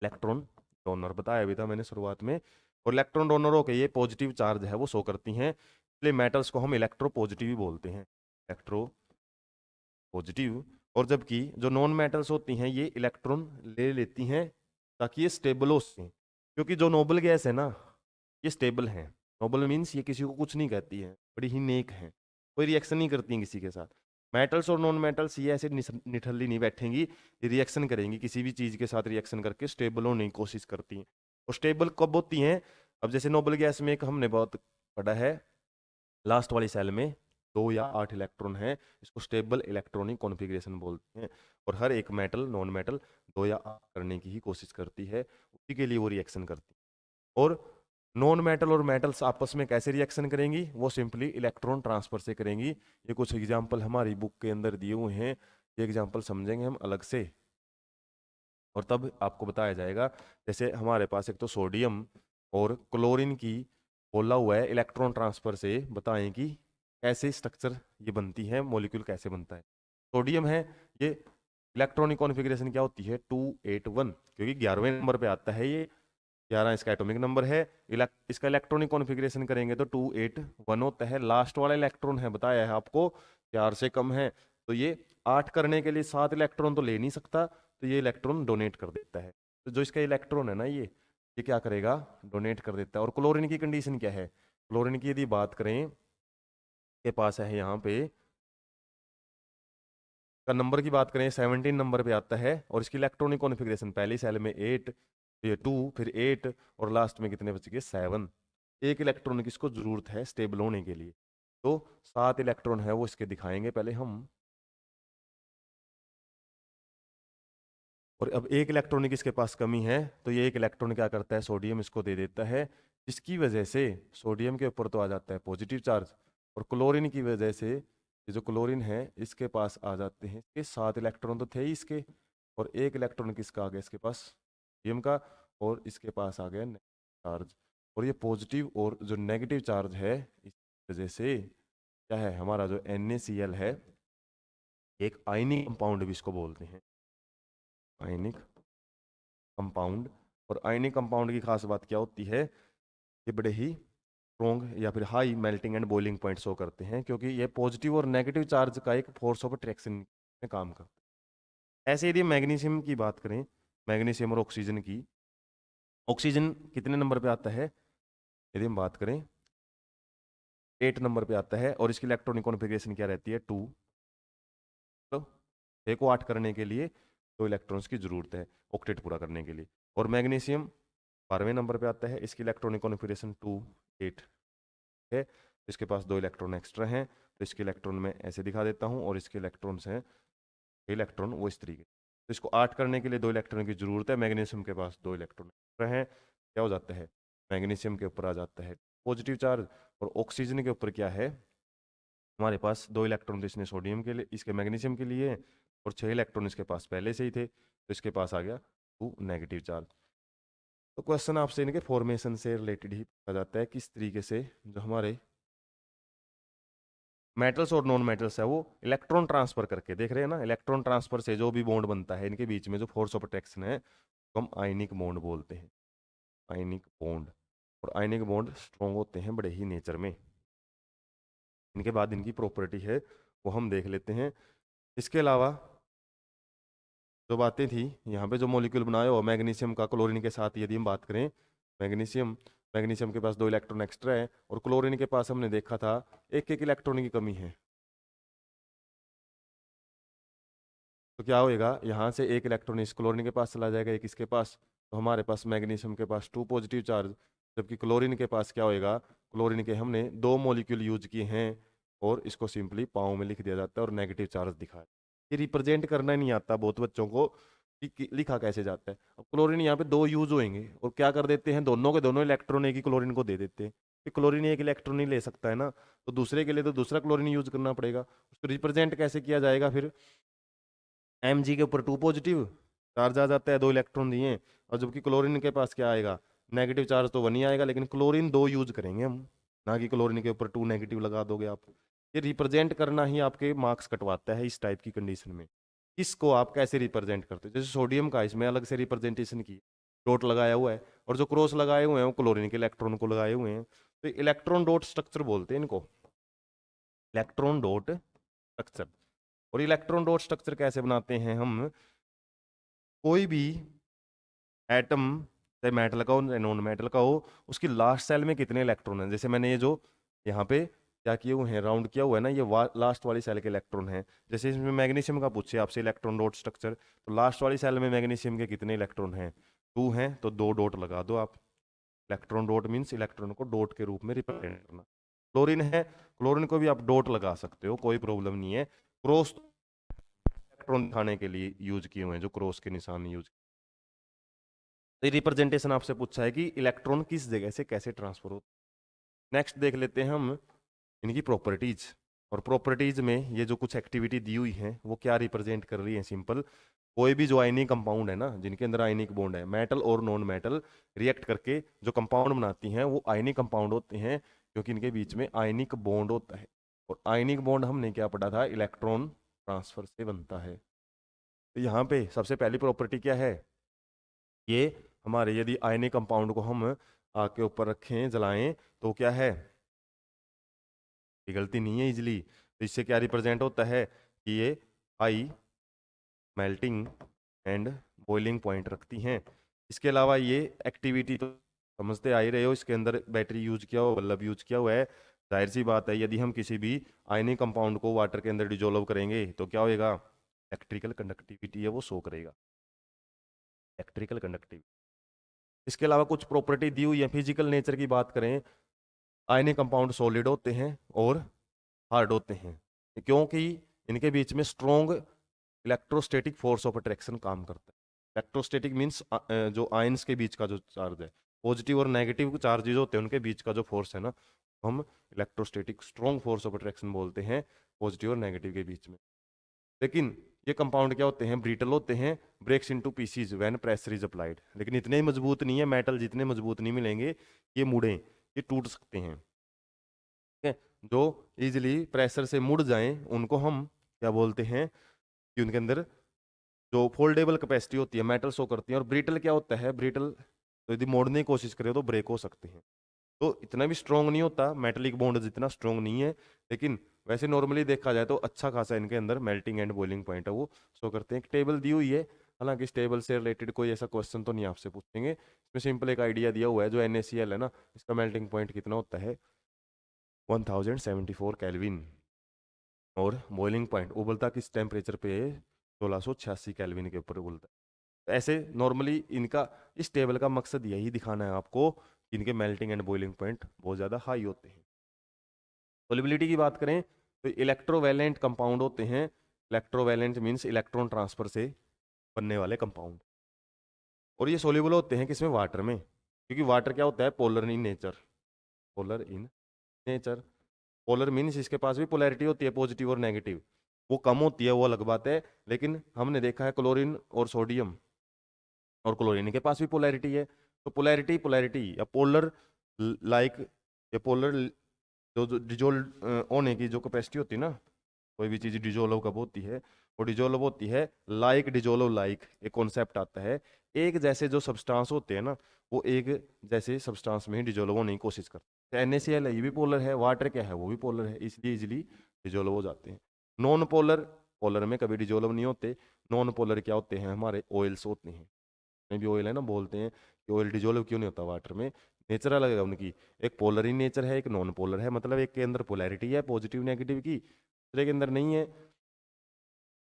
इलेक्ट्रॉन डोनर बताया भी था मैंने शुरुआत में, और इलेक्ट्रॉन डोनरों के ये पॉजिटिव चार्ज है वो शो करती हैं, इसलिए मेटल्स को हम इलेक्ट्रो पॉजिटिव भी बोलते हैं, इलेक्ट्रो पॉजिटिव। और जबकि जो नॉन मेटल्स होती हैं ये इलेक्ट्रॉन ले लेती हैं ताकि ये स्टेबल हो सकें, क्योंकि जो नोबल गैस है ना ये स्टेबल है। नोबल मीन्स ये किसी को कुछ नहीं कहती है, बड़ी ही नेक है, कोई रिएक्शन नहीं करती हैं किसी के साथ। मेटल्स और नॉन मेटल्स ये ऐसे निठल्ली नहीं बैठेंगी, ये रिएक्शन करेंगी, किसी भी चीज़ के साथ रिएक्शन करके स्टेबल होने की कोशिश करती हैं। और स्टेबल कब होती हैं, अब जैसे नोबल गैस में एक हमने बहुत पढ़ा है, लास्ट वाली सेल में 2 या 8 इलेक्ट्रॉन है, इसको स्टेबल इलेक्ट्रॉनिक कॉन्फ़िगरेशन बोलते हैं, और हर एक मेटल नॉन मेटल 2 या 8 करने की ही कोशिश करती है, उसी के लिए वो रिएक्शन करती है। और नॉन मेटल और मेटल्स आपस में कैसे रिएक्शन करेंगी, वो सिंपली इलेक्ट्रॉन ट्रांसफर से करेंगी। ये कुछ एग्जाम्पल हमारी बुक के अंदर दिए हुए हैं, ये एग्जाम्पल समझेंगे हम अलग से और तब आपको बताया जाएगा। जैसे हमारे पास एक तो सोडियम और क्लोरीन की बोला हुआ है, इलेक्ट्रॉन ट्रांसफर से बताएं कि कैसे स्ट्रक्चर ये बनती है, मॉलिक्यूल कैसे बनता है। सोडियम है, ये इलेक्ट्रॉनिक कॉन्फ़िगरेशन क्या होती है 281, क्योंकि 11वें नंबर पे आता है ये, 11 इसका एटॉमिक नंबर है। इसका इलेक्ट्रॉनिक कॉन्फ़िगरेशन करेंगे तो 281 होता है। लास्ट वाला इलेक्ट्रॉन है बताया है आपको 4 से कम है, तो ये 8 करने के लिए 7 इलेक्ट्रॉन तो ले नहीं सकता, तो ये इलेक्ट्रॉन डोनेट कर देता है। तो जो इसका इलेक्ट्रॉन है ना ये क्या करेगा, डोनेट कर देता है। और क्लोरीन की कंडीशन क्या है, क्लोरीन की यदि बात करें के पास है यहाँ पे का नंबर की बात करें 17 नंबर पे आता है, और इसकी इलेक्ट्रॉनिक कॉन्फ़िगरेशन पहली सेल में 8, ये 2, फिर 8, और लास्ट में कितने बच गए 7। एक इलेक्ट्रॉन की इसको जरूरत है स्टेबल होने के लिए, तो 7 इलेक्ट्रॉन है वो इसके दिखाएंगे पहले हम। और अब एक इलेक्ट्रॉन की इसके पास कमी है, तो ये एक इलेक्ट्रॉन क्या करता है, सोडियम इसको दे देता है, जिसकी वजह से सोडियम के ऊपर तो आ जाता है पॉजिटिव चार्ज, और क्लोरीन की वजह से ये जो क्लोरीन है इसके पास आ जाते हैं इसके 7 इलेक्ट्रॉन तो थे ही इसके, और एक इलेक्ट्रॉन किसका आ गया इसके पास, सोडियम का, और इसके पास आ गया चार्ज। और ये पॉजिटिव और जो नेगेटिव चार्ज है इस वजह से क्या है, हमारा जो NaCl है, एक आयनिक कंपाउंड भी इसको बोलते हैं, आयनिक कंपाउंड। और आयनिक कंपाउंड की खास बात क्या होती है, ये बड़े ही स्ट्रॉन्ग या फिर high melting and boiling point show करते हैं, क्योंकि ये पॉजिटिव और नेगेटिव चार्ज का एक फोर्स ऑफ अट्रैक्शन में काम करते हैं। ऐसे यदि मैग्नीशियम की बात करें, मैग्नीशियम और ऑक्सीजन की, ऑक्सीजन कितने नंबर पे आता है, यदि हम बात करें 8 नंबर पे आता है, और इसकी इलेक्ट्रॉनिक कॉन्फ़िगरेशन क्या रहती है 2, तो 6 को 8 करने के लिए 2 इलेक्ट्रॉन्स की जरूरत है ऑक्टेट पूरा करने के लिए। और मैग्नीशियम 12वें नंबर पे आता है, इसकी इलेक्ट्रॉनिक कॉन्फ़िगरेशन 2, 8 है, इसके पास 2 इलेक्ट्रॉन एक्स्ट्रा हैं, तो इसके इलेक्ट्रॉन मैं ऐसे दिखा देता हूँ, और इसके इलेक्ट्रॉन्स हैं, इलेक्ट्रॉन वो इस तरीके, तो इसको 8 करने के लिए 2 इलेक्ट्रॉन की जरूरत है, मैग्नीशियम के पास 2 इलेक्ट्रॉन एक्स्ट्रा हैं, क्या हो जाता है, मैग्नीशियम के ऊपर आ जाता है पॉजिटिव चार्ज, और ऑक्सीजन के ऊपर क्या है, हमारे पास 2 इलेक्ट्रॉन थे इसने सोडियम के लिए, इसके मैग्नीशियम के लिए, और 6 इलेक्ट्रॉन इसके पास पहले से ही थे, तो इसके पास आ गया 2 नेगेटिव चार्ज। तो क्वेश्चन आपसे इनके फॉर्मेशन से रिलेटेड ही पूछा जाता है, किस तरीके से जो हमारे मेटल्स और नॉन मेटल्स है वो इलेक्ट्रॉन ट्रांसफर करके, देख रहे हैं ना, इलेक्ट्रॉन ट्रांसफर से जो भी बॉन्ड बनता है इनके बीच में जो फोर्स ऑफ अट्रैक्शन है तो हम आयनिक बॉन्ड बोलते हैं, आयनिक बॉन्ड। और आयनिक बॉन्ड स्ट्रॉन्ग होते हैं बड़े ही नेचर में। इनके बाद इनकी प्रॉपर्टी है वो हम देख लेते हैं। इसके अलावा जो बातें थी यहाँ पे, जो मॉलिक्यूल बनाया हो मैग्नीशियम का क्लोरीन के साथ, यदि हम बात करें मैग्नीशियम, मैग्नीशियम के पास 2 इलेक्ट्रॉन एक्स्ट्रा है, और क्लोरीन के पास हमने देखा था एक एक इलेक्ट्रॉन की कमी है, तो क्या होएगा, यहाँ से एक इलेक्ट्रॉन इस क्लोरीन के पास चला जाएगा, एक इसके पास, तो हमारे पास मैग्नीशियम के पास 2 पॉजिटिव चार्ज, जबकि क्लोरीन के पास क्या होएगा, क्लोरीन के हमने 2 मॉलिक्यूल यूज किए हैं, और इसको सिंपली पाँव में लिख दिया जाता है और नेगेटिव चार्ज दिखा, ये रिप्रेजेंट करना नहीं आता बहुत बच्चों को कि लिखा कैसे जाता है। अब क्लोरीन यहाँ पे 2 यूज होंगे, और क्या कर देते हैं, दोनों के दोनों इलेक्ट्रॉन एक ही क्लोरीन को दे देते हैं, कि क्लोरीन एक इलेक्ट्रॉन नहीं ले सकता है ना, तो दूसरे के लिए तो दूसरा क्लोरीन यूज करना पड़ेगा, उसको रिप्रेजेंट कैसे किया जाएगा, फिर Mg के ऊपर 2 पॉजिटिव चार्ज आ जाता है, 2 इलेक्ट्रॉन दिए, और जबकि क्लोरीन के पास क्या आएगा, नेगेटिव चार्ज तो 1 ही आएगा, लेकिन क्लोरीन 2 यूज करेंगे हम, ना कि क्लोरीन के ऊपर 2 नेगेटिव लगा दोगे आप। ये रिप्रेजेंट करना ही आपके मार्क्स कटवाता है इस टाइप की कंडीशन में। इसको आप कैसे रिप्रेजेंट करते हो, जैसे सोडियम का इसमें अलग से रिप्रेजेंटेशन की, डॉट लगाया हुआ है, और जो क्रॉस लगाए हुए हैं वो क्लोरीन के इलेक्ट्रॉन को लगाए हुए हैं, तो इलेक्ट्रॉन डॉट स्ट्रक्चर बोलते हैं इनको, इलेक्ट्रॉन डॉट स्ट्रक्चर। और इलेक्ट्रॉन डॉट स्ट्रक्चर कैसे बनाते हैं हम, कोई भी एटम, चाहे मेटल का हो चाहे नॉन मेटल का हो, उसकी लास्ट सेल में कितने इलेक्ट्रॉन हैं, जैसे मैंने ये जो यहाँ पे क्या किए हुए हैं, राउंड किया हुआ है ना, ये लास्ट वाली सेल के इलेक्ट्रॉन हैं। जैसे इसमें मैग्नीशियम का पूछे आपसे इलेक्ट्रॉन डॉट स्ट्रक्चर, तो लास्ट वाली सेल में मैग्नीशियम के कितने इलेक्ट्रॉन हैं, 2 हैं, तो 2 डॉट लगा दो आप। Electron dot means electron co dot के रूप में रिप्रेजेंट करना। क्लोरीन है, क्लोरीन को भी आप डॉट लगा सकते हो, कोई प्रॉब्लम नहीं है। क्रॉस इलेक्ट्रॉन दिखाने के लिए यूज किए हुए हैं, जो क्रॉस के निशान यूज, रिप्रेजेंटेशन आपसे पूछा है कि इलेक्ट्रॉन किस जगह से कैसे ट्रांसफर हो। नेक्स्ट देख लेते हैं हम इनकी प्रॉपर्टीज, और प्रॉपर्टीज में ये जो कुछ एक्टिविटी दी हुई है वो क्या रिप्रेजेंट कर रही है, सिंपल, कोई भी जो आयनिक कंपाउंड है ना, जिनके अंदर आयनिक बॉन्ड है, मेटल और नॉन मेटल रिएक्ट करके जो कंपाउंड बनाती हैं वो आयनिक कंपाउंड होते हैं, क्योंकि इनके बीच में आयनिक बॉन्ड होता है। और आयनिक बॉन्ड हमने क्या पढ़ा था, इलेक्ट्रॉन ट्रांसफर से बनता है। तो यहाँ पे सबसे पहली प्रॉपर्टी क्या है, ये हमारे यदि आयनिक कंपाउंड को हम आग के ऊपर रखें जलाएं तो क्या है, पिघलती नहीं है इजिली, तो इससे क्या रिप्रेजेंट होता है कि ये high melting and boiling point रखती हैं। इसके अलावा ये एक्टिविटी तो समझते आ ही रहे हो, इसके अंदर बैटरी यूज किया हुआ, बल्ब यूज किया हुआ है, जाहिर सी बात है यदि हम किसी भी आयनिक कंपाउंड को वाटर के अंदर डिजोल्व करेंगे तो क्या होएगा, इलेक्ट्रिकल कंडक्टिविटी है वो शो करेगा, इलेक्ट्रिकल कंडक्टिविटी। इसके अलावा कुछ प्रॉपर्टी दी हुई है फिजिकल नेचर की बात करें, आयनिक कंपाउंड सॉलिड होते हैं और हार्ड होते हैं, क्योंकि इनके बीच में strong electrostatic force of attraction काम करता है। इलेक्ट्रोस्टैटिक मीन्स जो आयंस के बीच का जो चार्ज है, पॉजिटिव और नेगेटिव चार्जेज होते हैं उनके बीच का जो फोर्स है ना, हम electrostatic strong force of attraction बोलते हैं, पॉजिटिव और नेगेटिव के बीच में। लेकिन ये कंपाउंड क्या होते हैं, ब्रिटल होते हैं, breaks into pieces when pressure is applied. लेकिन इतने ही मजबूत नहीं है, मेटल जितने मजबूत नहीं मिलेंगे, ये मुड़े, ये टूट सकते हैं, ठीक है। जो इजिली प्रेशर से मुड़ जाएं उनको हम क्या बोलते हैं कि उनके अंदर जो फोल्डेबल कैपेसिटी होती है मेटल शो करती है। और ब्रिटल क्या होता है, ब्रिटल तो यदि मोड़ने की कोशिश करें तो ब्रेक हो सकते हैं। तो इतना भी स्ट्रॉन्ग नहीं होता, मेटेलिक बॉन्ड जितना स्ट्रॉन्ग नहीं है, लेकिन वैसे नॉर्मली देखा जाए तो अच्छा खासा इनके अंदर मेल्टिंग एंड बॉइलिंग पॉइंट है वो शो करते हैं। एक टेबल दी हुई है, हालांकि इस टेबल से रिलेटेड कोई ऐसा क्वेश्चन तो नहीं आपसे पूछेंगे, इसमें सिंपल एक आइडिया दिया हुआ है। जो NaCl है ना, इसका मेल्टिंग पॉइंट कितना होता है 1074 केल्विन, और बॉइलिंग पॉइंट उबलता किस टेम्परेचर पे है 1686 केल्विन के ऊपर उबलता है। तो ऐसे नॉर्मली इनका इस टेबल का मकसद यही दिखाना है आपको कि इनके मेल्टिंग एंड बॉइलिंग पॉइंट बहुत ज़्यादा हाई होते हैं। सोलिबिलिटी की बात करें तो इलेक्ट्रोवैलेंट कंपाउंड होते हैं, इलेक्ट्रोवैलेंट मीन्स इलेक्ट्रॉन ट्रांसफर से बनने वाले कंपाउंड, और ये सोल्यूबल होते हैं किसमें, वाटर में, क्योंकि वाटर क्या होता है, polar in nature, polar in nature. Polar means इसके पास भी पोलैरिटी होती है, पॉजिटिव और नेगेटिव, वो कम होती है वो अलग बात है, लेकिन हमने देखा है क्लोरीन और सोडियम और क्लोरीन के पास भी पोलैरिटी है। तो पोलैरिटी पोलैरिटी या पोलर लाइक या पोलर जो डिजोल्व होने की जो कैपेसिटी होती है ना, कोई भी चीज़ डिजोल्व कब होती है, वो डिजोल्व होती है लाइक डिजोल्व लाइक, एक कॉन्सेप्ट आता है। एक जैसे जो सब्सटेंस होते हैं ना, वो एक जैसे सब्सटेंस में ही डिजोल्व होने की कोशिश करते हैं। NaCl है, ये भी पोलर है, वाटर क्या है वो भी पोलर है, इसलिए इजिली डिजोल्व हो जाते हैं। नॉन पोलर, पोलर में कभी डिजोल्व नहीं होते। नॉन पोलर क्या होते हैं, हमारे ऑयल्स होते हैं, में भी ऑयल है ना, बोलते हैं कि ऑयल डिजोल्व क्यों नहीं होता वाटर में, नेचर अलग है उनकी, एक पोलर इन नेचर है, एक नॉन पोलर है, मतलब एक के अंदर पोलैरिटी है पॉजिटिव नेगेटिव की, दूसरे के अंदर नहीं है,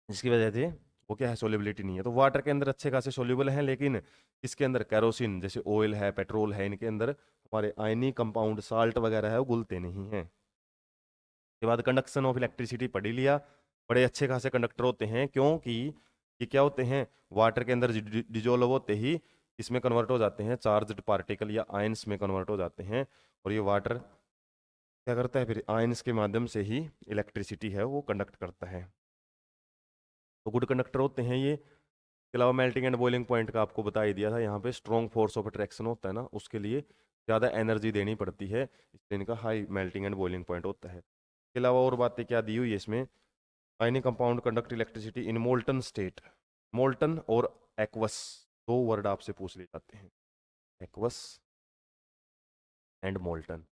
जिसकी वजह से वो क्या है, सोल्युबिलिटी नहीं है। तो वाटर के अंदर अच्छे खासे सोल्यूबल हैं, लेकिन इसके अंदर कैरोसिन जैसे ऑयल है, पेट्रोल है, इनके अंदर हमारे आयनिक कंपाउंड साल्ट वगैरह है वो घुलते नहीं हैं। के बाद कंडक्शन ऑफ इलेक्ट्रिसिटी पढ़ ही लिया, बड़े अच्छे खासे कंडक्टर होते हैं, क्योंकि ये क्या होते हैं, वाटर के अंदर डिजोल्व होते ही इसमें कन्वर्ट हो जाते हैं, चार्ज्ड पार्टिकल या आयंस में कन्वर्ट हो जाते हैं, और ये वाटर क्या करता है, फिर आयंस के माध्यम से ही इलेक्ट्रिसिटी है वो कंडक्ट करता है। तो गुड कंडक्टर होते हैं ये। इसके अलावा मेल्टिंग एंड बॉइलिंग पॉइंट का आपको बता ही दिया था, यहाँ पे स्ट्रॉन्ग फोर्स ऑफ अट्रैक्शन होता है ना, उसके लिए ज़्यादा एनर्जी देनी पड़ती है, इसलिए इनका high melting and boiling point होता है। इसके अलावा और बातें क्या दी हुई है इसमें, ionic compound conduct electricity in molten state. Molten और एक्वस दो वर्ड आपसे पूछ लिए जाते हैं, एक्वस एंड मोल्टन।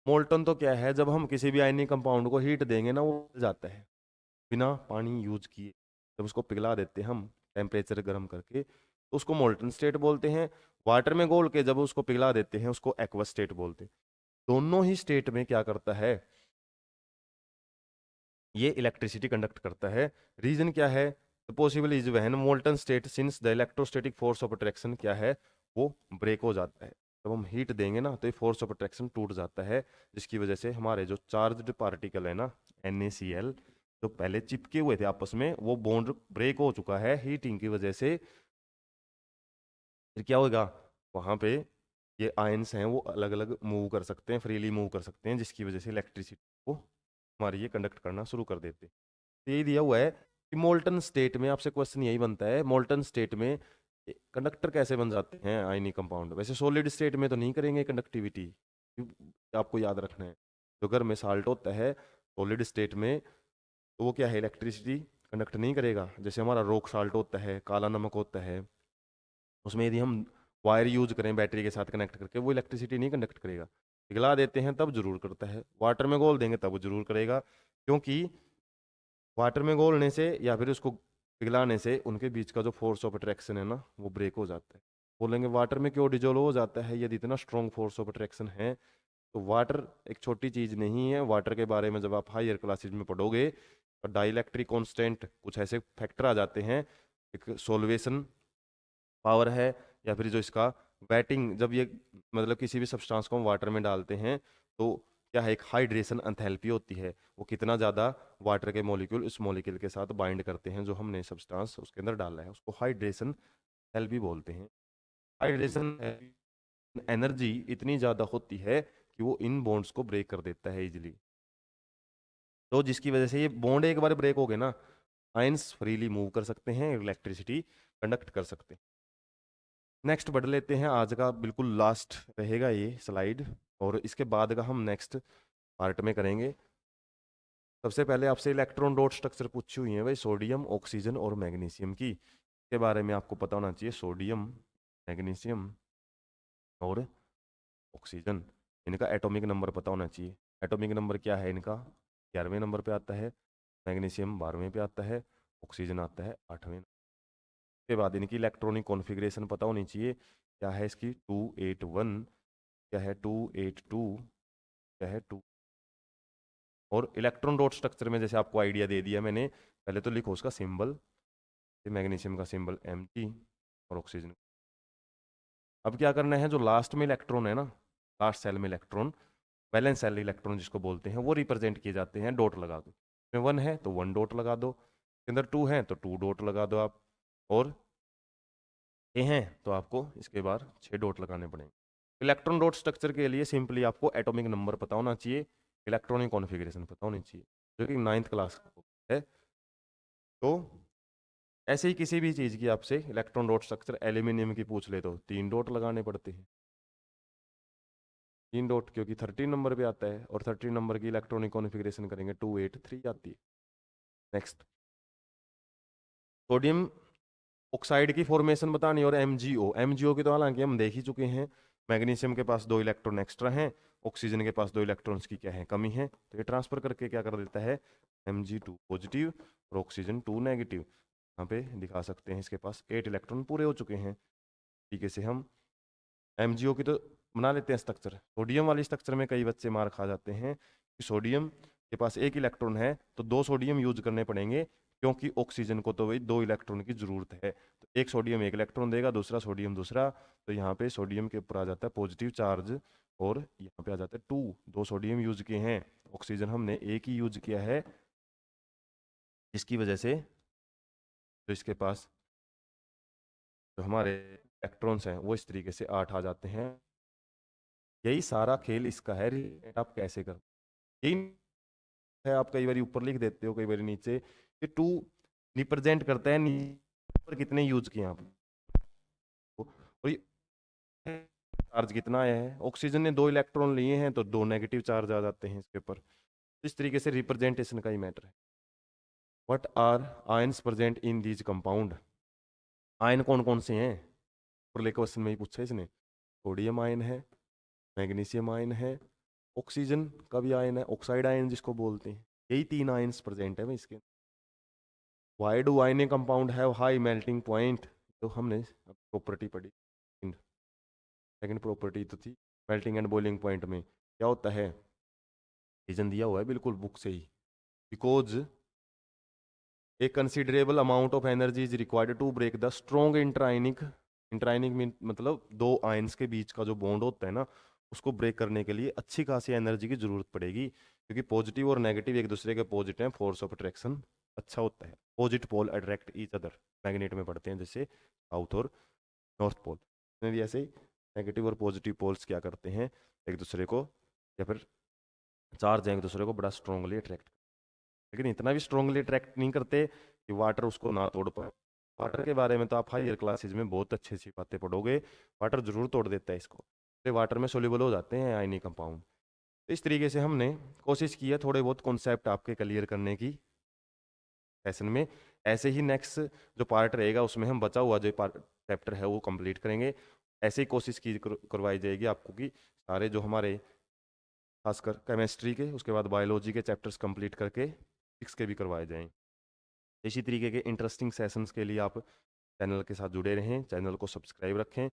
मोल्टन तो क्या है, जब हम किसी भी आयनिक कंपाउंड को हीट देंगे ना वो पिघल जाता है बिना पानी यूज किए, जब उसको पिघला देते हैं हम टेम्परेचर गर्म करके तो उसको मोल्टन स्टेट बोलते हैं। वाटर में घोल के जब उसको पिघला देते हैं उसको एक्वस स्टेट बोलते हैं। दोनों ही स्टेट में क्या करता है, ये इलेक्ट्रिसिटी कंडक्ट करता है। रीजन क्या है, the possible is when molten state since the electrostatic force of attraction क्या है, वो ब्रेक हो जाता है। जब हम हीट देंगे ना तो ये फोर्स ऑफ अट्रैक्शन टूट जाता है, जिसकी वजह से हमारे जो चार्ज्ड पार्टिकल है ना NaCl, जो पहले चिपके हुए थे आपस में, वो बॉन्ड ब्रेक हो चुका है हीटिंग की वजह से। फिर क्या होगा, वहाँ पे ये आयंस हैं वो अलग अलग मूव कर सकते हैं, फ्रीली मूव कर सकते हैं, जिसकी वजह से इलेक्ट्रिसिटी को हमारी ये कंडक्ट करना शुरू कर देते हैं। तो यही दिया हुआ है कि मोल्टन स्टेट में, आपसे क्वेश्चन यही बनता है, मोल्टन स्टेट में कंडक्टर कैसे बन जाते हैं आयनिक कंपाउंड। वैसे सॉलिड स्टेट में तो नहीं करेंगे कंडक्टिविटी, आपको याद रखना है। जो घर में साल्ट होता है सॉलिड स्टेट में, तो वो क्या है, इलेक्ट्रिसिटी कंडक्ट नहीं करेगा। जैसे हमारा रॉक साल्ट होता है, काला नमक होता है, उसमें यदि हम वायर यूज करें बैटरी के साथ कनेक्ट करके, वो इलेक्ट्रिसिटी नहीं कंडक्ट करेगा। पिघला देते हैं तब जरूर करता है, वाटर में घोल देंगे तब जरूर करेगा, क्योंकि वाटर में घोलने से या फिर उसको पिघलाने से उनके बीच का जो फोर्स ऑफ अट्रैक्शन है ना वो ब्रेक हो जाता है। बोलेंगे वाटर में क्यों डिजोल्व हो जाता है यदि इतना स्ट्रॉन्ग फोर्स ऑफ अट्रैक्शन है, तो वाटर एक छोटी चीज़ नहीं है। वाटर के बारे में जब आप हायर क्लासेज में पढ़ोगे, डाइलेक्ट्रिक कांस्टेंट, कुछ ऐसे फैक्टर आ जाते हैं, एक सोल्वेशन पावर है, या फिर जो इसका वेटिंग, जब ये मतलब किसी भी सब्सटेंस को हम वाटर में डालते हैं तो क्या है, एक हाइड्रेशन एंथैल्पी होती है, वो कितना ज़्यादा वाटर के मॉलिक्यूल उस मॉलिक्यूल के साथ बाइंड करते हैं जो हमने सब्सटेंस उसके अंदर डाला है, उसको हाइड्रेशन एंथैल्पी बोलते हैं। हाइड्रेशन एनर्जी इतनी ज़्यादा होती है कि वो इन बॉन्ड्स को ब्रेक कर देता है इजीली, तो जिसकी वजह से ये बॉन्ड एक बार ब्रेक हो गए ना, आयंस फ्रीली मूव कर सकते हैं, इलेक्ट्रिसिटी कंडक्ट कर सकते हैं। नेक्स्ट बढ़ लेते हैं, आज का बिल्कुल लास्ट रहेगा ये स्लाइड, और इसके बाद का हम नेक्स्ट पार्ट में करेंगे। सबसे पहले आपसे इलेक्ट्रॉन डॉट स्ट्रक्चर पूछी हुई है भाई, सोडियम, ऑक्सीजन और मैग्नीशियम की, के बारे में आपको पता होना चाहिए। सोडियम, मैग्नीशियम और ऑक्सीजन, इनका एटॉमिक नंबर पता होना चाहिए। एटॉमिक नंबर क्या है इनका, 11वें नंबर पे आता है, मैग्नीशियम 12वें पे आता है, ऑक्सीजन आता है 8वें। के बाद इनकी इलेक्ट्रॉनिक कॉन्फ़िगरेशन पता होनी चाहिए, क्या है इसकी 281, क्या है 282, क्या है 2। और इलेक्ट्रॉन डॉट स्ट्रक्चर में जैसे आपको आइडिया दे दिया मैंने, पहले तो लिखो उसका सिंबल, मैग्नीशियम का सिंबल Mg और ऑक्सीजन। अब क्या करना है, जो लास्ट में इलेक्ट्रॉन है ना, लास्ट सेल में इलेक्ट्रॉन, वैलेंस सेल इलेक्ट्रॉन जिसको बोलते हैं, वो रिप्रेजेंट किए जाते हैं डॉट लगा दो। इसमें 1 है तो 1 डॉट लगा दो, इसके अंदर 2 है तो 2 डॉट लगा दो आप, और ये हैं तो आपको इसके बाद 6 डॉट लगाने पड़ेंगे। इलेक्ट्रॉन डॉट स्ट्रक्चर के लिए सिंपली आपको एटॉमिक नंबर पता होना चाहिए, इलेक्ट्रॉनिक कॉन्फ़िगरेशन पता होनी चाहिए, जो कि 9th क्लास है। तो ऐसे ही किसी भी चीज़ की आपसे इलेक्ट्रॉन डॉट स्ट्रक्चर, एल्यूमिनियम की पूछ ले तो 3 डॉट लगाने पड़ते हैं, 3 डॉट, क्योंकि 13 नंबर पे आता है, और 13 नंबर की इलेक्ट्रॉनिक कॉन्फ़िगरेशन करेंगे 283 आती है। नेक्स्ट, सोडियम ऑक्साइड की फॉर्मेशन बतानी, और एमजीओ की तो हालांकि हम देख ही चुके हैं। मैग्नीशियम के पास 2 इलेक्ट्रॉन एक्स्ट्रा हैं, ऑक्सीजन के पास 2 इलेक्ट्रॉन्स की क्या है, कमी है, तो ये ट्रांसफर करके क्या कर देता है, Mg2 पॉजिटिव और ऑक्सीजन 2 नेगेटिव। यहाँ पे दिखा सकते हैं इसके पास 8 इलेक्ट्रॉन पूरे हो चुके हैं। ठीक है, से हम एमजीओ की तो बना लेते हैं स्ट्रक्चर। सोडियम वाली स्ट्रक्चर में कई बच्चे मार खा जाते हैं कि सोडियम के पास 1 इलेक्ट्रॉन है तो 2 सोडियम यूज करने पड़ेंगे, क्योंकि ऑक्सीजन को तो वही 2 इलेक्ट्रॉन की जरूरत है, तो एक सोडियम 1 इलेक्ट्रॉन देगा, दूसरा सोडियम दूसरा, तो यहाँ पे सोडियम के ऊपर आ जाता है पॉजिटिव चार्ज, और यहाँ पे आ जाता है 2, 2 सोडियम यूज किए हैं, ऑक्सीजन हमने एक ही यूज किया है, जिसकी वजह से तो इसके पास जो हमारे इलेक्ट्रॉन्स हैं वो इस तरीके से 8 आ जाते हैं। यही सारा खेल इसका है, आप कैसे कर, यही है, आप कई बार ऊपर लिख देते हो, कई बार नीचे, कि 2 रिप्रेजेंट करता है पर कितने यूज किए आप, और ये चार्ज कितना आया है, ऑक्सीजन ने 2 इलेक्ट्रॉन लिए हैं तो 2 नेगेटिव चार्ज आ जाते हैं इसके ऊपर। इस तरीके से रिप्रेजेंटेशन का ही मैटर है। What are ions present in these compound, ion कौन कौन से हैं, ऊपर क्वेश्चन में ही पूछा इसने, सोडियम आयन है, मैग्नीशियम आयन है, ऑक्सीजन का भी आयन है, ऑक्साइड आयन जिसको बोलते हैं, यही 3 आयन्स प्रेजेंट है इसके। Why do ionic compound have high melting point, तो हमने प्रॉपर्टी पढ़ी, सेकंड प्रॉपर्टी तो थी मेल्टिंग एंड बॉइलिंग पॉइंट में क्या होता है, रीजन दिया हुआ है बिल्कुल बुक से ही, because a considerable amount of energy is required to break the strong intrinsic, intrinsic mean मतलब 2 आयंस के बीच का जो बॉन्ड होता है ना, उसको ब्रेक करने के लिए अच्छी खासी एनर्जी की जरूरत पड़ेगी, क्योंकि पॉजिटिव और नेगेटिव एक दूसरे के अपोजिट हैं, फोर्स ऑफ अट्रैक्शन अच्छा होता है, opposite pole attract each other, magnet में पढ़ते हैं जैसे साउथ और नॉर्थ पोल में भी ऐसे ही नेगेटिव और पॉजिटिव पोल्स क्या करते हैं एक दूसरे को, या फिर चार्ज एक दूसरे को बड़ा स्ट्रांगली अट्रैक्ट, लेकिन इतना भी स्ट्रांगली अट्रैक्ट नहीं करते कि वाटर उसको ना तोड़ पाए। वाटर के बारे में तो आप हायर क्लासेज में बहुत अच्छी अच्छी बातें पढ़ोगे, वाटर जरूर तोड़ देता है इसको, तो वाटर में सोल्यूबल हो जाते हैं आयनिक कंपाउंड। तो इस तरीके से हमने कोशिश की है थोड़े बहुत कॉन्सेप्ट आपके क्लियर करने की सेशन में। ऐसे ही नेक्स्ट जो पार्ट रहेगा उसमें हम बचा हुआ जो चैप्टर है वो कंप्लीट करेंगे। ऐसे ही कोशिश की करवाई जाएगी आपको कि सारे जो हमारे खासकर केमिस्ट्री के, उसके बाद बायोलॉजी के चैप्टर्स कंप्लीट करके फिजिक्स के भी करवाए जाएं। इसी तरीके के इंटरेस्टिंग सेशंस के लिए आप चैनल के साथ जुड़े रहें, चैनल को सब्सक्राइब रखें।